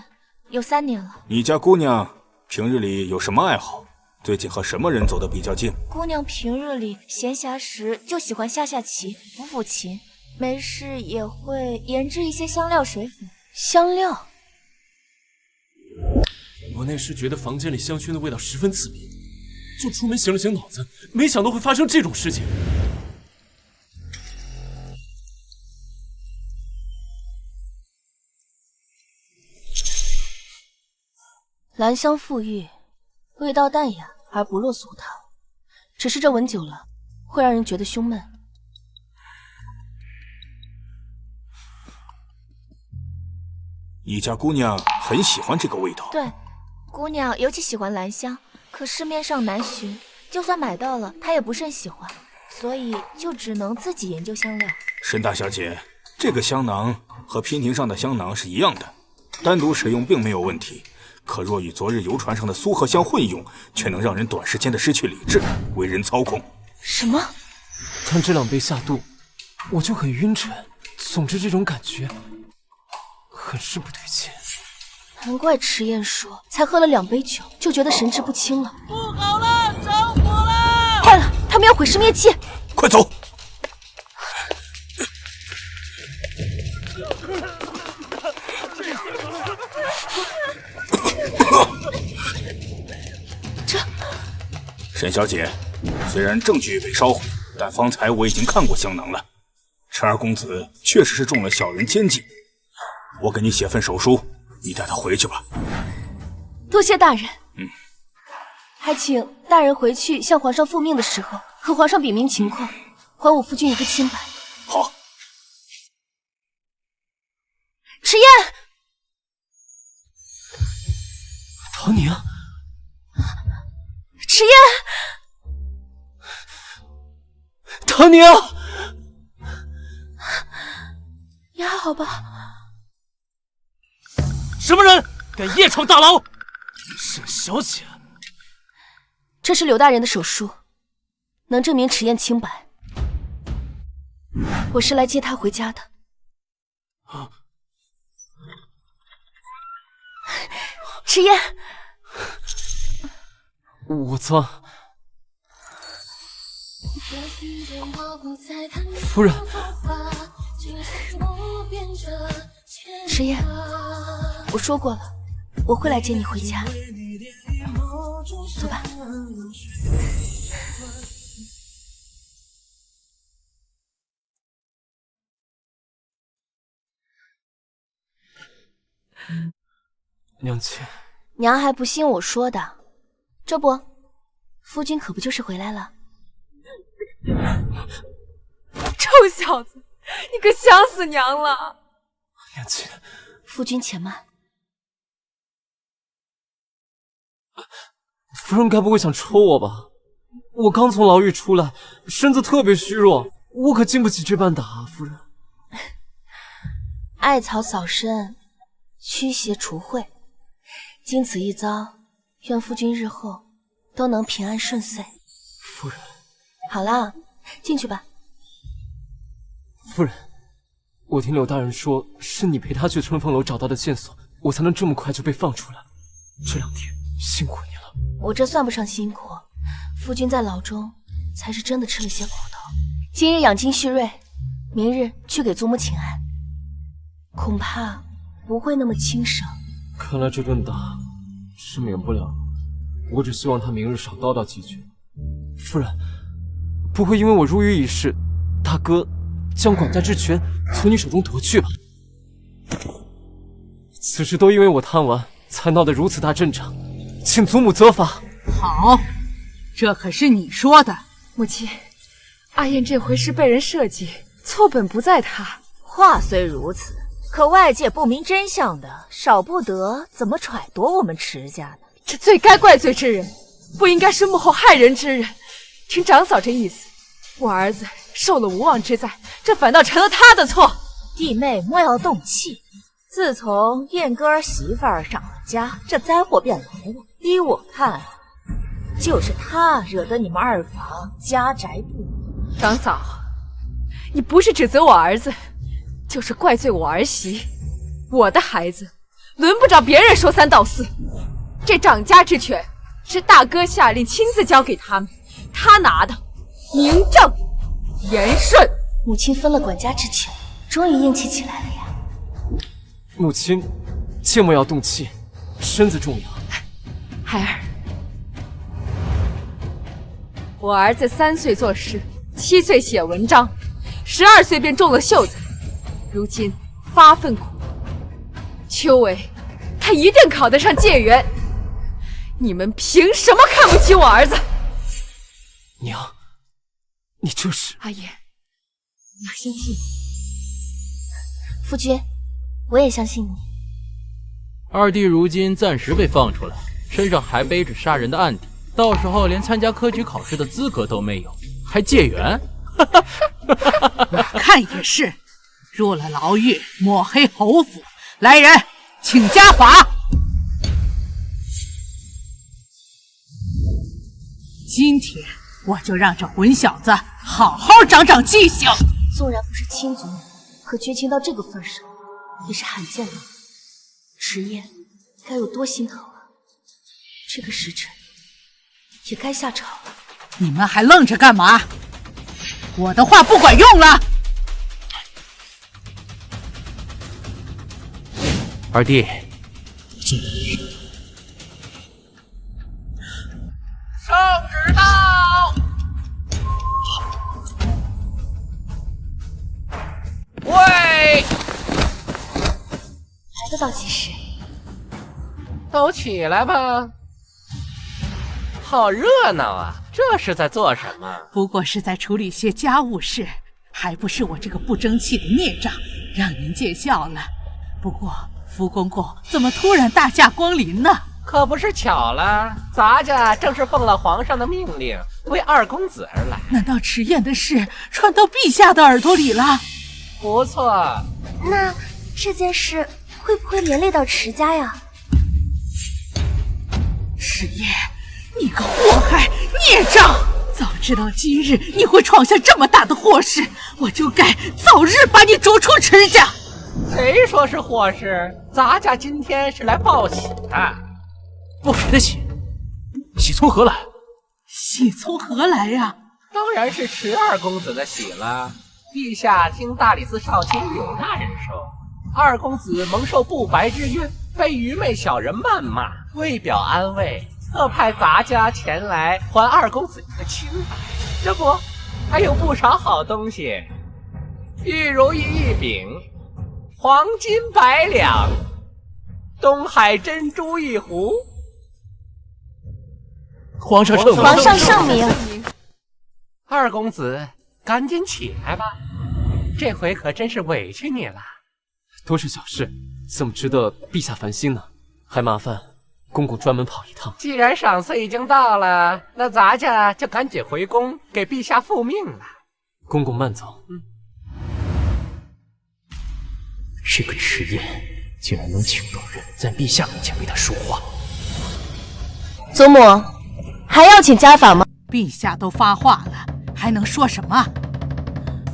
有3年了。你家姑娘平日里有什么爱好？最近和什么人走得比较近？姑娘平日里闲暇时就喜欢下棋、抚琴，没事也会研制一些香料水粉。香料？我那时觉得房间里香薰的味道十分刺鼻，就出门醒了醒脑子，没想到会发生这种事情。兰香馥郁，味道淡雅而不落俗套，只是这闻久了会让人觉得胸闷。你家姑娘很喜欢这个味道。对，姑娘尤其喜欢兰香，可市面上难寻，就算买到了，她也不甚喜欢，所以就只能自己研究香料。沈大小姐，这个香囊和娉婷上的香囊是一样的，单独使用并没有问题。可若与昨日游船上的苏合香混用，却能让人短时间的失去理智，为人操控。什么？但这2杯下肚，我就很晕沉，总之这种感觉很是不对劲。难怪迟燕说，才喝了2杯酒就觉得神志不清了。不好了，着火了！坏了，他们要毁尸灭迹！快走！沈小姐，虽然证据被烧毁，但方才我已经看过香囊了。陈二公子确实是中了小人奸计，我给你写份手书，你带他回去吧。多谢大人。还请大人回去向皇上复命的时候，和皇上禀明情况，还我夫君一个清白。好。迟燕，唐宁。迟燕，唐宁，你还好吧？什么人敢夜闯大牢？沈小姐，这是柳大人的手书，能证明迟燕清白。我是来接她回家的。迟燕。我脏。夫人，迟燕，我说过了，我会来接你回家。走吧。娘亲，娘还不信我说的。这不，夫君可不就是回来了？臭小子，你可想死娘了！娘亲，夫君且慢。夫人该不会想抽我吧？我刚从牢狱出来，身子特别虚弱，我可经不起这般打啊，夫人。艾草扫身，驱邪除秽，经此一遭。愿夫君日后都能平安顺遂。夫人，好了，进去吧。夫人，我听柳大人说，是你陪他去春风楼找到的线索，我才能这么快就被放出来。这2天辛苦你了。我这算不上辛苦，夫君在牢中才是真的吃了些苦头。今日养精蓄锐，明日去给祖母请安，恐怕不会那么轻省。看来这顿打是免不了了，我只希望他明日少叨叨几句。夫人，不会因为我入狱一事，大哥将管家之权从你手中夺去吧？此事都因为我贪玩，才闹得如此大阵仗，请祖母责罚。好，这可是你说的。母亲，阿燕这回是被人设计，错本不在她。话虽如此，可外界不明真相的，少不得怎么揣度我们迟家呢？这最该怪罪之人，不应该是幕后害人之人。听长嫂这意思，我儿子受了无妄之灾，这反倒成了他的错。弟妹莫要动气。自从燕哥儿媳妇儿上了家，这灾祸便来了。依我看，就是他惹得你们二房家宅不宁。长嫂，你不是指责我儿子，就是怪罪我儿媳。我的孩子，轮不着别人说三道四。这掌家之权是大哥下令亲自交给他们，他拿的名正言顺。母亲分了管家之权，终于硬气起来了呀。母亲，切莫要动气，身子重要。孩儿，我儿子3岁做诗，7岁写文章，12岁便中了秀才，如今发奋苦读。秋闱，他一定考得上解元。你们凭什么看不起我儿子？娘，你这是……阿言，你要相信夫君，我也相信你。二弟如今暂时被放出来，身上还背着杀人的案底，到时候连参加科举考试的资格都没有，还解元？我看也是，入了牢狱，抹黑侯府。来人，请家法。今天我就让这混小子好好长长记性。纵然不是亲族人，可绝情到这个份上，也是罕见的。迟燕该有多心疼啊！这个时辰也该下朝了。你们还愣着干嘛？我的话不管用了。二弟，圣旨到！喂！来得倒及时。都起来吧！好热闹啊！这是在做什么？不过是在处理些家务事，还不是我这个不争气的孽障让您见笑了。不过福公公怎么突然大驾光临呢？可不是巧了，咱家正是奉了皇上的命令，为二公子而来。难道迟燕的事传到陛下的耳朵里了？不错。那这件事会不会连累到迟家呀？迟燕，你个祸害孽障！早知道今日你会闯下这么大的祸事，我就该早日把你逐出迟家。谁说是祸事？咱家今天是来报喜的。报谁的喜？喜从何来？喜从何来呀？当然是迟二公子的喜了。陛下听大理寺少卿柳大人说，二公子蒙受不白之冤，被愚昧小人谩骂，为表安慰，特派咱家前来还二公子一个清白。这不，还有不少好东西，玉如意一柄，黄金100两，东海珍珠1壶。皇上圣明！皇上圣明！二公子，赶紧起来吧，这回可真是委屈你了。都是小事，怎么值得陛下烦心呢？还麻烦公公专门跑一趟。既然赏赐已经到了，那咱家就赶紧回宫给陛下复命了。公公慢走。这个迟燕竟然能请到人在陛下面前为他说话。祖母，还要请家法吗？陛下都发话了，还能说什么？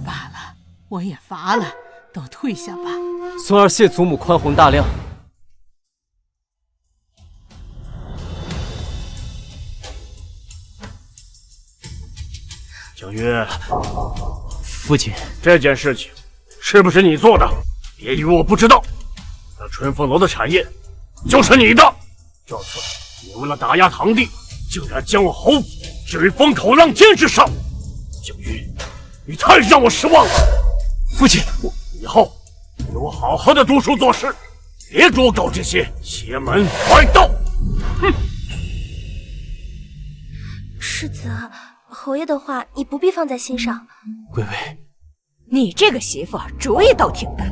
罢了，我也罚了，都退下吧。孙儿谢祖母宽宏大量。景岳，父亲，这件事情是不是你做的？别以为我不知道。那春风楼的产业就是你的。这次你为了打压堂弟，竟然将我侯府置于风口浪尖之上。景岳，你太让我失望了。父亲，以后给我好好的读书做事，别给我搞这些邪门歪道。哼！世子，侯爷的话你不必放在心上。微微，你这个媳妇主意倒挺大，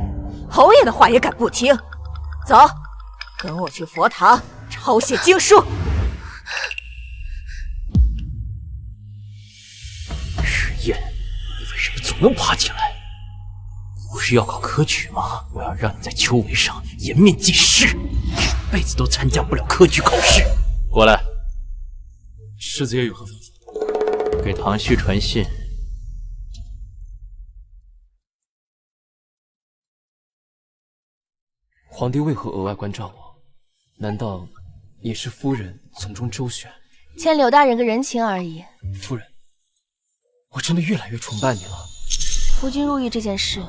侯爷的话也敢不听？走，跟我去佛堂抄写经书。迟燕，你为什么总能爬起来？不是要考科举吗？我要让你在秋闱上颜面尽失，这辈子都参加不了科举考试。过来。世子爷有何吩咐？给唐旭传信。皇帝为何额外关照我？难道也是夫人从中周旋？欠柳大人个人情而已。夫人，我真的越来越崇拜你了。夫君入狱这件事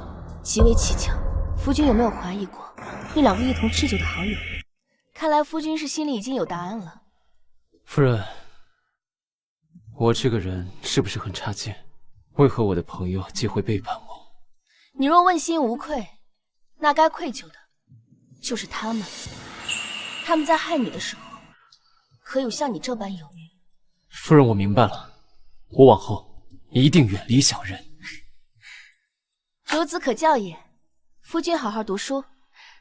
极为蹊跷，夫君有没有怀疑过那2个一同吃酒的好友？看来夫君是心里已经有答案了。夫人，我这个人是不是很差劲？为何我的朋友皆会背叛我？你若问心无愧，那该愧疚的就是他们。他们在害你的时候，可有像你这般犹豫？夫人，我明白了，我往后一定远离小人。孺子可教也。夫君好好读书，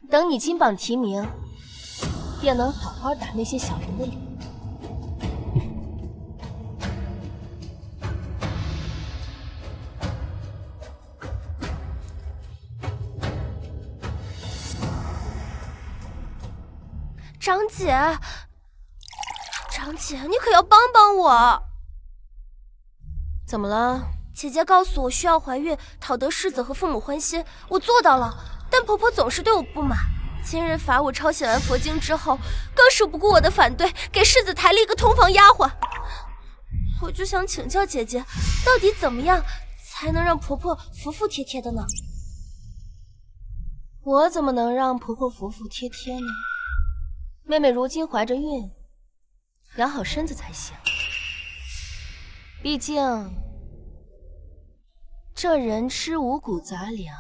等你金榜题名，便能好好打那些小人的脸。长姐，长姐，你可要帮帮我！怎么了？姐姐告诉我需要怀孕，讨得世子和父母欢心，我做到了。但婆婆总是对我不满，今日罚我抄写完佛经之后，更是不顾我的反对，给世子抬了一个通房丫鬟。我就想请教姐姐，到底怎么样才能让婆婆服服帖帖的呢？我怎么能让婆婆服服帖帖呢？妹妹如今怀着孕，养好身子才行。毕竟这人吃五谷杂粮，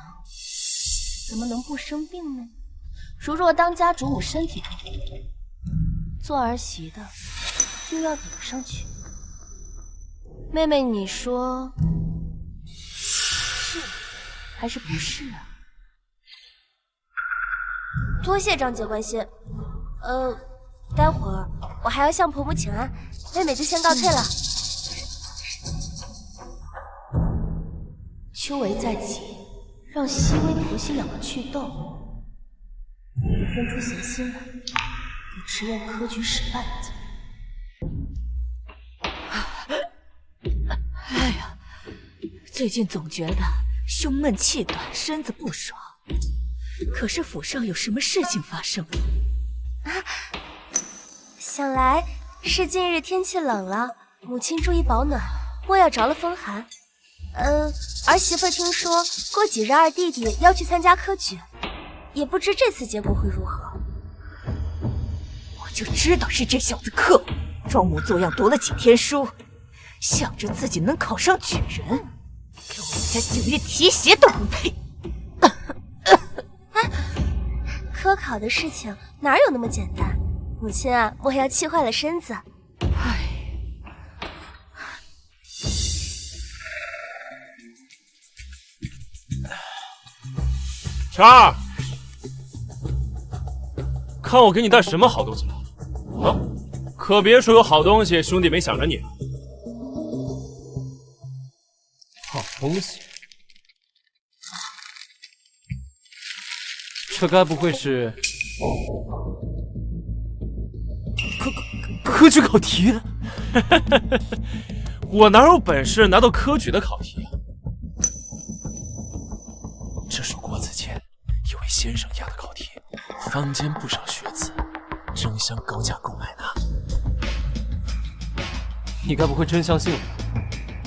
怎么能不生病呢？如若当家主母身体不好，做儿媳的就要顶上去。妹妹，你说是还是不是啊？多谢张姐关心。待会儿我还要向婆母请安，妹妹就先告退了。秋闱在即，让熹微婆媳两个去斗，我就分出闲心来，给迟燕科举使绊子。哎呀，最近总觉得胸闷气短，身子不爽。可是府上有什么事情发生吗？想来是近日天气冷了，母亲注意保暖，莫要着了风寒。儿媳妇听说过几日二弟弟要去参加科举，也不知这次结果会如何。我就知道是这小子克我，装模作样读了几天书，想着自己能考上举人，给我们家景玉提鞋都不配。科考的事情哪有那么简单？母亲啊，莫要气坏了身子。晨儿，看我给你带什么好东西来了啊！可别说有好东西，兄弟没想着你。好东西，这该不会是科举考题？我哪有本事拿到科举的考题啊？这是国子监一位先生押的考题，坊间不少学子争相高价购买呢。你该不会真相信我？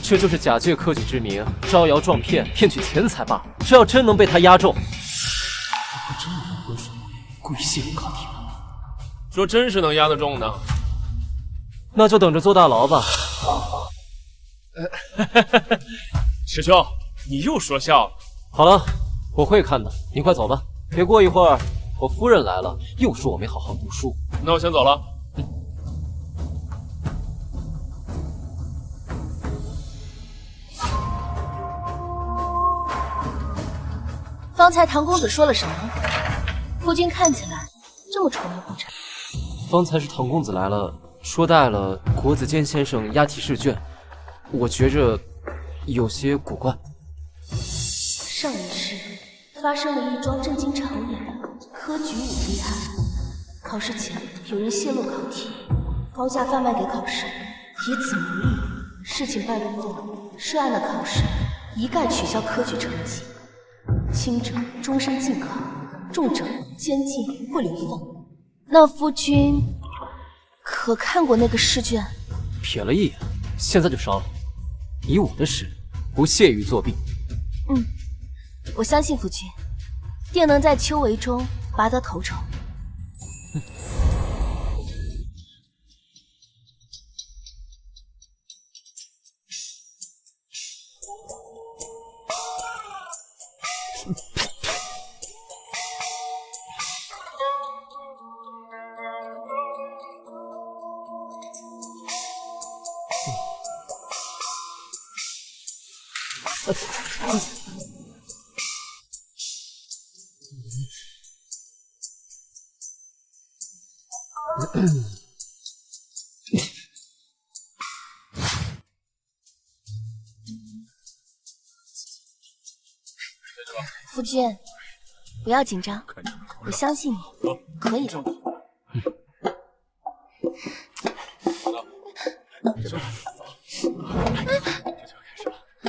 这就是假借科举之名，招摇撞骗，骗取钱财罢了。这要真能被他押中，不会真有人浑水摸鱼，故意泄露考题吧？说真是能押得中呢，那就等着坐大牢吧。师兄，你又说笑了。好了，我会看的，你快走吧，别过一会儿我夫人来了，又说我没好好读书。那我先走了。方才唐公子说了什么？夫君看起来这么愁眉不展。方才是唐公子来了，说带了国子监先生押题试卷，我觉着有些古怪。上一世发生了一桩震惊朝野的科举舞弊案，考试前有人泄露考题，高价贩卖给考生，以此牟利。事情败露后，涉案的考生一概取消科举成绩，轻者终身禁考，重者监禁或流放。那夫君可看过那个试卷？瞥了一眼，现在就烧了。以我的实力，不屑于作弊。我相信夫君定能在秋闱中拔得头筹。夫君，不要紧张，我相信你，可以的。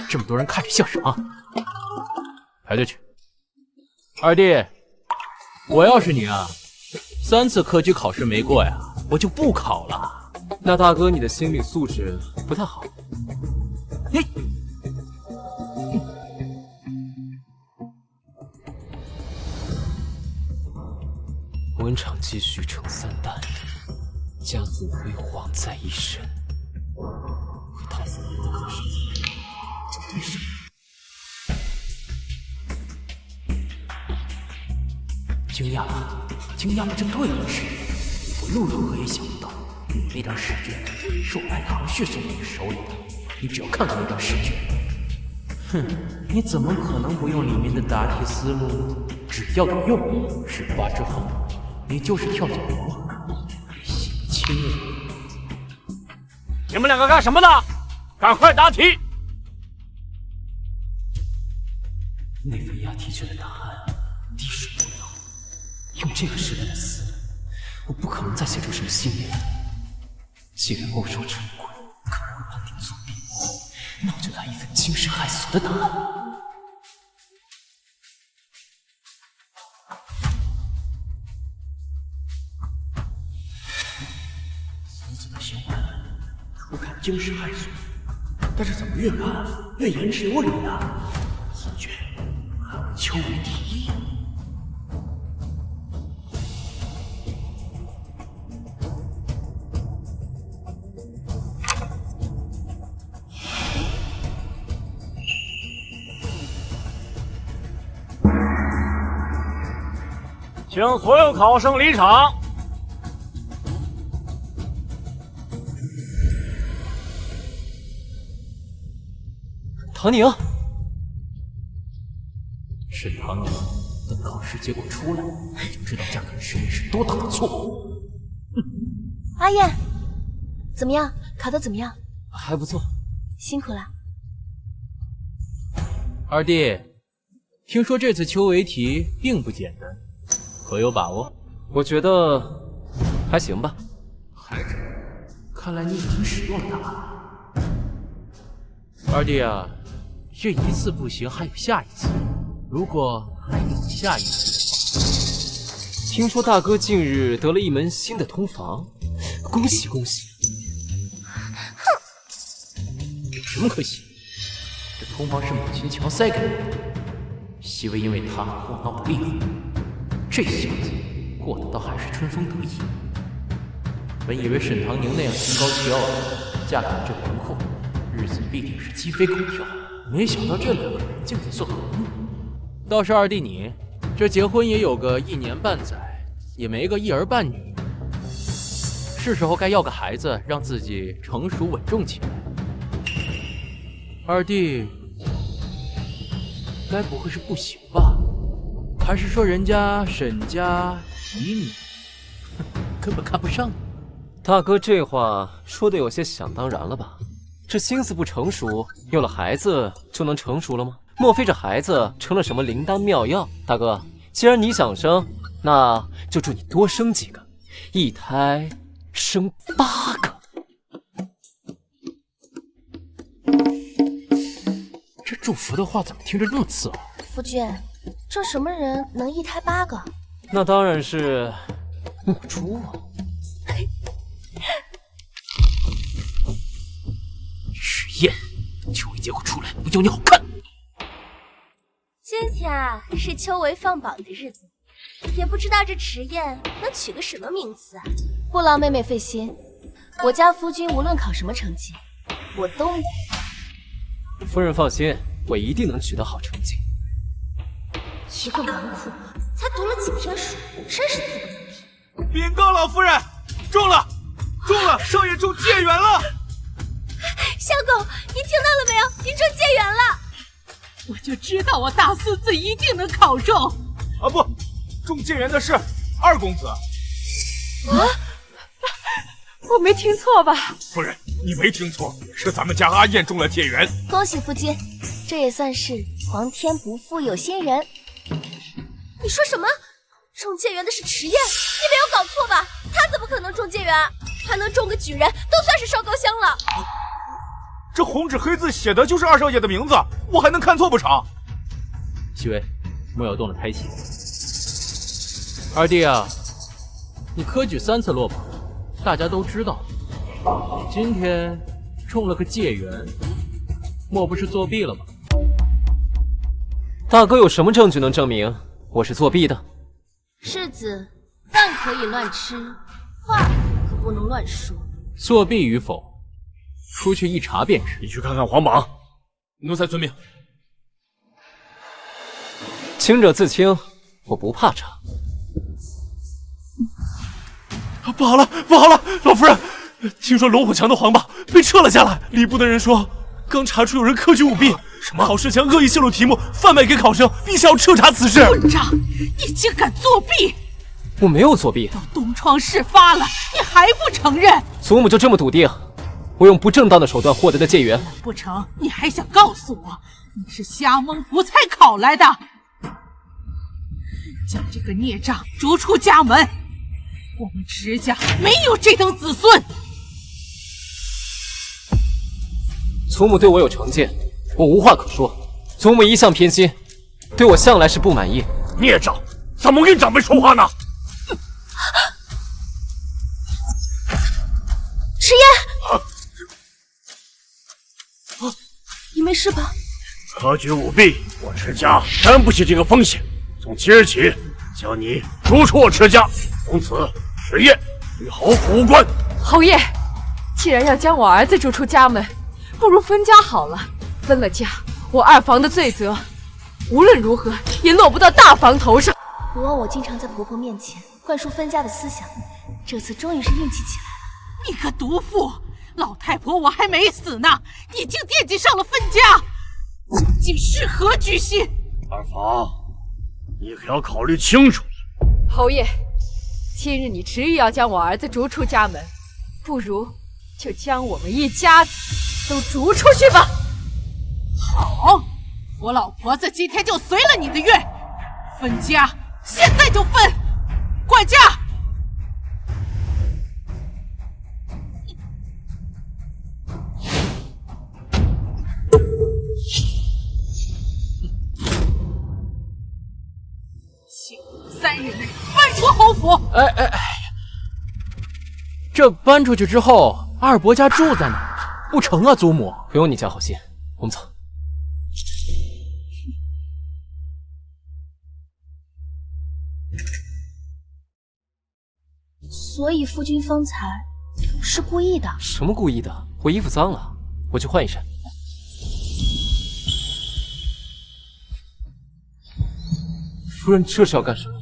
这么多人看着像什么？排队去。二弟，我要是你啊，3次科举考试没过呀，我就不考了。那大哥，你的心理素质不太好。文场继续成3代，家族辉煌在一身。和他4年的考试这对手，惊讶了，惊讶了，这对了是，我又如何也想不到，那张试卷是我派唐旭送到你手里的。你只要看看那张试卷，哼，你怎么可能不用里面的答题思路？只要有用，18之后。你就是跳脚王，也洗不清了。你们2个干什么呢？赶快答题！那份押题卷的答案滴水不漏。用这个时代的思路，我不可能再写出什么新点子。既然欧少成鬼可能会判定作弊，那我就来一份惊世骇俗的答案。初看惊世骇俗，但是怎么越看越言之有理呢？此卷还有秋为题。请所有考生离场。唐宁，是唐宁。等考试结果出来，你就知道这个实验是多大的错误。阿燕，怎么样？考得怎么样？还不错，辛苦了。二弟，听说这次秋围题并不简单，可有把握？我觉得还行吧。还行，看来你已经使用了它。二弟啊，这一次不行，还有下一次。如果还有下一次的话，听说大哥近日得了一门新的通房，恭喜恭喜！有什么可喜？这通房是母亲强塞给我的，熹微因为他和我闹得厉害，这小子过得倒还是春风得意。本以为沈唐宁那样心高气傲的嫁给这文库，日子必定是鸡飞狗跳，没想到这2个人竟在做和睦。倒是二弟你，这结婚也有个1年半载，也没个一儿半女，是时候该要个孩子，让自己成熟稳重起来。二弟，该不会是不行吧？还是说人家沈家以你根本看不上你？大哥这话说的有些想当然了吧？这心思不成熟，有了孩子就能成熟了吗？莫非这孩子成了什么灵丹妙药？大哥，既然你想生，那就祝你多生几个，一胎生8个。这祝福的话怎么听着那么刺耳？夫君，这什么人能一胎8个？那当然是母猪啊！实验，等秋围结果出来，不叫你好看。今天啊，是秋围放榜的日子，也不知道这迟燕能取个什么名字啊？不劳妹妹费心，我家夫君无论考什么成绩，我都……夫人放心，我一定能取得好成绩。一个纨绔，才读了几天书，真是自不自批。禀告老夫人，中了，中了，少爷中解元了。相公，您听到了没有？您中解元了。我就知道我大孙子一定能考中。啊不，中解元的是二公子。我没听错吧？夫人，你没听错，是咱们家阿燕中了解元。恭喜夫君，这也算是皇天不负有心人。你说什么？中解元的是迟燕？你没有搞错吧？他怎么可能中解元？还能中个举人，都算是烧高香了。这红纸黑字写的就是二少爷的名字，我还能看错不成？西薇，莫要动了胎气。二弟啊，你科举3次落榜，大家都知道。今天中了个解元，莫不是作弊了吧？大哥有什么证据能证明我是作弊的？世子，饭可以乱吃，话可不能乱说。作弊与否，出去一查便知。你去看看皇榜。奴才遵命。清者自清，我不怕查。不好了，不好了，老夫人，听说龙虎墙的皇榜被撤了下来。礼部的人说，刚查出有人科举舞弊，什么考试将恶意泄露题目贩卖给考生，并且要彻查此事。混账！你竟敢作弊！我没有作弊。都东窗事发了，你还不承认？祖母就这么笃定，我用不正当的手段获得的解元？难不成你还想告诉我，你是瞎蒙不菜考来的？将这个孽障逐出家门！我们迟家没有这等子孙。祖母对我有成见，我无话可说。祖母一向偏心，对我向来是不满意。孽障，怎么跟长辈说话呢？迟燕，你没事吧？科举舞弊，我迟家担不起这个风险。从今日起，将你逐出我迟家，从此迟燕与侯府无关。侯爷，既然要将我儿子逐出家门，不如分家好了。分了家，我二房的罪责无论如何也落不到大房头上。不忘我经常在婆婆面前灌输分家的思想，这次终于是硬气起来了。你个毒妇！老太婆我还没死呢，你竟惦记上了分家，究竟是何居心？二房，你可要考虑清楚。侯爷，今日你执意要将我儿子逐出家门，不如就将我们一家子都逐出去吧。好，我老婆子今天就随了你的愿，分家现在就分，管家。3日内搬出侯府。哎，这搬出去之后，二伯家住在哪儿？不成啊，祖母。不用你家好心，我们走。所以夫君方才是故意的？什么故意的？我衣服脏了，我去换一身。夫人这是要干什么？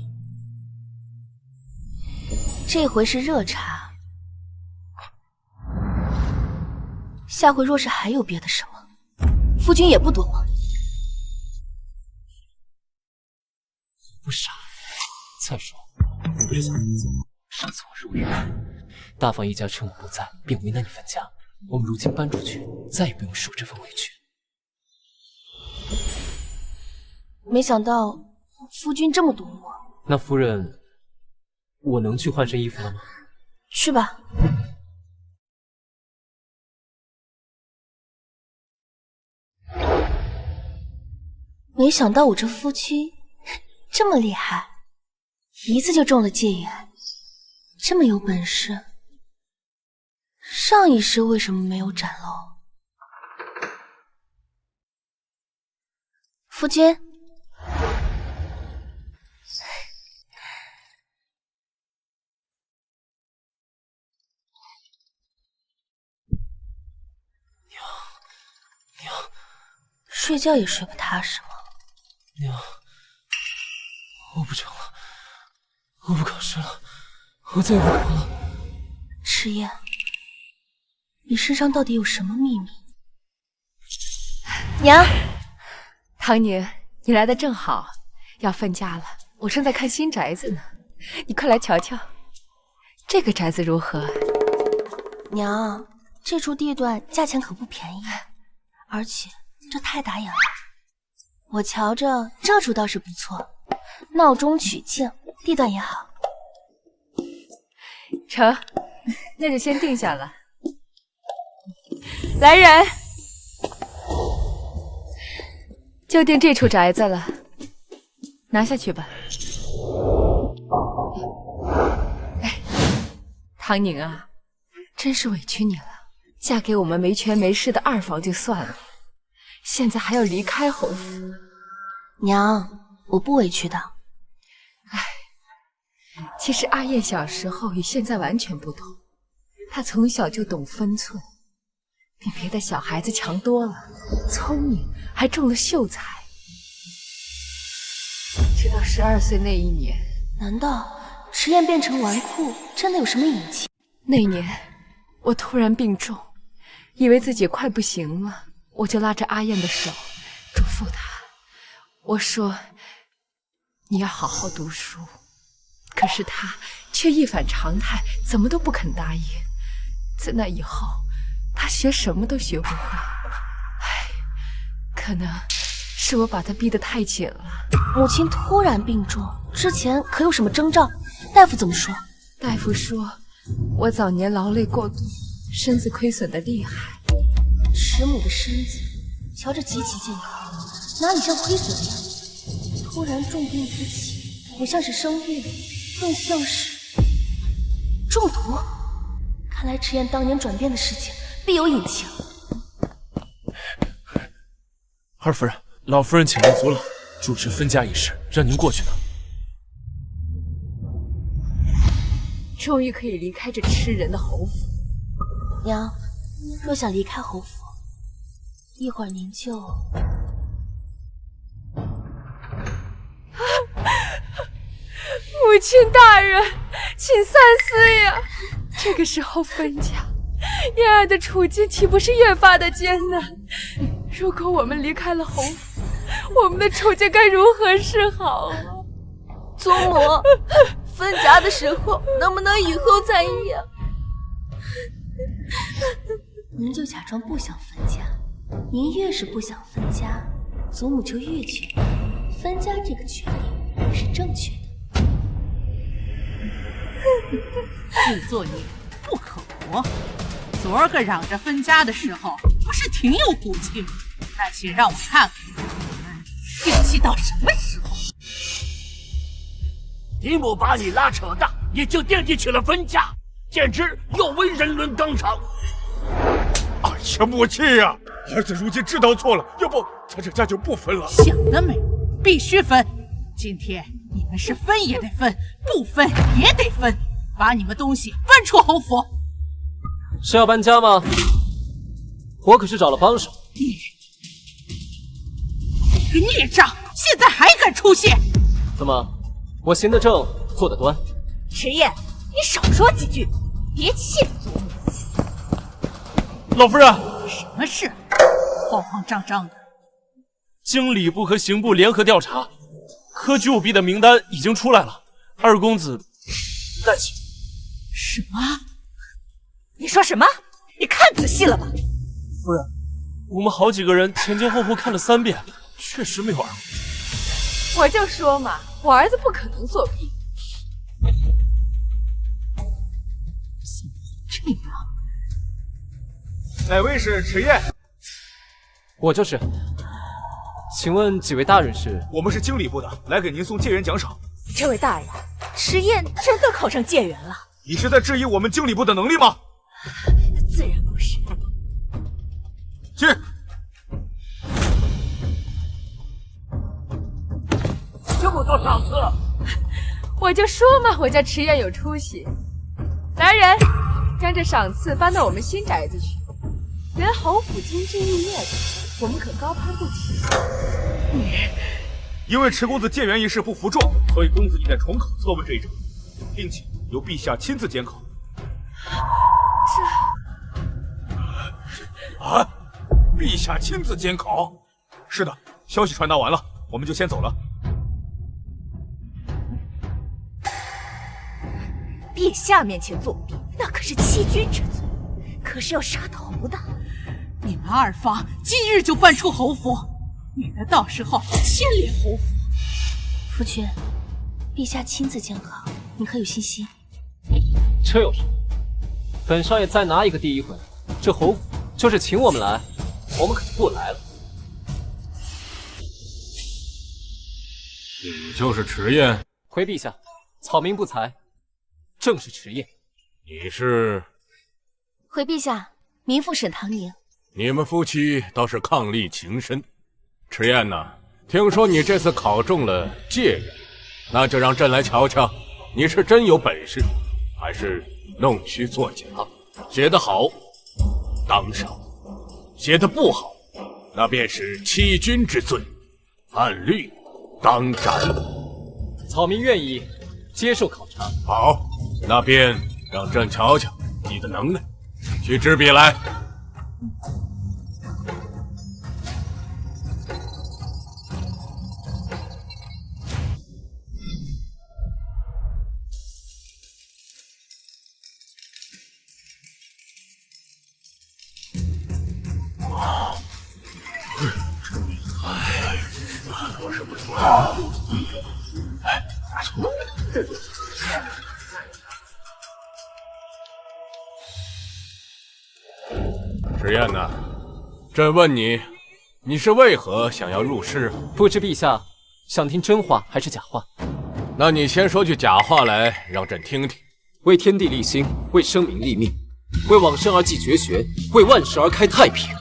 这回是热茶，下回若是还有别的什么，夫君也不躲我。不傻。再说，我不是想分家。上次我入狱，大房一家趁我不在，便为难你分家。我们如今搬出去，再也不用受这份委屈。没想到夫君这么懂我。那夫人，我能去换身衣服了吗？去吧。没想到我这夫君这么厉害，一次就中了解元，这么有本事，上一世为什么没有展露？夫君，娘，睡觉也睡不踏实吗？娘，我不成了，我不考试了，我再也不考了。迟燕，你身上到底有什么秘密？娘，唐宁，你来的正好，要分家了，我正在看新宅子呢，你快来瞧瞧，这个宅子如何？娘，这处地段价钱可不便宜，而且这太打眼了。我瞧着这处倒是不错，闹中取静，地段也好。成，那就先定下了。来人，就定这处宅子了，拿下去吧。哎，唐宁啊，真是委屈你了。嫁给我们没权没势的二房就算了，现在还要离开侯府。娘，我不委屈的。哎，其实阿燕小时候与现在完全不同，她从小就懂分寸，比别的小孩子强多了，聪明，还中了秀才。直到12岁那一年，难道迟燕变成纨绔真的有什么隐情？那年我突然病重，以为自己快不行了，我就拉着阿燕的手，嘱咐她，我说你要好好读书。可是她却一反常态，怎么都不肯答应。自那以后，她学什么都学不会。唉，可能是我把她逼得太紧了。母亲突然病重，之前可有什么征兆？大夫怎么说？大夫说我早年劳累过度，身子亏损的厉害。迟母的身子瞧着极其健康，哪里像亏损的样子？突然重病不起，不像是生病，更像是中毒。看来迟燕当年转变的事情必有隐情。二夫人，老夫人请您阻老，主持分家一事，让您过去呢。终于可以离开这吃人的侯府。娘，若想离开侯府，一会儿您就……母亲大人，请三思呀！这个时候分家，燕儿的处境岂不是越发的艰难？如果我们离开了侯府，我们的处境该如何是好啊？祖母，分家的时候能不能以后再议啊？您就假装不想分家，您越是不想分家，祖母就越觉得分家这个决定是正确的。自作孽不可活。昨儿个嚷着分家的时候，不是挺有骨气吗？那且让我看看你们硬气到什么时候。嫡母把你拉扯大，你就惦记起了分家，简直有违人伦纲常。哎呀，母亲呀！儿子如今知道错了，要不咱这家就不分了。想得美，必须分！今天你们是分也得分，不分也得分，把你们东西搬出侯府。是要搬家吗？我可是找了帮手。你个孽障，现在还敢出现？怎么，我行得正，坐得端？迟燕，你少说几句，别气着祖母。老夫人，什么事？慌慌张张的。经理部和刑部联合调查，科举舞弊的名单已经出来了，二公子在其。什么？你说什么？你看仔细了吧？夫人，我们好几个人前前后后看了3遍，确实没有二公子。我就说嘛，我儿子不可能作弊。这样，哪位是迟燕？我就是。请问几位大人是？我们是经理部的，来给您送解元奖赏。这位大人，迟燕真的考上解元了？你是在质疑我们经理部的能力吗？自然不是。去。这么多赏赐，我就说嘛，我家迟燕有出息。来人，将这赏赐搬到我们新宅子去。连侯府金枝玉叶的，我们可高攀不起。因为迟公子解元一事不服众，所以公子应该重考测问这一章，并且由陛下亲自监考。陛下亲自监考？是的，消息传达完了，我们就先走了。陛下面前作弊，那可是欺君之罪，可是要杀头的。你们二房今日就搬出侯府，免得到时候牵连侯府。夫君，陛下亲自监考，你可有信心？这有什么？本少爷再拿一个第一回，这侯府就是请我们来，我们可就不来了。你就是迟燕？回陛下，草民不才，正是迟燕。你是？回陛下，民妇沈唐宁。你们夫妻倒是伉俪情深。迟燕呐，听说你这次考中了解元，那就让朕来瞧瞧，你是真有本事，还是弄虚作假？写得好，当上；写得不好，那便是欺君之罪，按律当斩。草民愿意接受考察。好，那便让朕瞧瞧你的能耐。去执笔来。我是不错。迟燕呐，朕问你，你是为何想要入仕？不知陛下想听真话还是假话？那你先说句假话来，让朕听听。为天地立心，为生民立命，为往生而继绝学，为万世而开太平。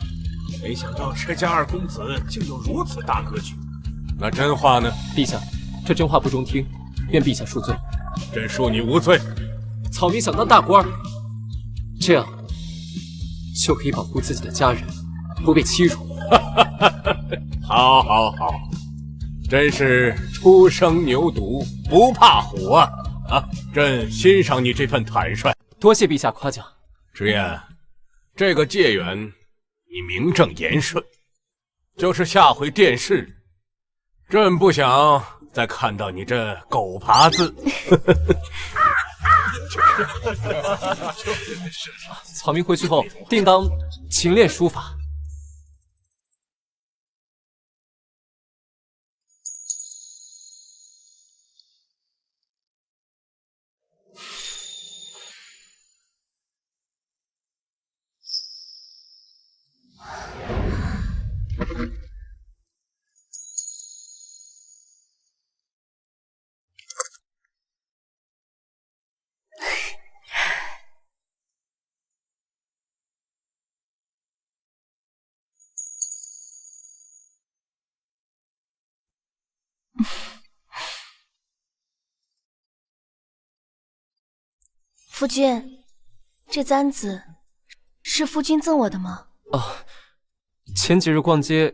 没想到迟家二公子竟有如此大格局。那真话呢？陛下，这真话不中听，愿陛下恕罪。朕恕你无罪。草民想当大官，这样就可以保护自己的家人不被欺辱。好，好，好，真是初生牛犊不怕虎啊！啊，朕欣赏你这份坦率。多谢陛下夸奖。迟燕，这个解元你名正言顺，就是下回殿试，朕不想再看到你这狗爬字。草民回去后定当勤练书法。夫君，这簪子是夫君赠我的吗？哦，前几日逛街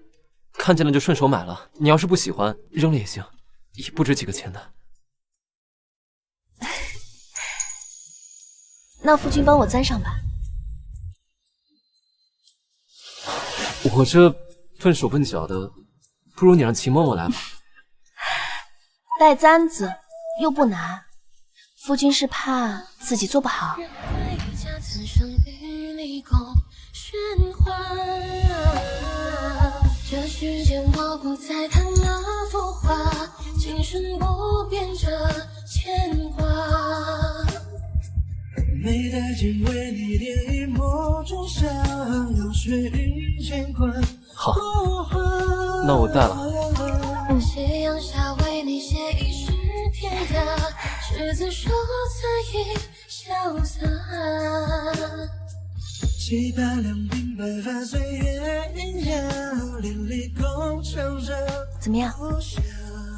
看见了就顺手买了。你要是不喜欢，扔了也行，也不值几个钱的。那夫君帮我簪上吧。我这笨手笨脚的，不如你让秦嬷嬷来吧。带簪子又不难，夫君是怕自己做不好？这世间我不再看那幅画，今生不变这牵挂。没带进为你点一抹钟香，流水云牵挂。好，那我带了。夕阳下为你写一诗天涯，执子手残影潇洒。七八两鬓白发随鸳鸯，连理共唱着。怎么样？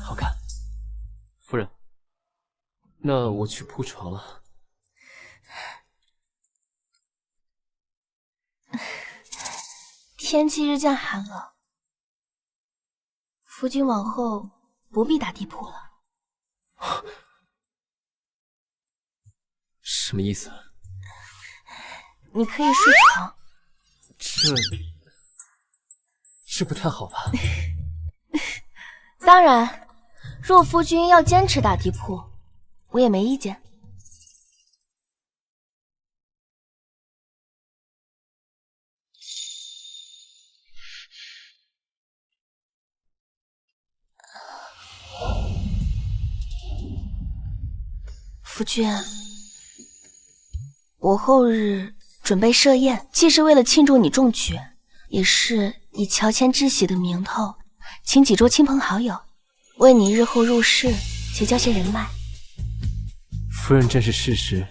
好看。夫人，那我去铺床了。天气日渐寒冷，夫君往后不必打地铺了。什么意思？你可以睡床。这不太好吧？当然，若夫君要坚持打地铺，我也没意见。夫君，我后日准备设宴，既是为了庆祝你中举，也是以乔迁之喜的名头，请几桌亲朋好友，为你日后入仕结交些人脉。夫人真是事事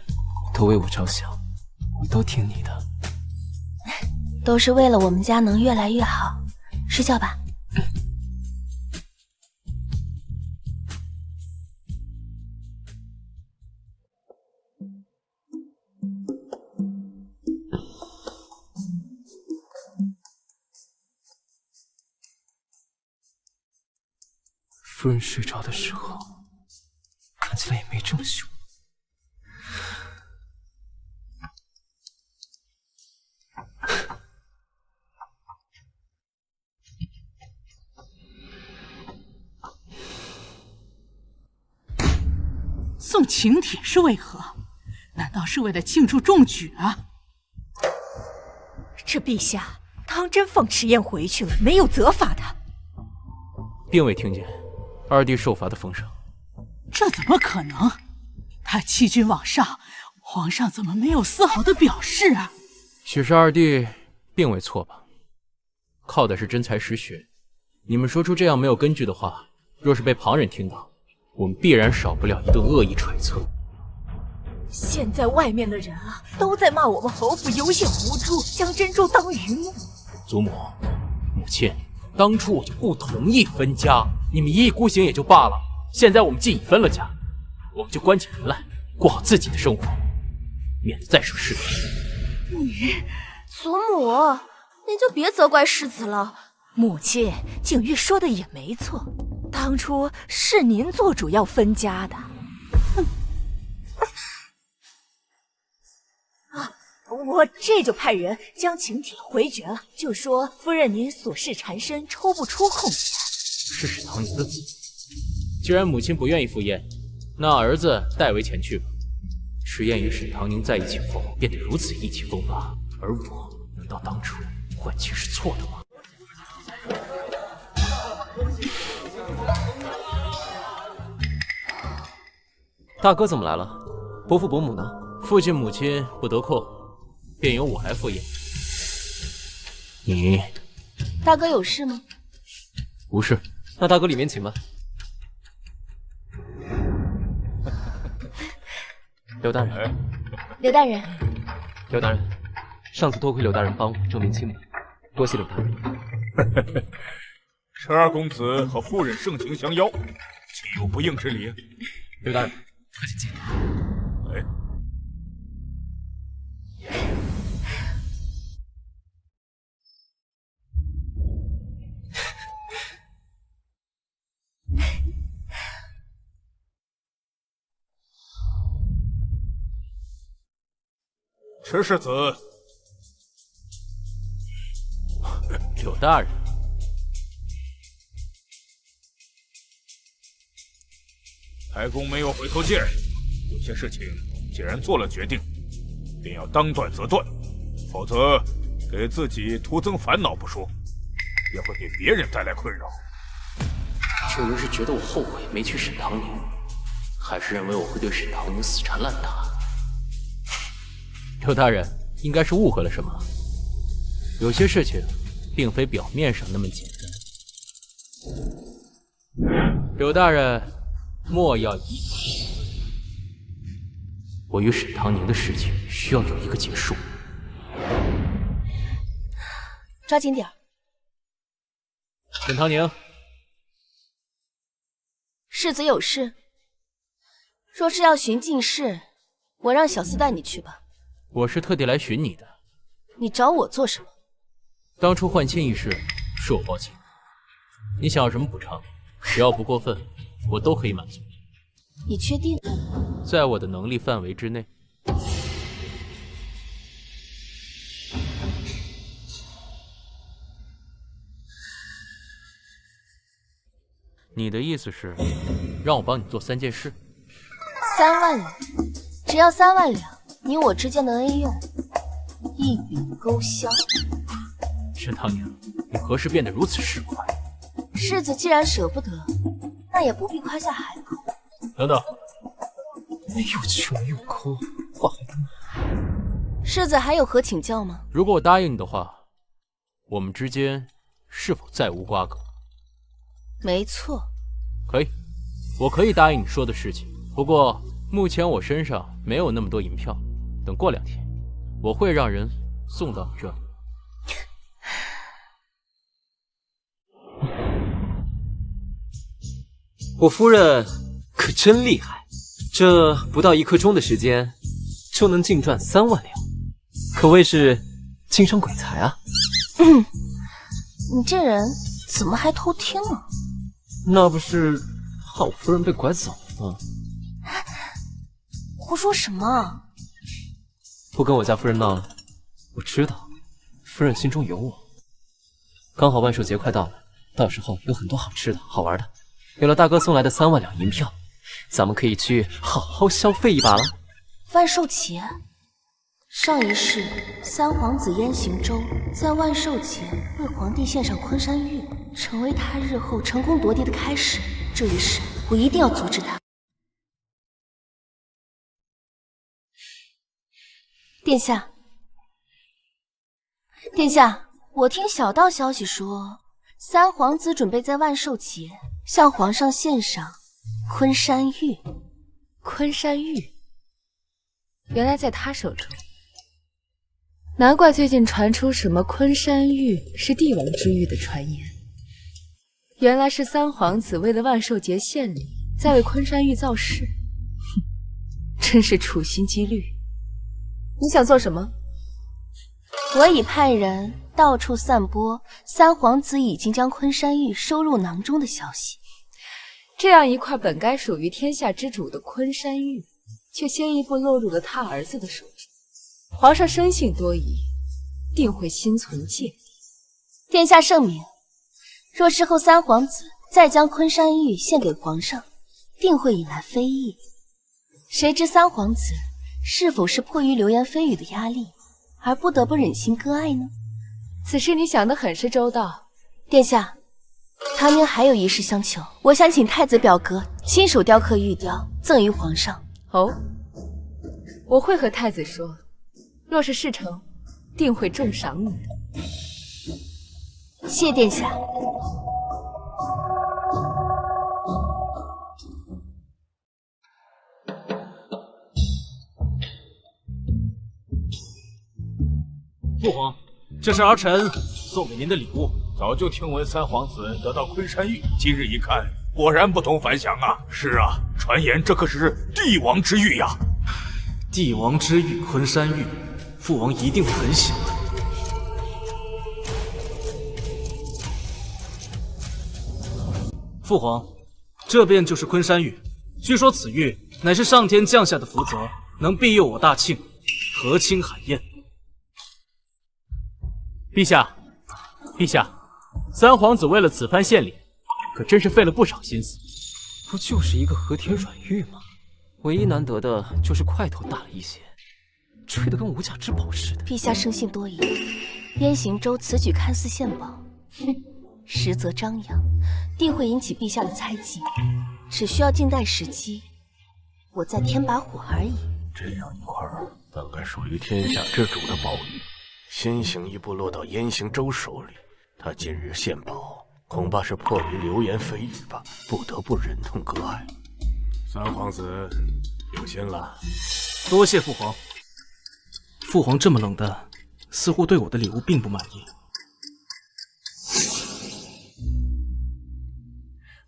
都为我着想，我都听你的。都是为了我们家能越来越好，睡觉吧。夫人睡着的时候，看起来也没这么凶。送请帖是为何？难道是为了庆祝中举啊？这陛下当真放迟宴回去了，没有责罚他？并未听见二弟受罚的风声。这怎么可能？他欺君罔上，皇上怎么没有丝毫的表示啊？许是二弟并未错吧？靠的是真才实学。你们说出这样没有根据的话，若是被旁人听到，我们必然少不了一顿恶意揣测。现在外面的人啊，都在骂我们侯府有眼无珠，将珍珠当榆木。祖母、母亲，当初我就不同意分家，你们一意孤行也就罢了。现在我们既已分了家，我们就关起门来，过好自己的生活，免得再惹是非。祖母，你就别责怪世子了。母亲，景玉说的也没错，当初是您做主要分家的。我这就派人将请帖回绝了，就说夫人您琐事缠身，抽不出空闲。是沈唐宁的子，既然母亲不愿意赴宴，那儿子代为前去吧。迟燕与沈唐宁在一起后变得如此意气风发，而我难道当初换妻是错的吗？大哥怎么来了？伯父伯母呢？父亲母亲不得空，便由我来赴宴。你大哥有事吗？无事。那大哥里面请吧。刘大人，刘大人，刘大人，上次多亏刘大人帮我证明清白，多谢刘大人。陈二公子和夫人盛情相邀，岂有不应之理？刘大人，客气见。哎，陈世子，柳大人，太公没有回头箭，有些事情既然做了决定，便要当断则断，否则给自己徒增烦恼不说，也会给别人带来困扰。至于是觉得我后悔没娶沈唐宁，还是认为我会对沈唐宁死缠烂打？柳大人应该是误会了什么，有些事情并非表面上那么简单。柳大人莫要疑疑，我与沈唐宁的事情需要有一个结束。抓紧点儿。沈唐宁，世子有事，若是要寻进士，我让小厮带你去吧。我是特地来寻你的。你找我做什么？当初换亲一事是我抱歉，你想要什么补偿，只要不过分，我都可以满足。你确定？在我的能力范围之内。你的意思是让我帮你做3件事？3万两，只要3万两，你我之间的恩怨一笔勾销。沈唐宁，你何时变得如此市侩？世子既然舍不得，那也不必夸下海口。等等，又穷又抠，话还多。世子还有何请教吗？如果我答应你的话，我们之间是否再无瓜葛？没错。可以，我可以答应你说的事情。不过目前我身上没有那么多银票，等过2天，我会让人送到你这里。我夫人可真厉害，这不到1刻钟的时间，就能净赚3万两，可谓是经商鬼才啊！你这人怎么还偷听啊？那不是怕我夫人被拐走吗？胡说什么？不跟我家夫人闹了，我知道夫人心中有我。刚好万寿节快到了，到时候有很多好吃的好玩的。有了大哥送来的3万两银票，咱们可以去好好消费一把了。万寿节，上一世3皇子燕行舟在万寿节为皇帝献上昆山玉，成为他日后成功夺嫡的开始。这一世我一定要阻止他。殿下，殿下，我听小道消息说，3皇子准备在万寿节向皇上献上昆山玉。昆山玉，原来在他手中。难怪最近传出什么昆山玉是帝王之玉的传言。原来是3皇子为了万寿节献礼，在为昆山玉造势。哼，真是处心积虑。你想做什么？我已派人到处散播3皇子已经将昆山玉收入囊中的消息。这样一块本该属于天下之主的昆山玉，却先一步落入了他儿子的手中。皇上生性多疑，定会心存芥蒂。殿下圣明，若之后3皇子再将昆山玉献给皇上，定会引来非议。谁知3皇子是否是迫于流言蜚语的压力，而不得不忍心割爱呢？此事你想得很是周到。殿下，唐宁还有一事相求，我想请太子表哥亲手雕刻玉雕，赠于皇上。哦，我会和太子说，若是事成，定会重赏你的。谢殿下。父皇，这是儿臣送给您的礼物。早就听闻3皇子得到昆山玉，今日一看，果然不同凡响啊！是啊，传言这可是帝王之玉呀！帝王之玉昆山玉，父王一定会很喜欢。父皇，这便就是昆山玉。据说此玉乃是上天降下的福泽，能庇佑我大庆，和亲海晏。陛下，陛下，3皇子为了此番献礼，可真是费了不少心思。不就是一个和田软玉吗？唯一难得的就是块头大了一些，吹得跟无价之宝似的。陛下生性多疑，燕行舟此举看似献宝，实则张扬，定会引起陛下的猜忌。只需要静待时机，我再添把火而已。这样一块本该属于天下之主的宝玉，先行一步落到燕行舟手里，他今日献宝，恐怕是迫于流言蜚语吧，不得不忍痛割爱。3皇子有心了，多谢父皇。父皇这么冷淡，似乎对我的礼物并不满意。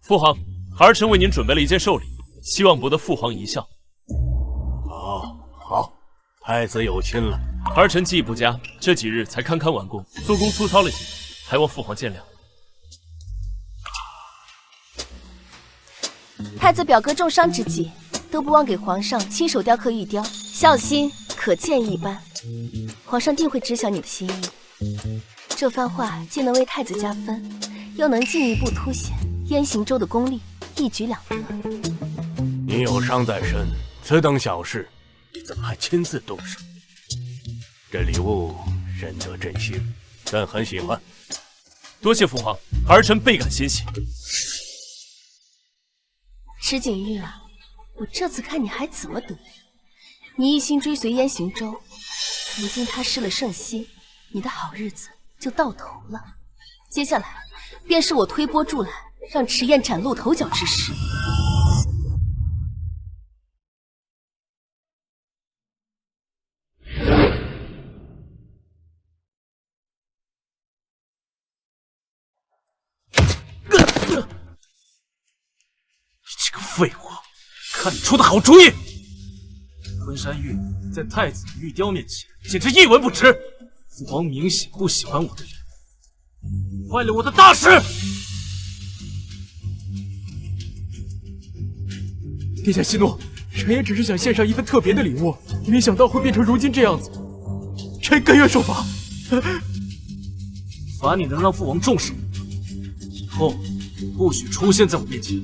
父皇，儿臣为您准备了一件寿礼，希望博得父皇一笑。好，太子有亲了。儿臣技艺不佳，这几日才堪堪完工，做工粗糙了些，还望父皇见谅。太子表哥重伤之际，都不忘给皇上亲手雕刻玉雕，孝心可见一斑。皇上定会知晓你的心意。这番话既能为太子加分，又能进一步凸显燕行州的功力一举两得。你有伤在身，此等小事，你怎么还亲自动手？这礼物深得朕心，朕很喜欢。多谢父皇，儿臣倍感欣喜。石景玉啊，我这次看你还怎么得意？你一心追随燕行州，如今他失了圣息，你的好日子就到头了。接下来便是我推波助澜，让迟燕崭露头角之时。这个废物，看你出的好主意！昆山玉在太子与玉雕面前简直一文不值，父皇明显不喜欢我的人，坏了我的大事！殿下息怒，臣也只是想献上一份特别的礼物，没想到会变成如今这样子，臣甘愿受罚。罚你能让父王重视我，以后不许出现在我面前。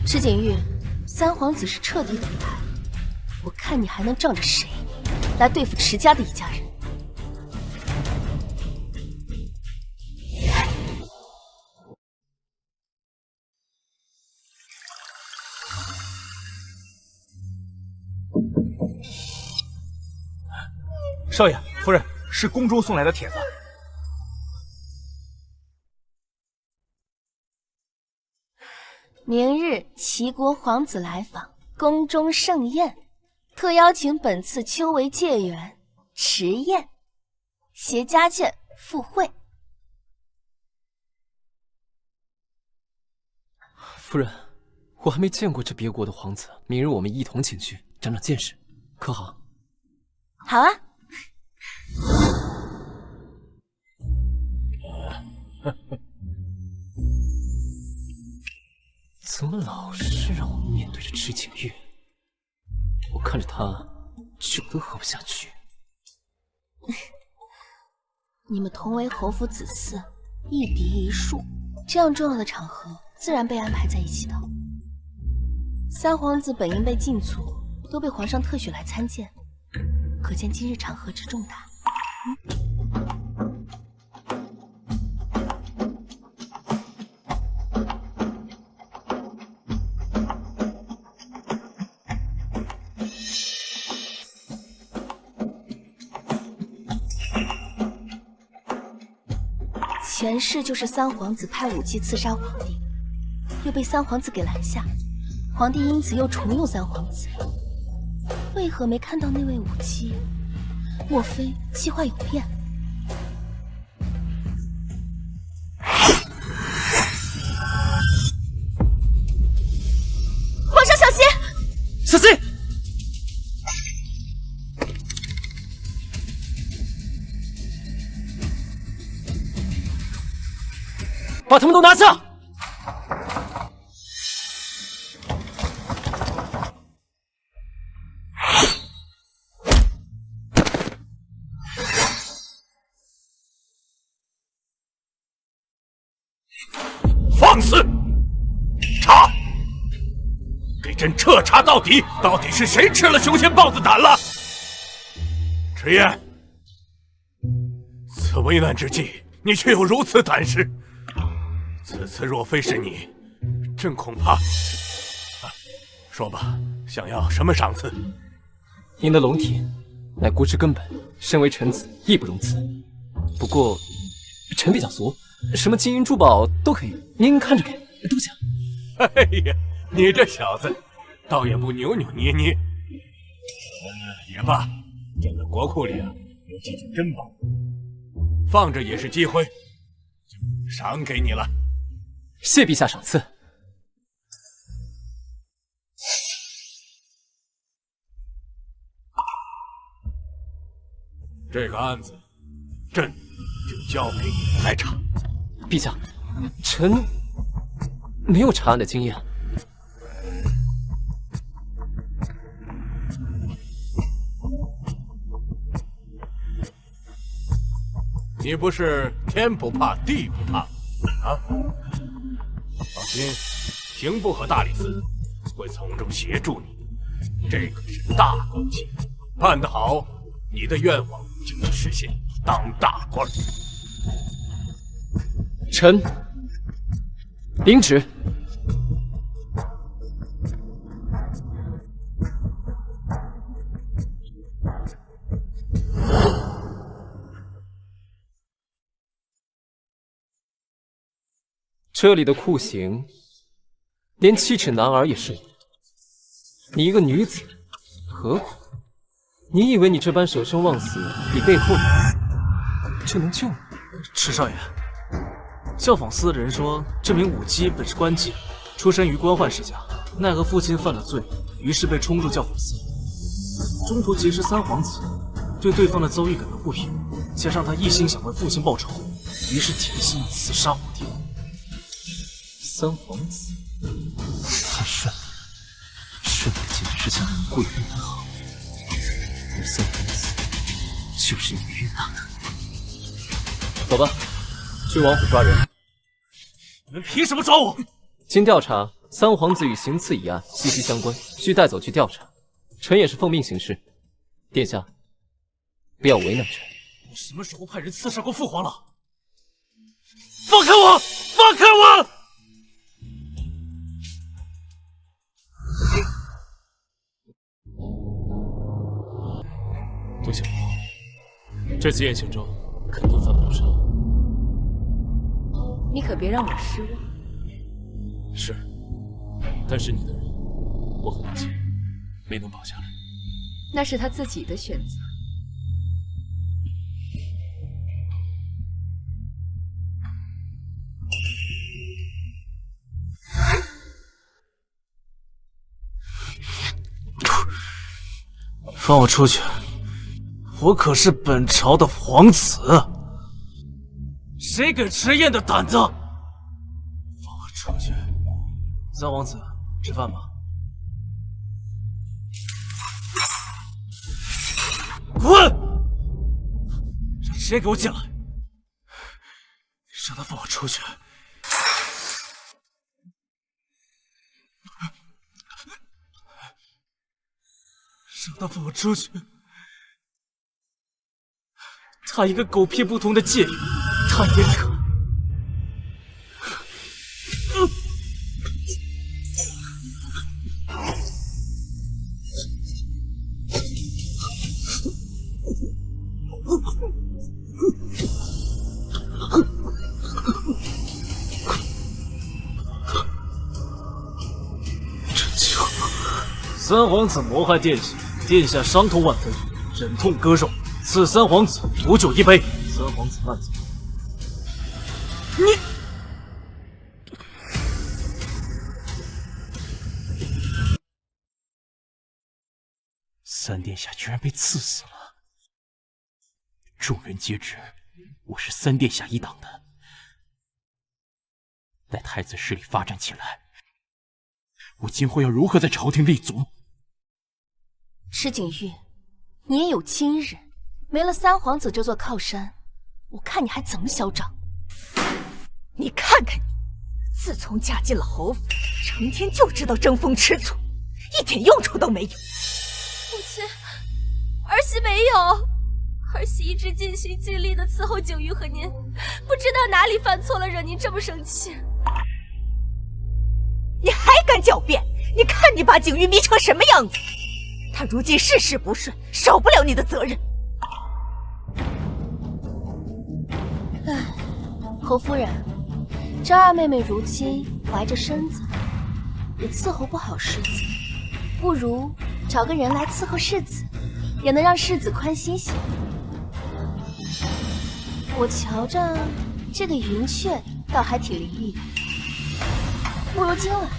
石景玉，三皇子是彻底倒台，我看你还能仗着谁来对付迟家的一家人？少爷、夫人，是宫中送来的帖子。明日齐国皇子来访，宫中盛宴，特邀请本次秋闱解元迟燕携家眷赴会。夫人，我还没见过这别国的皇子，明日我们一同前去长长见识，可好？好啊。怎么老是让我面对着池景玉？我看着他酒都喝不下去。你们同为侯府子嗣，一嫡一庶，这样重要的场合自然被安排在一起的。三皇子本应被禁足，都被皇上特许来参见，可见今日场合之重大。前世就是三皇子派武姬刺杀皇帝，又被三皇子给拦下，皇帝因此又重用三皇子。为何没看到那位武姬？莫非计划有变？皇上小心！小心！把他们都拿下！放肆！查！给朕彻查到底，到底是谁吃了熊仙豹子胆了？迟燕，此危难之际，你却有如此胆识。此次若非是你，朕恐怕……说吧，想要什么赏赐？您的龙体乃国之根本，身为臣子义不容辞。不过，臣比较俗，什么金银珠宝都可以，您看着给，多奖。哎呀，你这小子，倒也不扭扭捏捏。也罢，朕的国库里有几件珍宝，放着也是积灰，就赏给你了。谢陛下赏赐。这个案子，朕就交给你来查。陛下，臣没有查案的经验。你不是天不怕地不怕啊？放心，刑部和大理寺会从中协助你，这可是大工程，办得好，你的愿望就能实现，当大官。臣领旨。这里的酷刑，连7尺男儿也是有。你一个女子，何苦？你以为你这般舍生忘死，你背后就能救你？池少爷，教坊司的人说，这名武姬本是官妓，出身于官宦世家，奈何父亲犯了罪，于是被冲入教坊司。中途结识三皇子，对对方的遭遇感到不平，加上他一心想为父亲报仇，于是铁心刺杀皇帝。三皇子，太顺利了，顺的简直是像贵人一好。而三皇子就是你遇到的。走吧，去王府抓人。你们凭什么抓我？经调查，三皇子与行刺一案息息相关，需带走去调查。臣也是奉命行事。殿下，不要为难臣。我什么时候派人刺杀过父皇了？放开我！放开我！杜小宝，这次宴请中肯定犯不了上。你可别让我失望。是，但是你的人，我很抱歉，没能保下来。那是他自己的选择。放我出去！我可是本朝的皇子，谁给迟燕的胆子？放我出去！三皇子，吃饭吧。滚！让迟燕给我进来！让他放我出去！让他放我出去！他一个狗屁不通的贱人，他也可。真巧，三皇子谋害殿下，殿下伤痛万分，忍痛割肉。赐三皇子毒酒1杯，三皇子慢走。你，三殿下居然被刺死了！众人皆知我是三殿下一党的，待太子势力发展起来，我今后要如何在朝廷立足？石景玉，你也有今日。没了三皇子这座靠山，我看你还怎么嚣张！你看看你，自从嫁进了侯府，成天就知道争风吃醋，一点用处都没有。母亲，儿媳没有，儿媳一直尽心尽力的伺候景玉和您，不知道哪里犯错了，惹您这么生气。你还敢狡辩？你看你把景玉迷成什么样子！他如今事事不顺，少不了你的责任。唉，侯夫人，这二妹妹如今怀着身子，也伺候不好世子，不如找个人来伺候世子，也能让世子宽心些。我瞧着这个云雀倒还挺灵异的，不如今晚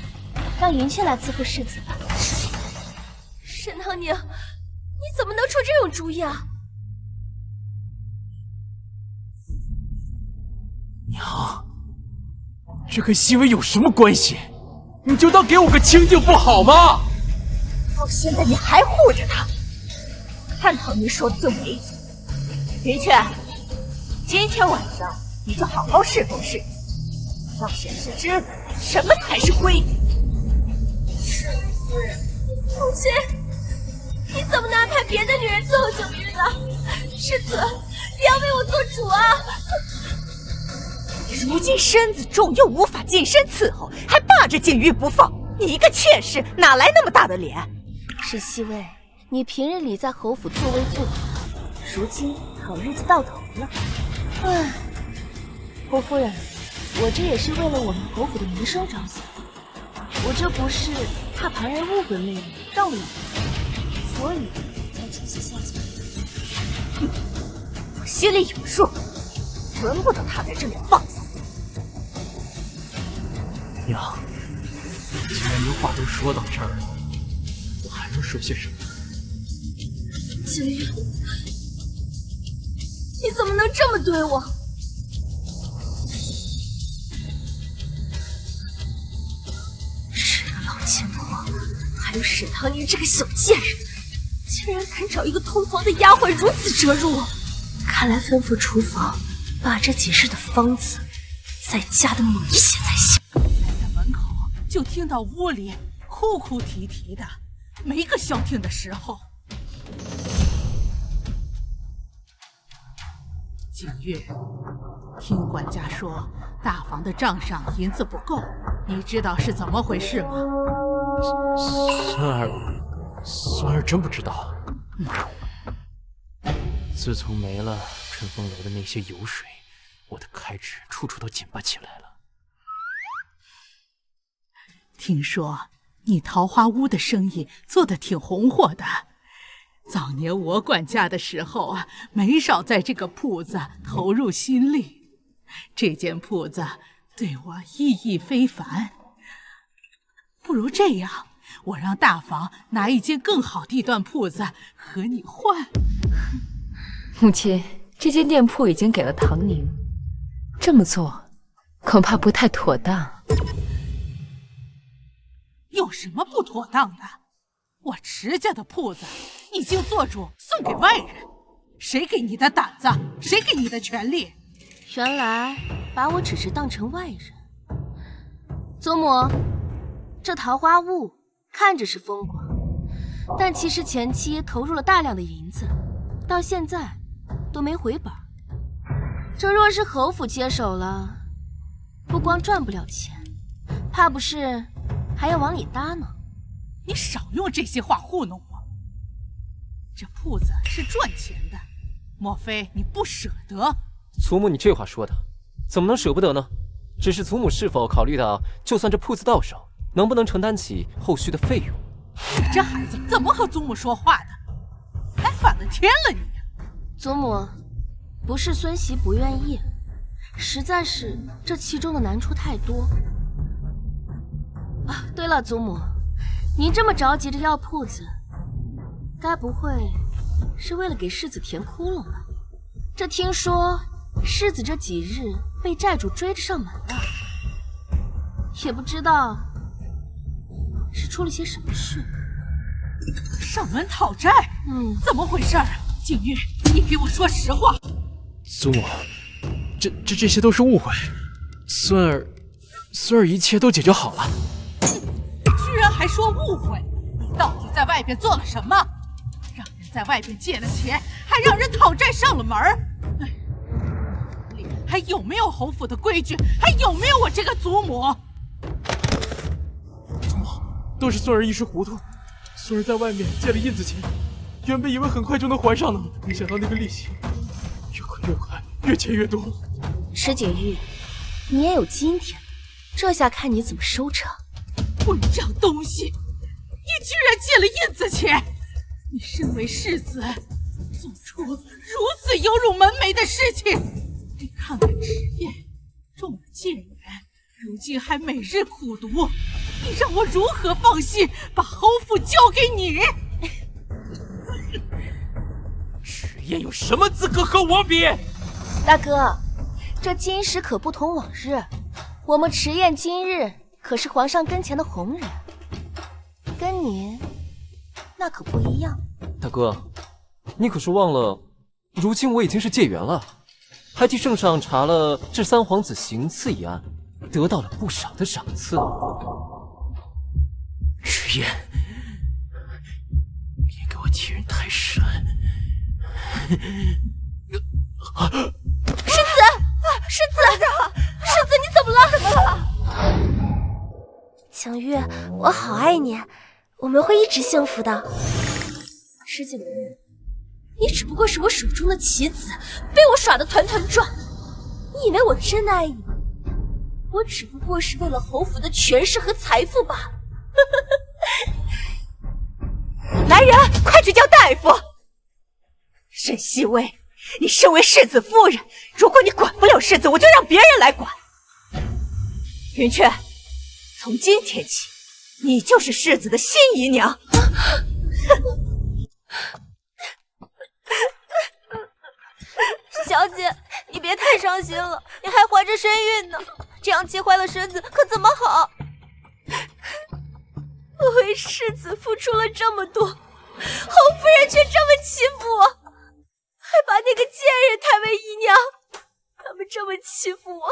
让云雀来伺候世子吧。沈堂娘，你怎么能出这种主意啊？娘，这跟熹微有什么关系？你就当给我个清静不好吗？到现在你还护着他，看堂您说的最没意思。云雀，今天晚上你就好好侍奉世子，让贤师知道什么才是规矩。是夫人，母亲，你怎么能安排别的女人伺候景玉呢？世子，你要为我做主啊！如今身子重，又无法近身伺候，还霸着景玉不放，你一个妾室哪来那么大的脸？是熹微，你平日里在侯府作威作福，如今好日子到头了。唉，侯夫人，我这也是为了我们侯府的名声着想，我这不是怕旁人误会妹妹让了你，所以才出此下策。我心里有数，轮不得他在这里放肆。娘，既然您话都说到这儿了，我还能说些什么？景玉，你怎么能这么对我？是个老贱婆，还有沈唐宁这个小贱人，竟然敢找一个通房的丫鬟如此折辱我！看来吩咐厨房把这几日的方子再加的猛一些才行。在门口就听到屋里哭哭啼啼的，没个消停的时候。景玉，听管家说大房的账上银子不够，你知道是怎么回事吗？孙儿真不知道。自从没了春风楼的那些油水，我的开支处处都紧巴起来了。听说你桃花坞的生意做得挺红火的，早年我管家的时候啊，没少在这个铺子投入心力。这间铺子对我意义非凡，不如这样，我让大房拿一间更好地段铺子和你换。母亲，这间店铺已经给了唐宁，这么做恐怕不太妥当。有什么不妥当的？我池家的铺子已经做主送给外人，谁给你的胆子？谁给你的权利？原来把我只是当成外人。祖母，这桃花坞看着是风光，但其实前期投入了大量的银子，到现在都没回本。这若是侯府接手了，不光赚不了钱，怕不是还要往里搭呢。你少用这些话糊弄我。这铺子是赚钱的，莫非你不舍得？祖母，你这话说的，怎么能舍不得呢？只是祖母是否考虑到，就算这铺子到手，能不能承担起后续的费用？你这孩子怎么和祖母说话的？还反了天了你！祖母，不是孙媳不愿意，实在是这其中的难处太多。啊，对了，祖母，您这么着急着要铺子，该不会是为了给世子填窟窿吧？这听说世子这几日被债主追着上门了，也不知道是出了些什么事。上门讨债？怎么回事？景玉，你给我说实话。祖母，这些都是误会，孙儿一切都解决好了。居然还说误会！你到底在外边做了什么？让人在外边借了钱，还让人讨债上了门儿。还有没有侯府的规矩？还有没有我这个祖母？祖母，都是孙儿一时糊涂。孙儿在外面借了印子钱，原本以为很快就能还上呢，没想到那个利息越亏越快，越欠越多。石景玉，你也有今天，这下看你怎么收场！混账东西，你居然借了印子钱！你身为世子，做出如此有辱门楣的事情！你看看职业，中了贱人，如今还每日苦读，你让我如何放心把侯府交给你？迟燕有什么资格和我比？大哥，这今时可不同往日，我们迟燕今日可是皇上跟前的红人，跟您那可不一样。大哥，你可是忘了，如今我已经是解元了。还替圣上查了这三皇子行刺一案，得到了不少的赏赐。迟燕，别给我欺人太甚！世子，你怎么了？怎么了？景玉，我好爱你，我们会一直幸福的。石景玉，你只不过是我手中的棋子，被我耍得团团转。你以为我真爱你？我只不过是为了侯府的权势和财富罢了。来人，快去叫大夫！沈西薇，你身为世子夫人，如果你管不了世子，我就让别人来管。云雀，从今天起，你就是世子的新姨娘。小姐，你别太伤心了，你还怀着身孕呢，这样气坏了身子可怎么好？我为世子付出了这么多，侯夫人却这么欺负我，还把那个贱人抬为姨娘。他们这么欺负我，我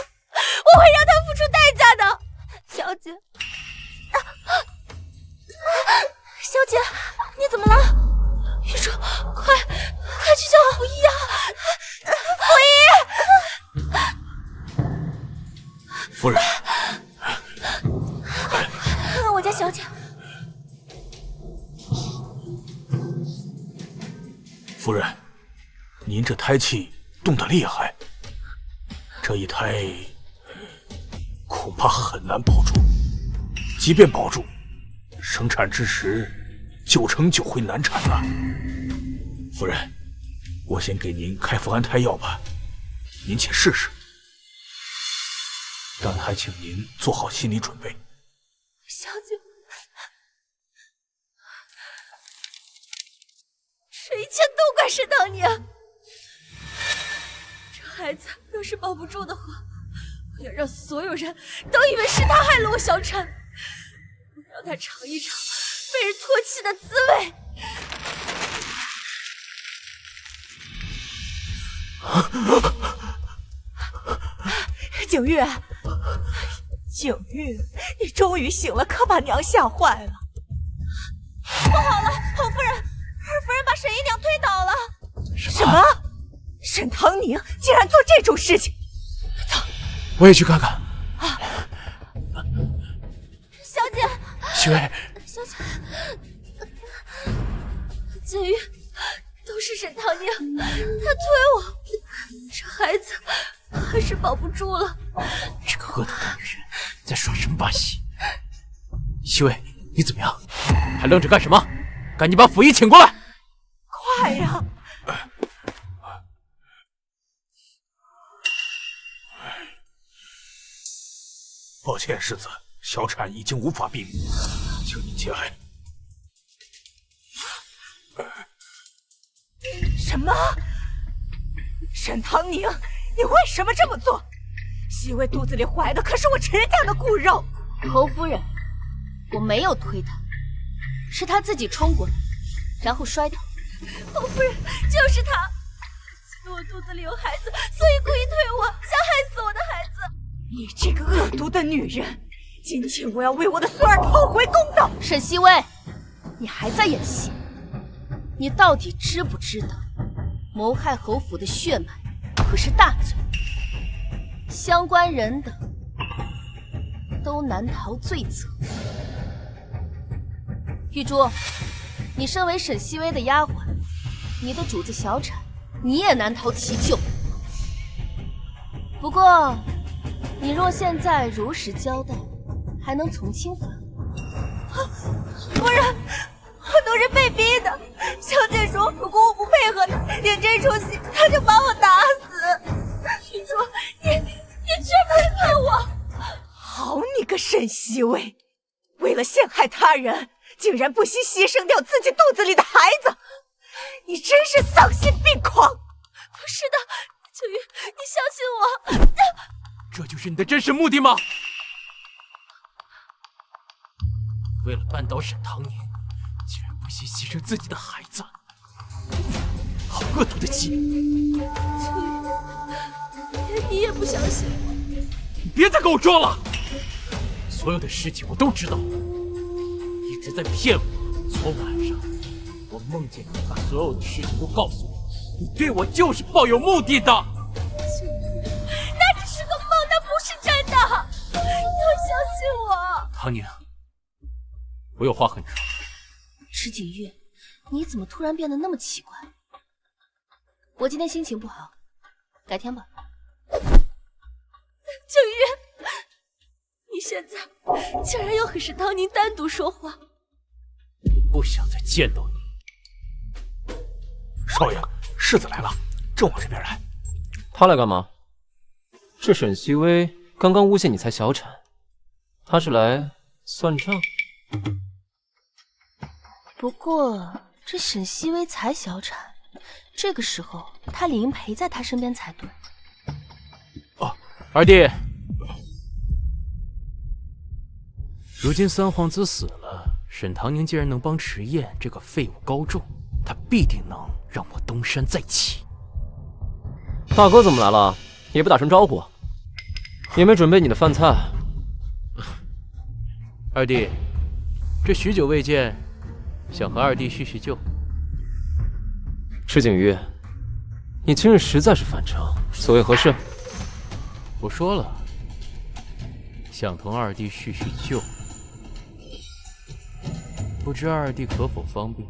会让他付出代价的。小姐，小姐，你怎么了？玉珠，快去叫府医啊！夫人，看看我家小姐。夫人，您这胎气动得厉害，这一胎恐怕很难保住。即便保住，生产之时9成9会难产的。夫人，我先给您开服安胎药吧，您且试试。但还请您做好心理准备。小姐，这一切都怪沈唐宁。这孩子要是保不住的话，我要让所有人都以为是他害了我小婵，我让他尝一尝被人唾弃的滋味。景玉，景玉，你终于醒了，可把娘吓坏了。不好了，侯夫人，二夫人把沈姨娘推倒了。什么？沈唐宁竟然做这种事情！走，我也去看看。小姐，西薇，小姐，景玉，都是沈唐宁，他推我，这孩子还是保不住了。这个恶毒的女人在耍什么把戏？西薇，你怎么样？还愣着干什么？赶紧把府医请过来！快呀！抱歉，世子，小婵已经无法避免，请您节哀。什么？沈唐宁，你为什么这么做？西薇肚子里怀的可是我迟家的骨肉。侯夫人，我没有推她，是她自己冲过来，然后摔倒。侯夫人，就是她，因为我肚子里有孩子，所以故意推我，想害死我的孩子。你这个恶毒的女人，今天我要为我的孙儿讨回公道。沈西薇，你还在演戏？你到底知不知道，谋害侯府的血脉可是大罪，相关人等都难逃罪责。玉珠，你身为沈西薇的丫鬟，你的主子小婵，你也难逃其咎。不过，你若现在如实交代，还能从轻放过。夫人，我都是被逼的。小姐说，如果我不配合演这出戏，她就把我打死。玉珠，你绝不会骗我！好你个沈西薇，为了陷害他人，竟然不惜牺牲掉自己肚子里的孩子，你真是丧心病狂！不是的，秋雨，你相信我。这就是你的真实目的吗？为了扳倒沈唐宁，竟然不惜牺牲自己的孩子，好恶毒的计！秋雨，你也不相信我。你别再给我装了！所有的事情我都知道，你一直在骗我。昨晚上我梦见你把所有的事情都告诉我，你对我就是抱有目的的。那只是个梦，那不是真的。你要相信我。唐宁，我有话和你说。池景玉，你怎么突然变得那么奇怪？我今天心情不好，改天吧。景玉，你现在竟然要和沈唐宁单独说话。不想再见到你。少爷，世子来了，正往这边来。他来干嘛？是沈西薇刚刚诬陷你才小产，他是来算账。不过这沈西薇才小产，这个时候他理应陪在他身边才对。哦，二弟，如今三皇子死了，沈唐宁既然能帮迟燕这个废物高中，他必定能让我东山再起。大哥怎么来了？也不打声招呼，也没准备你的饭菜。二弟，这许久未见，想和二弟叙叙旧。池景玉，你今日实在是反常，所谓何事？我说了，想同二弟叙叙旧，不知二弟可否方便？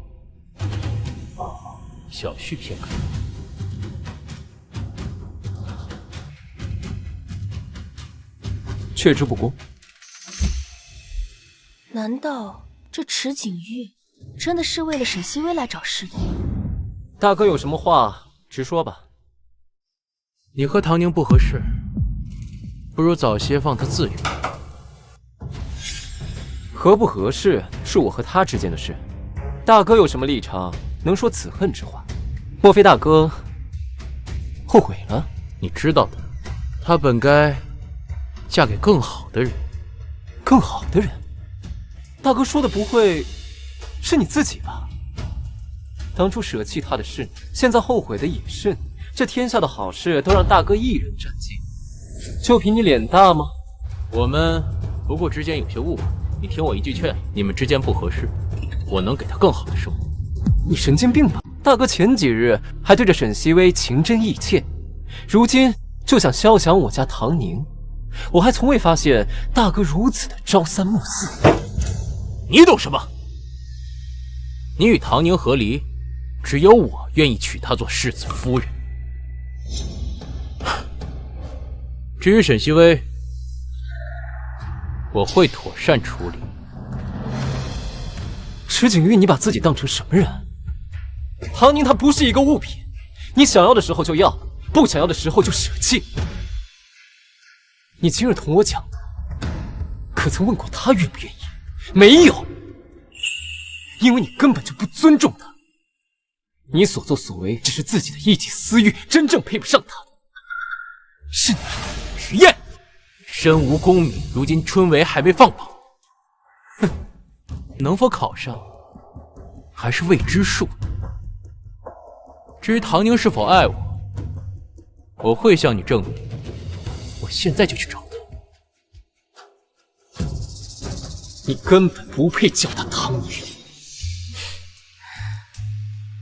小叙片刻。却之不恭。难道这池景玉真的是为了沈西薇来找事的？大哥有什么话直说吧。你和唐宁不合适，不如早些放他自由。合不合适是我和他之间的事，大哥有什么立场能说此恨之话？莫非大哥后悔了？你知道的，她本该嫁给更好的人。更好的人？大哥说的不会是你自己吧？当初舍弃他的是你，现在后悔的也是你。这天下的好事都让大哥一人占尽，就凭你脸大吗？我们不过之间有些误会，你听我一句劝，你们之间不合适，我能给他更好的生活。你神经病吧？大哥前几日还对着沈西薇情真意切，如今就想肖想我家唐宁，我还从未发现大哥如此的朝三暮四。你懂什么？你与唐宁和离，只有我愿意娶她做世子夫人。至于沈西薇，我会妥善处理。池景玉，你把自己当成什么人？唐宁她不是一个物品，你想要的时候就要，不想要的时候就舍弃。你今日同我讲的，可曾问过她愿不愿意？没有，因为你根本就不尊重她。你所作所为只是自己的一己私欲，真正配不上她的是你。迟燕，身无功名，如今春闱还没放榜，哼，能否考上还是未知数。至于唐宁是否爱我，我会向你证明。我现在就去找他。你根本不配叫他唐宁。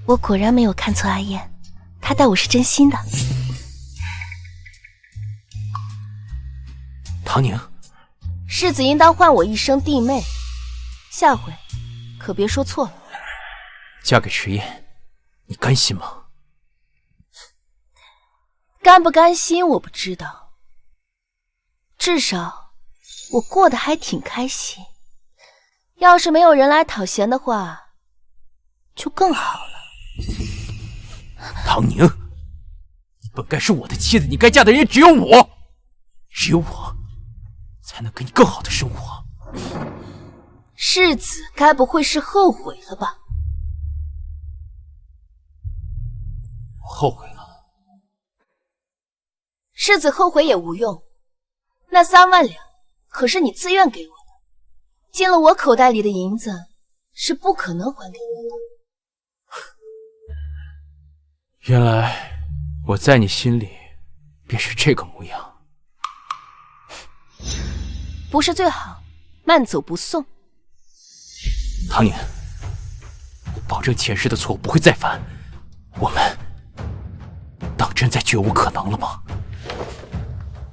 我果然没有看错阿燕，她待我是真心的。唐宁，世子应当唤我一声弟妹，下回可别说错了。嫁给迟燕，你甘心吗？甘不甘心我不知道，至少我过得还挺开心。要是没有人来讨嫌的话，就更好了。唐宁，你本该是我的妻子，你该嫁的人也只有我，只有我才能给你更好的生活。世子该不会是后悔了吧？我后悔了。世子后悔也无用，那3万两可是你自愿给我的，进了我口袋里的银子是不可能还给你的。原来我在你心里便是这个模样。不是最好，慢走不送。唐宁，我保证前世的错误不会再犯。我们当真再绝无可能了吗？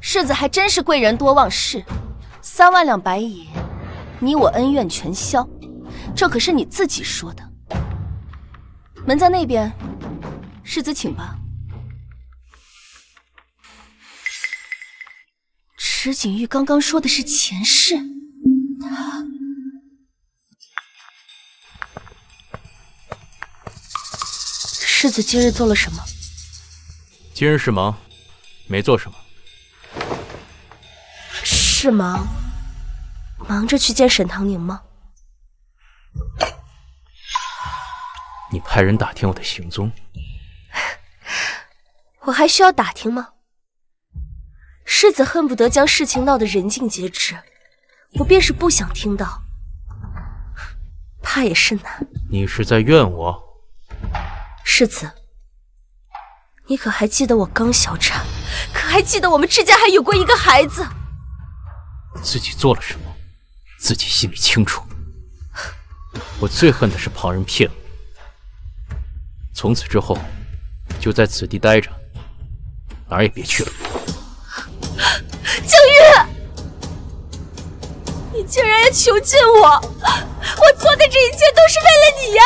世子还真是贵人多忘事，3万两白银，你我恩怨全消，这可是你自己说的。门在那边，世子请吧。池景玉刚刚说的是前世，他世子今日做了什么？今日是忙，没做什么。是忙着去见沈唐宁吗？你派人打听我的行踪，我还需要打听吗？世子恨不得将事情闹得人尽皆知，我便是不想听到，怕也是难。你是在怨我？世子，你可还记得我刚小产？可还记得我们之间还有过一个孩子？自己做了什么，自己心里清楚。我最恨的是旁人骗我。从此之后，就在此地待着，哪儿也别去了。景玉，你竟然要囚禁我！我做的这一切都是为了你呀！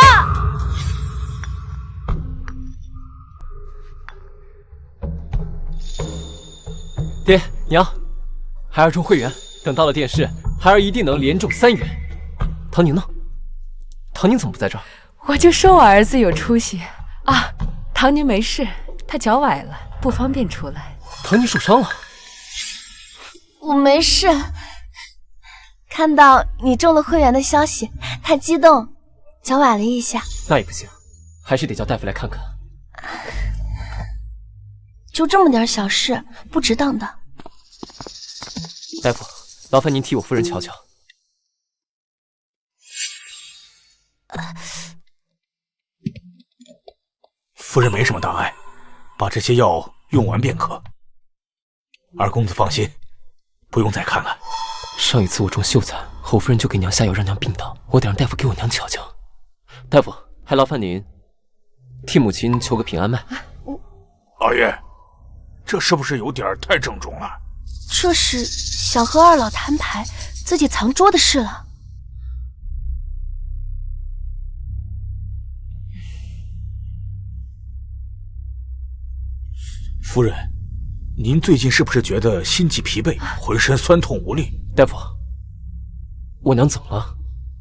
爹娘，孩儿中会员等到了殿试，孩儿一定能连中3元。唐宁呢？唐宁怎么不在这儿？我就说我儿子有出息啊！唐宁没事，他脚崴了，不方便出来。唐宁受伤了？我没事，看到你中了会员的消息，太激动，脚崴了一下。那也不行，还是得叫大夫来看看。就这么点小事，不值当的。大夫，劳烦您替我夫人瞧瞧。夫人没什么大碍，把这些药用完便可。二公子放心，不用再看了。上一次我中秀才，侯夫人就给娘下药让娘病倒，我得让大夫给我娘瞧瞧。大夫，还劳烦您替母亲求个平安脉。老爷，这是不是有点太郑重了？这是想和二老摊牌自己藏拙的事了。夫人，您最近是不是觉得心悸疲惫，浑身酸痛无力？大夫，我娘怎么了？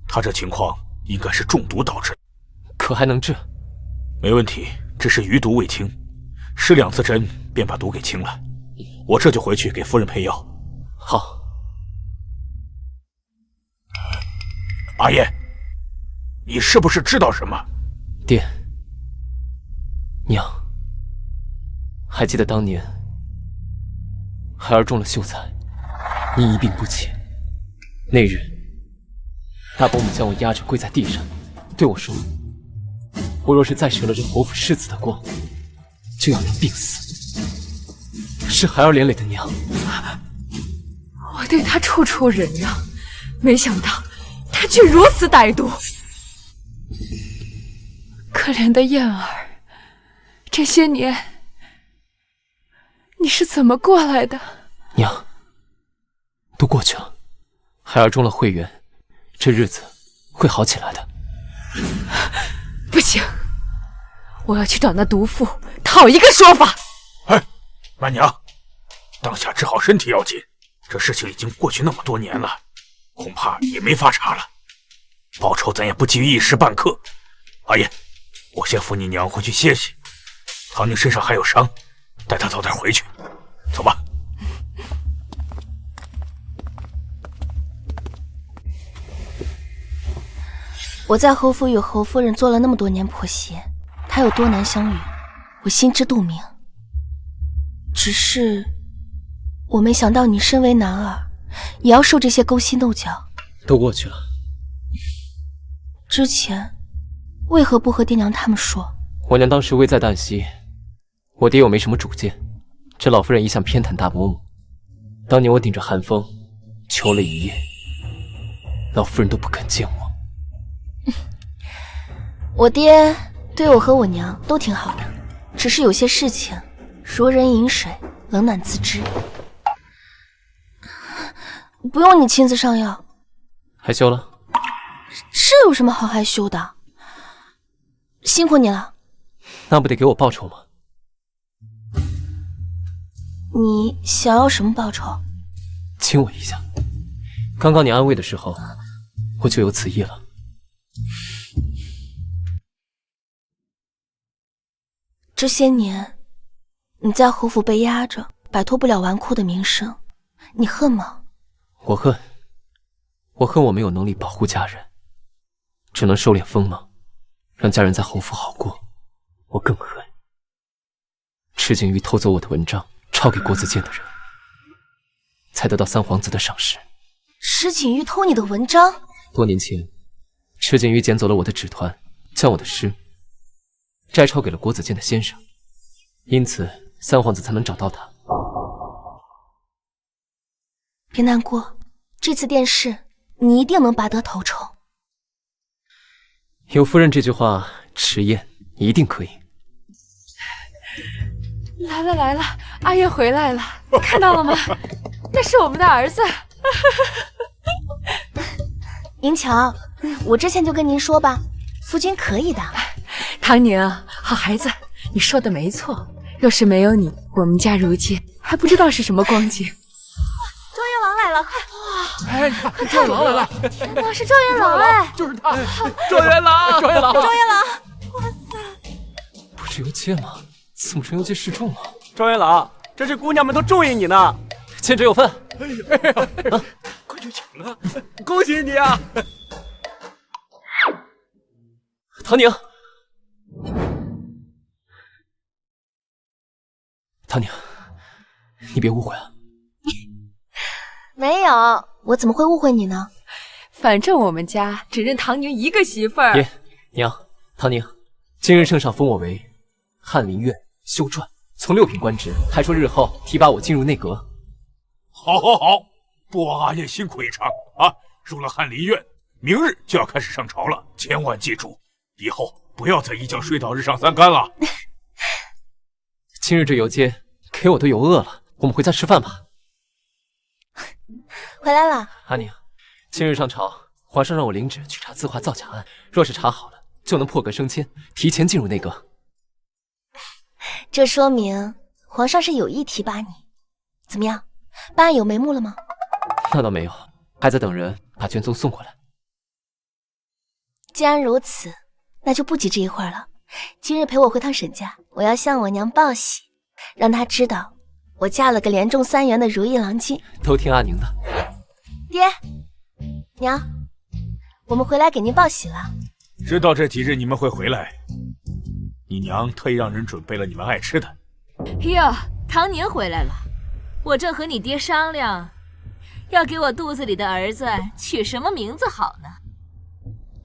她这情况应该是中毒导致，可还能治？没问题，只是余毒未清，施2次针便把毒给清了。我这就回去给夫人配药。好。阿燕，你是不是知道什么？爹，娘，还记得当年孩儿中了秀才，您一病不起。那日，大伯母将我压着跪在地上，对我说：“我若是再折了这侯府世子的光，就要人病死。”是孩儿连累的娘。我对他处处忍让，没想到他却如此歹毒。可怜的燕儿，这些年你是怎么过来的？娘，都过去了，孩儿中了会员，这日子会好起来的。不行，我要去找那毒妇讨一个说法。哎，满娘，当下治好身体要紧，这事情已经过去那么多年了，恐怕也没法查了。报仇咱也不急于一时半刻。阿燕，我先扶你娘回去歇息。唐宁身上还有伤，带她早点回去。走吧。我在侯府与侯夫人做了那么多年婆媳，她有多难相遇，我心知肚明。只是我没想到你身为男儿，也要受这些勾心斗角。都过去了。之前为何不和爹娘他们说？我娘当时危在旦夕，我爹又没什么主见，这老夫人一向偏袒大伯母，当年我顶着寒风求了一夜，老夫人都不肯见我。我爹对我和我娘都挺好的，只是有些事情如人饮水，冷暖自知。不用你亲自上药。害羞了？这有什么好害羞的？辛苦你了。那不得给我报酬吗？你想要什么报酬？亲我一下。刚刚你安慰的时候，我就有此意了。这些年，你在侯府被压着，摆脱不了纨绔的名声，你恨吗？我恨。我恨我没有能力保护家人，只能收敛锋芒，让家人在侯府好过。我更恨赤景玉偷走我的文章，抄给国子监的人，才得到三皇子的赏识。赤景玉偷你的文章？多年前，赤景玉捡走了我的纸团，将我的诗摘抄给了国子监的先生，因此三皇子才能找到他。别难过，这次殿试你一定能拔得头筹。有夫人这句话，迟燕一定可以。来了来了，阿燕回来了，看到了吗？那是我们的儿子。银桥，我之前就跟您说吧，夫君可以的。唐宁，好孩子，你说的没错。若是没有你，我们家如今还不知道是什么光景。状元郎来了，快！哎，你看，状元郎来了！天哪，是状元郎哎！就是他，状元郎，状元郎，状元郎！哇塞！不是游街吗？怎么成游街示众了？状元郎，这是姑娘们都中意你呢，千折有份。哎呀，快去请啊！恭喜你啊！唐宁，唐宁，你别误会啊。没有，我怎么会误会你呢？反正我们家只认唐宁一个媳妇儿。爷娘，唐宁，今日圣上封我为翰林院修撰，从6品官职，还说日后提拔我进入内阁。好，好，好，不枉阿燕辛苦一场啊！入了翰林院，明日就要开始上朝了，千万记住，以后不要再一觉睡到日上三竿了。今日这游街给我都游饿了，我们回家吃饭吧。回来了，阿宁，今日上朝，皇上让我领旨去查字画造假案，若是查好了，就能破格升迁，提前进入内阁。这说明皇上是有意提拔你。怎么样，办案有眉目了吗？那倒没有，还在等人把卷宗送过来。既然如此，那就不急这一会儿了。今日陪我回趟沈家，我要向我娘报喜，让她知道我嫁了个连中3元的如意郎君。都听阿宁的。爹娘，我们回来给您报喜了。知道这几日你们会回来，你娘特意让人准备了你们爱吃的。哟，唐宁回来了，我正和你爹商量，要给我肚子里的儿子取什么名字好呢？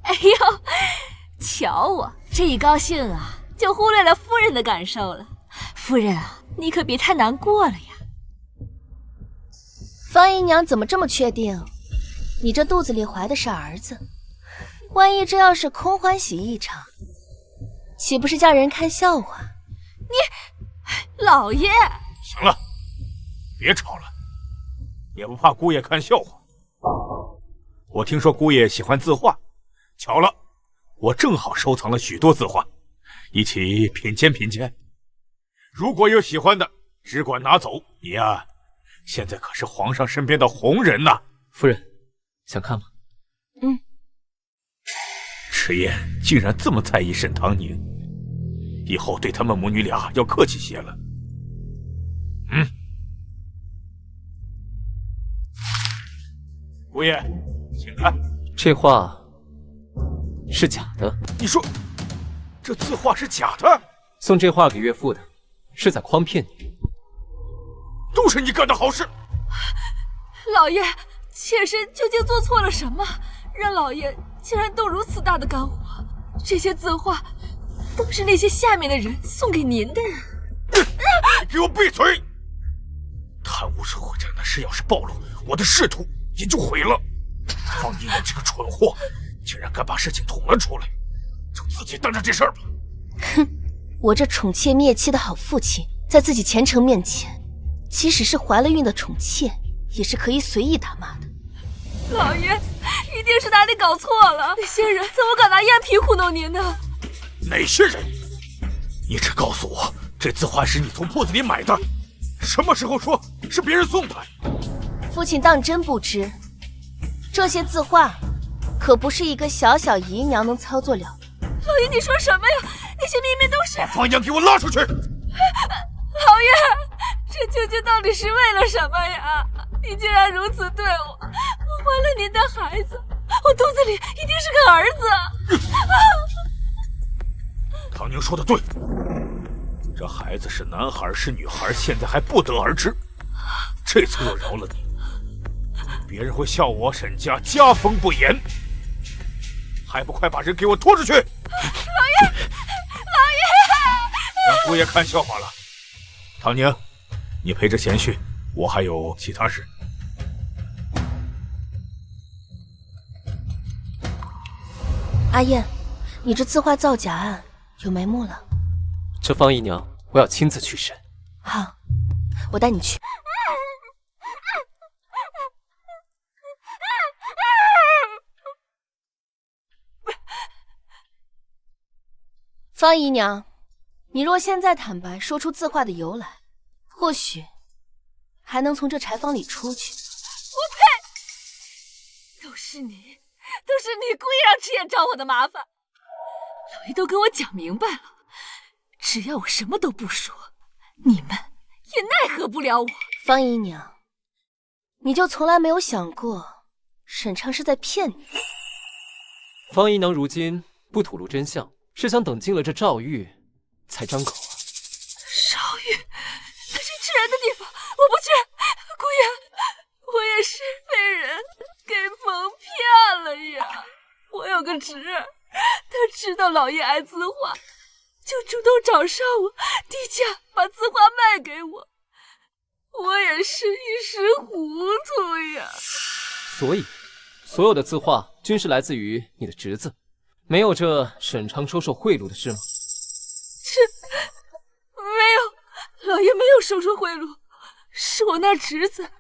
哎呦，瞧我这一高兴啊，就忽略了夫人的感受了。夫人啊，你可别太难过了呀。方姨娘怎么这么确定你这肚子里怀的是儿子？万一这要是空欢喜一场，岂不是叫人看笑话？你，老爷，行了，别吵了，也不怕姑爷看笑话。我听说姑爷喜欢字画，巧了，我正好收藏了许多字画，一起品鉴品鉴。如果有喜欢的，只管拿走。你呀，现在可是皇上身边的红人呐。夫人，想看吗？嗯。迟燕竟然这么在意沈唐宁，以后对他们母女俩要客气些了。嗯。姑爷，请看，这画是假的。你说这字画是假的？送这画给岳父的，是在诓骗你。都是你干的好事。老爷，妾身究竟做错了什么，让老爷竟然动如此大的肝火？这些字画都是那些下面的人送给您的呀！你给我闭嘴！是会长的事要是暴露，我的仕途也就毁了。方一娘这个蠢货，竟然敢把事情捅了出来，就自己担着这事儿吧。哼，我这宠妾灭妻的好父亲，在自己前程面前，即使是怀了孕的宠妾，也是可以随意打骂的。老爷，一定是哪里搞错了，那些人怎么敢拿赝品糊弄您呢？哪些人？你只告诉我，这字画是你从铺子里买的，什么时候说是别人送的？父亲当真不知，这些字画可不是一个小小姨娘能操作了的。老爷，你说什么呀？那些明明都是……把方阳给我拉出去！老爷，这究竟到底是为了什么呀？你竟然如此对我！我怀了您的孩子，我肚子里一定是个儿子。唐宁说的对，这孩子是男孩是女孩，现在还不得而知。这次若饶了你，别人会笑我沈家家风不严，还不快把人给我拖出去！老爷，让姑爷看笑话了。唐宁，你陪着贤婿，我还有其他事。阿燕，你这字画造假案有眉目了。这方姨娘，我要亲自去审。好，我带你去。方姨娘，你若现在坦白说出字画的由来，或许还能从这柴房里出去。我呸！都是你故意让赤焰找我的麻烦。老爷都跟我讲明白了，只要我什么都不说，你们也奈何不了我。方姨娘，你就从来没有想过沈昌是在骗你？方姨娘如今不吐露真相，是想等进了这赵狱才张口啊。赵狱，那是吃人的地方，我不去。姑爷，我也是被人给蒙骗了呀。我有个侄儿，他知道老爷爱字画，就主动找上我，低价把字画卖给我。我也是一时糊涂呀。所以，所有的字画均是来自于你的侄子，没有这沈昌收受贿赂的事吗？没有，老爷没有收受贿赂，是我那侄子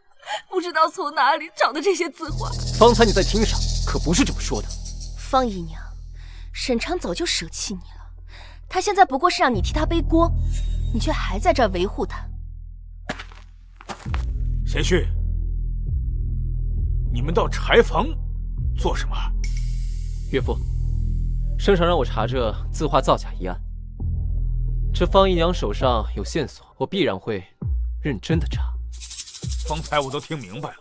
不知道从哪里找的这些字画。方才你在厅上可不是这么说的。方姨娘，沈昌早就舍弃你了，他现在不过是让你替他背锅，你却还在这儿维护他。贤婿，你们到柴房做什么？岳父，圣上让我查这字画造假一案。这方姨娘手上有线索，我必然会认真的查。方才我都听明白了，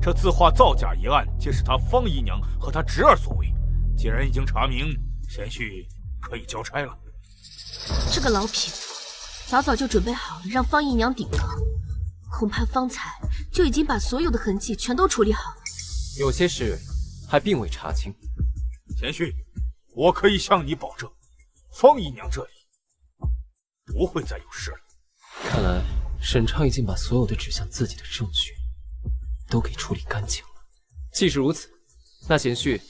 这字画造假一案皆是他方姨娘和他侄儿所为。既然已经查明，贤婿可以交差了。这个老匹夫早就准备好了让方姨娘顶撞，恐怕方才就已经把所有的痕迹全都处理好了。有些事还并未查清。贤婿，我可以向你保证，方姨娘这里不会再有事了。看来沈昌已经把所有的指向自己的证据都给处理干净了。既是如此，那贤婿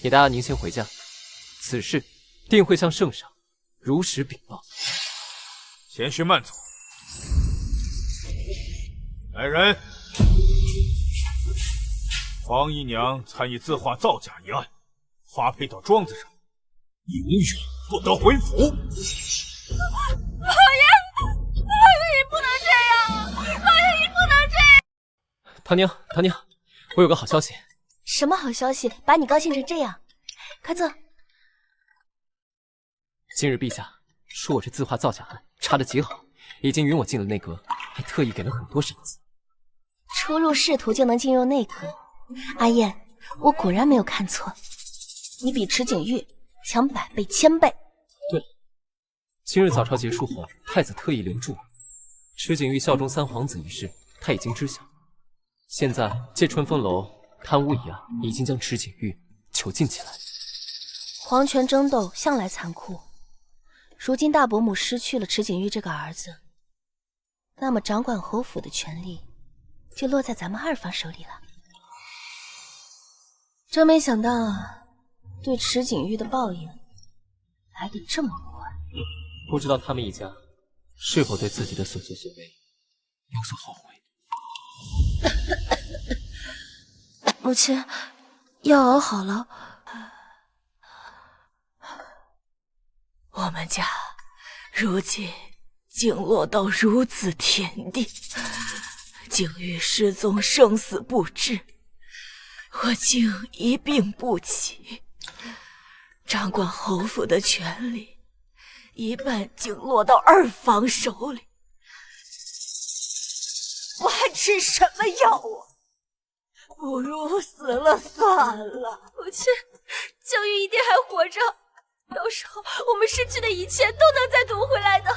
也带阿宁先回家，此事定会向圣上如实禀报。贤婿慢走。来人，方姨娘参与字画造假一案，发配到庄子上，永远不得回府。老爷，你不能这样！老爷，你不能这样！唐宁，我有个好消息。什么好消息？把你高兴成这样？快坐。今日陛下说我这字画造假案查得极好，已经允我进了内阁，还特意给了很多赏赐。初入仕途就能进入内阁，阿燕，我果然没有看错，你比池景玉强100倍、1000倍。对了，今日早朝结束后，太子特意留住我。池景玉效忠3皇子一事，他已经知晓。现在借春风楼贪污一案，已经将池景玉囚禁起来。皇权争斗向来残酷，如今大伯母失去了池景玉这个儿子，那么掌管侯府的权力就落在咱们二房手里了。真没想到，对池景玉的报应来得这么快。不知道他们一家是否对自己的所作所为有所后悔？母亲，药熬好了。我们家如今竟落到如此田地，景玉失踪，生死不知，我竟一病不起，掌管侯府的权力一半竟落到二房手里，我还吃什么药啊？不如死了算了。母亲，景玉一定还活着，到时候我们失去的一切都能再夺回来的。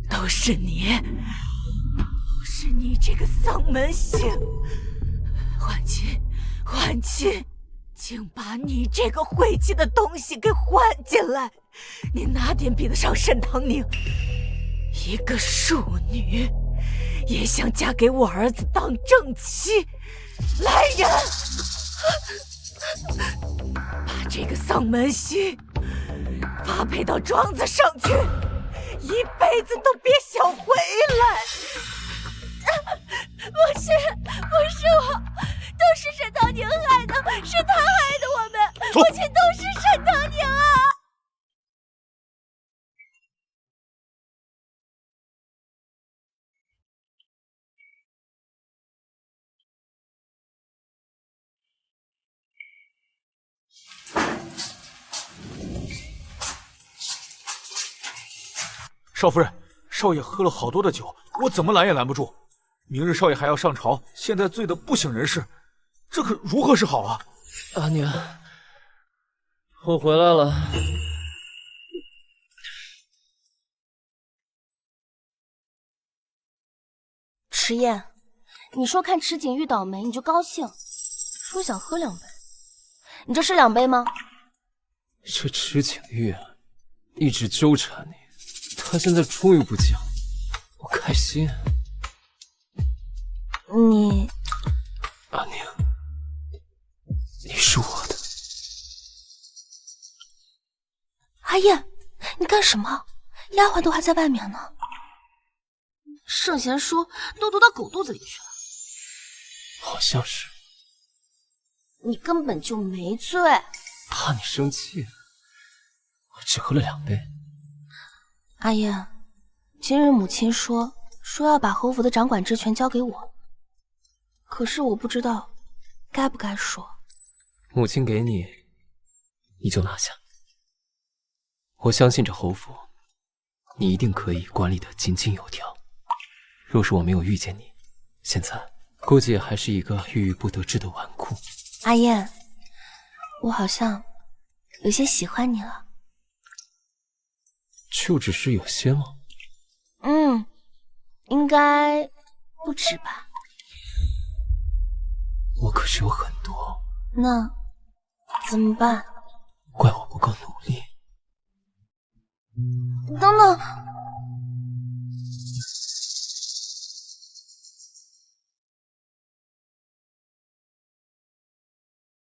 都是你这个丧门星！桓钦，竟把你这个晦气的东西给换进来！你哪点比得上沈唐宁？一个庶女也想嫁给我儿子当正妻！来人，把这个丧门星发配到庄子上去，一辈子都别想回来！不是我，都是沈唐宁害的，是他害的我们，母亲都是沈唐宁啊！少夫人，少爷喝了好多的酒，我怎么拦也拦不住。明日少爷还要上朝，现在醉得不省人事，这可如何是好啊？阿娘，我回来了。迟燕，你说看池景玉倒霉你就高兴，说想喝2杯，你这是2杯吗？这池景玉啊，一直纠缠你，他现在终于不讲，我开心。你，阿宁，你是我的。阿燕，你干什么？丫鬟都还在外面呢。圣贤说都毒到狗肚子里去了。好像是。你根本就没醉。怕你生气，我只喝了2杯。阿燕，今日母亲说要把侯府的掌管之权交给我，可是我不知道该不该说。母亲给你，你就拿下。我相信这侯府，你一定可以管理得井井有条。若是我没有遇见你，现在估计也还是一个郁郁不得志的纨绔。阿燕，我好像有些喜欢你了。就只是有些吗？应该不止吧。我可是有很多。那怎么办？怪我不够努力。等等。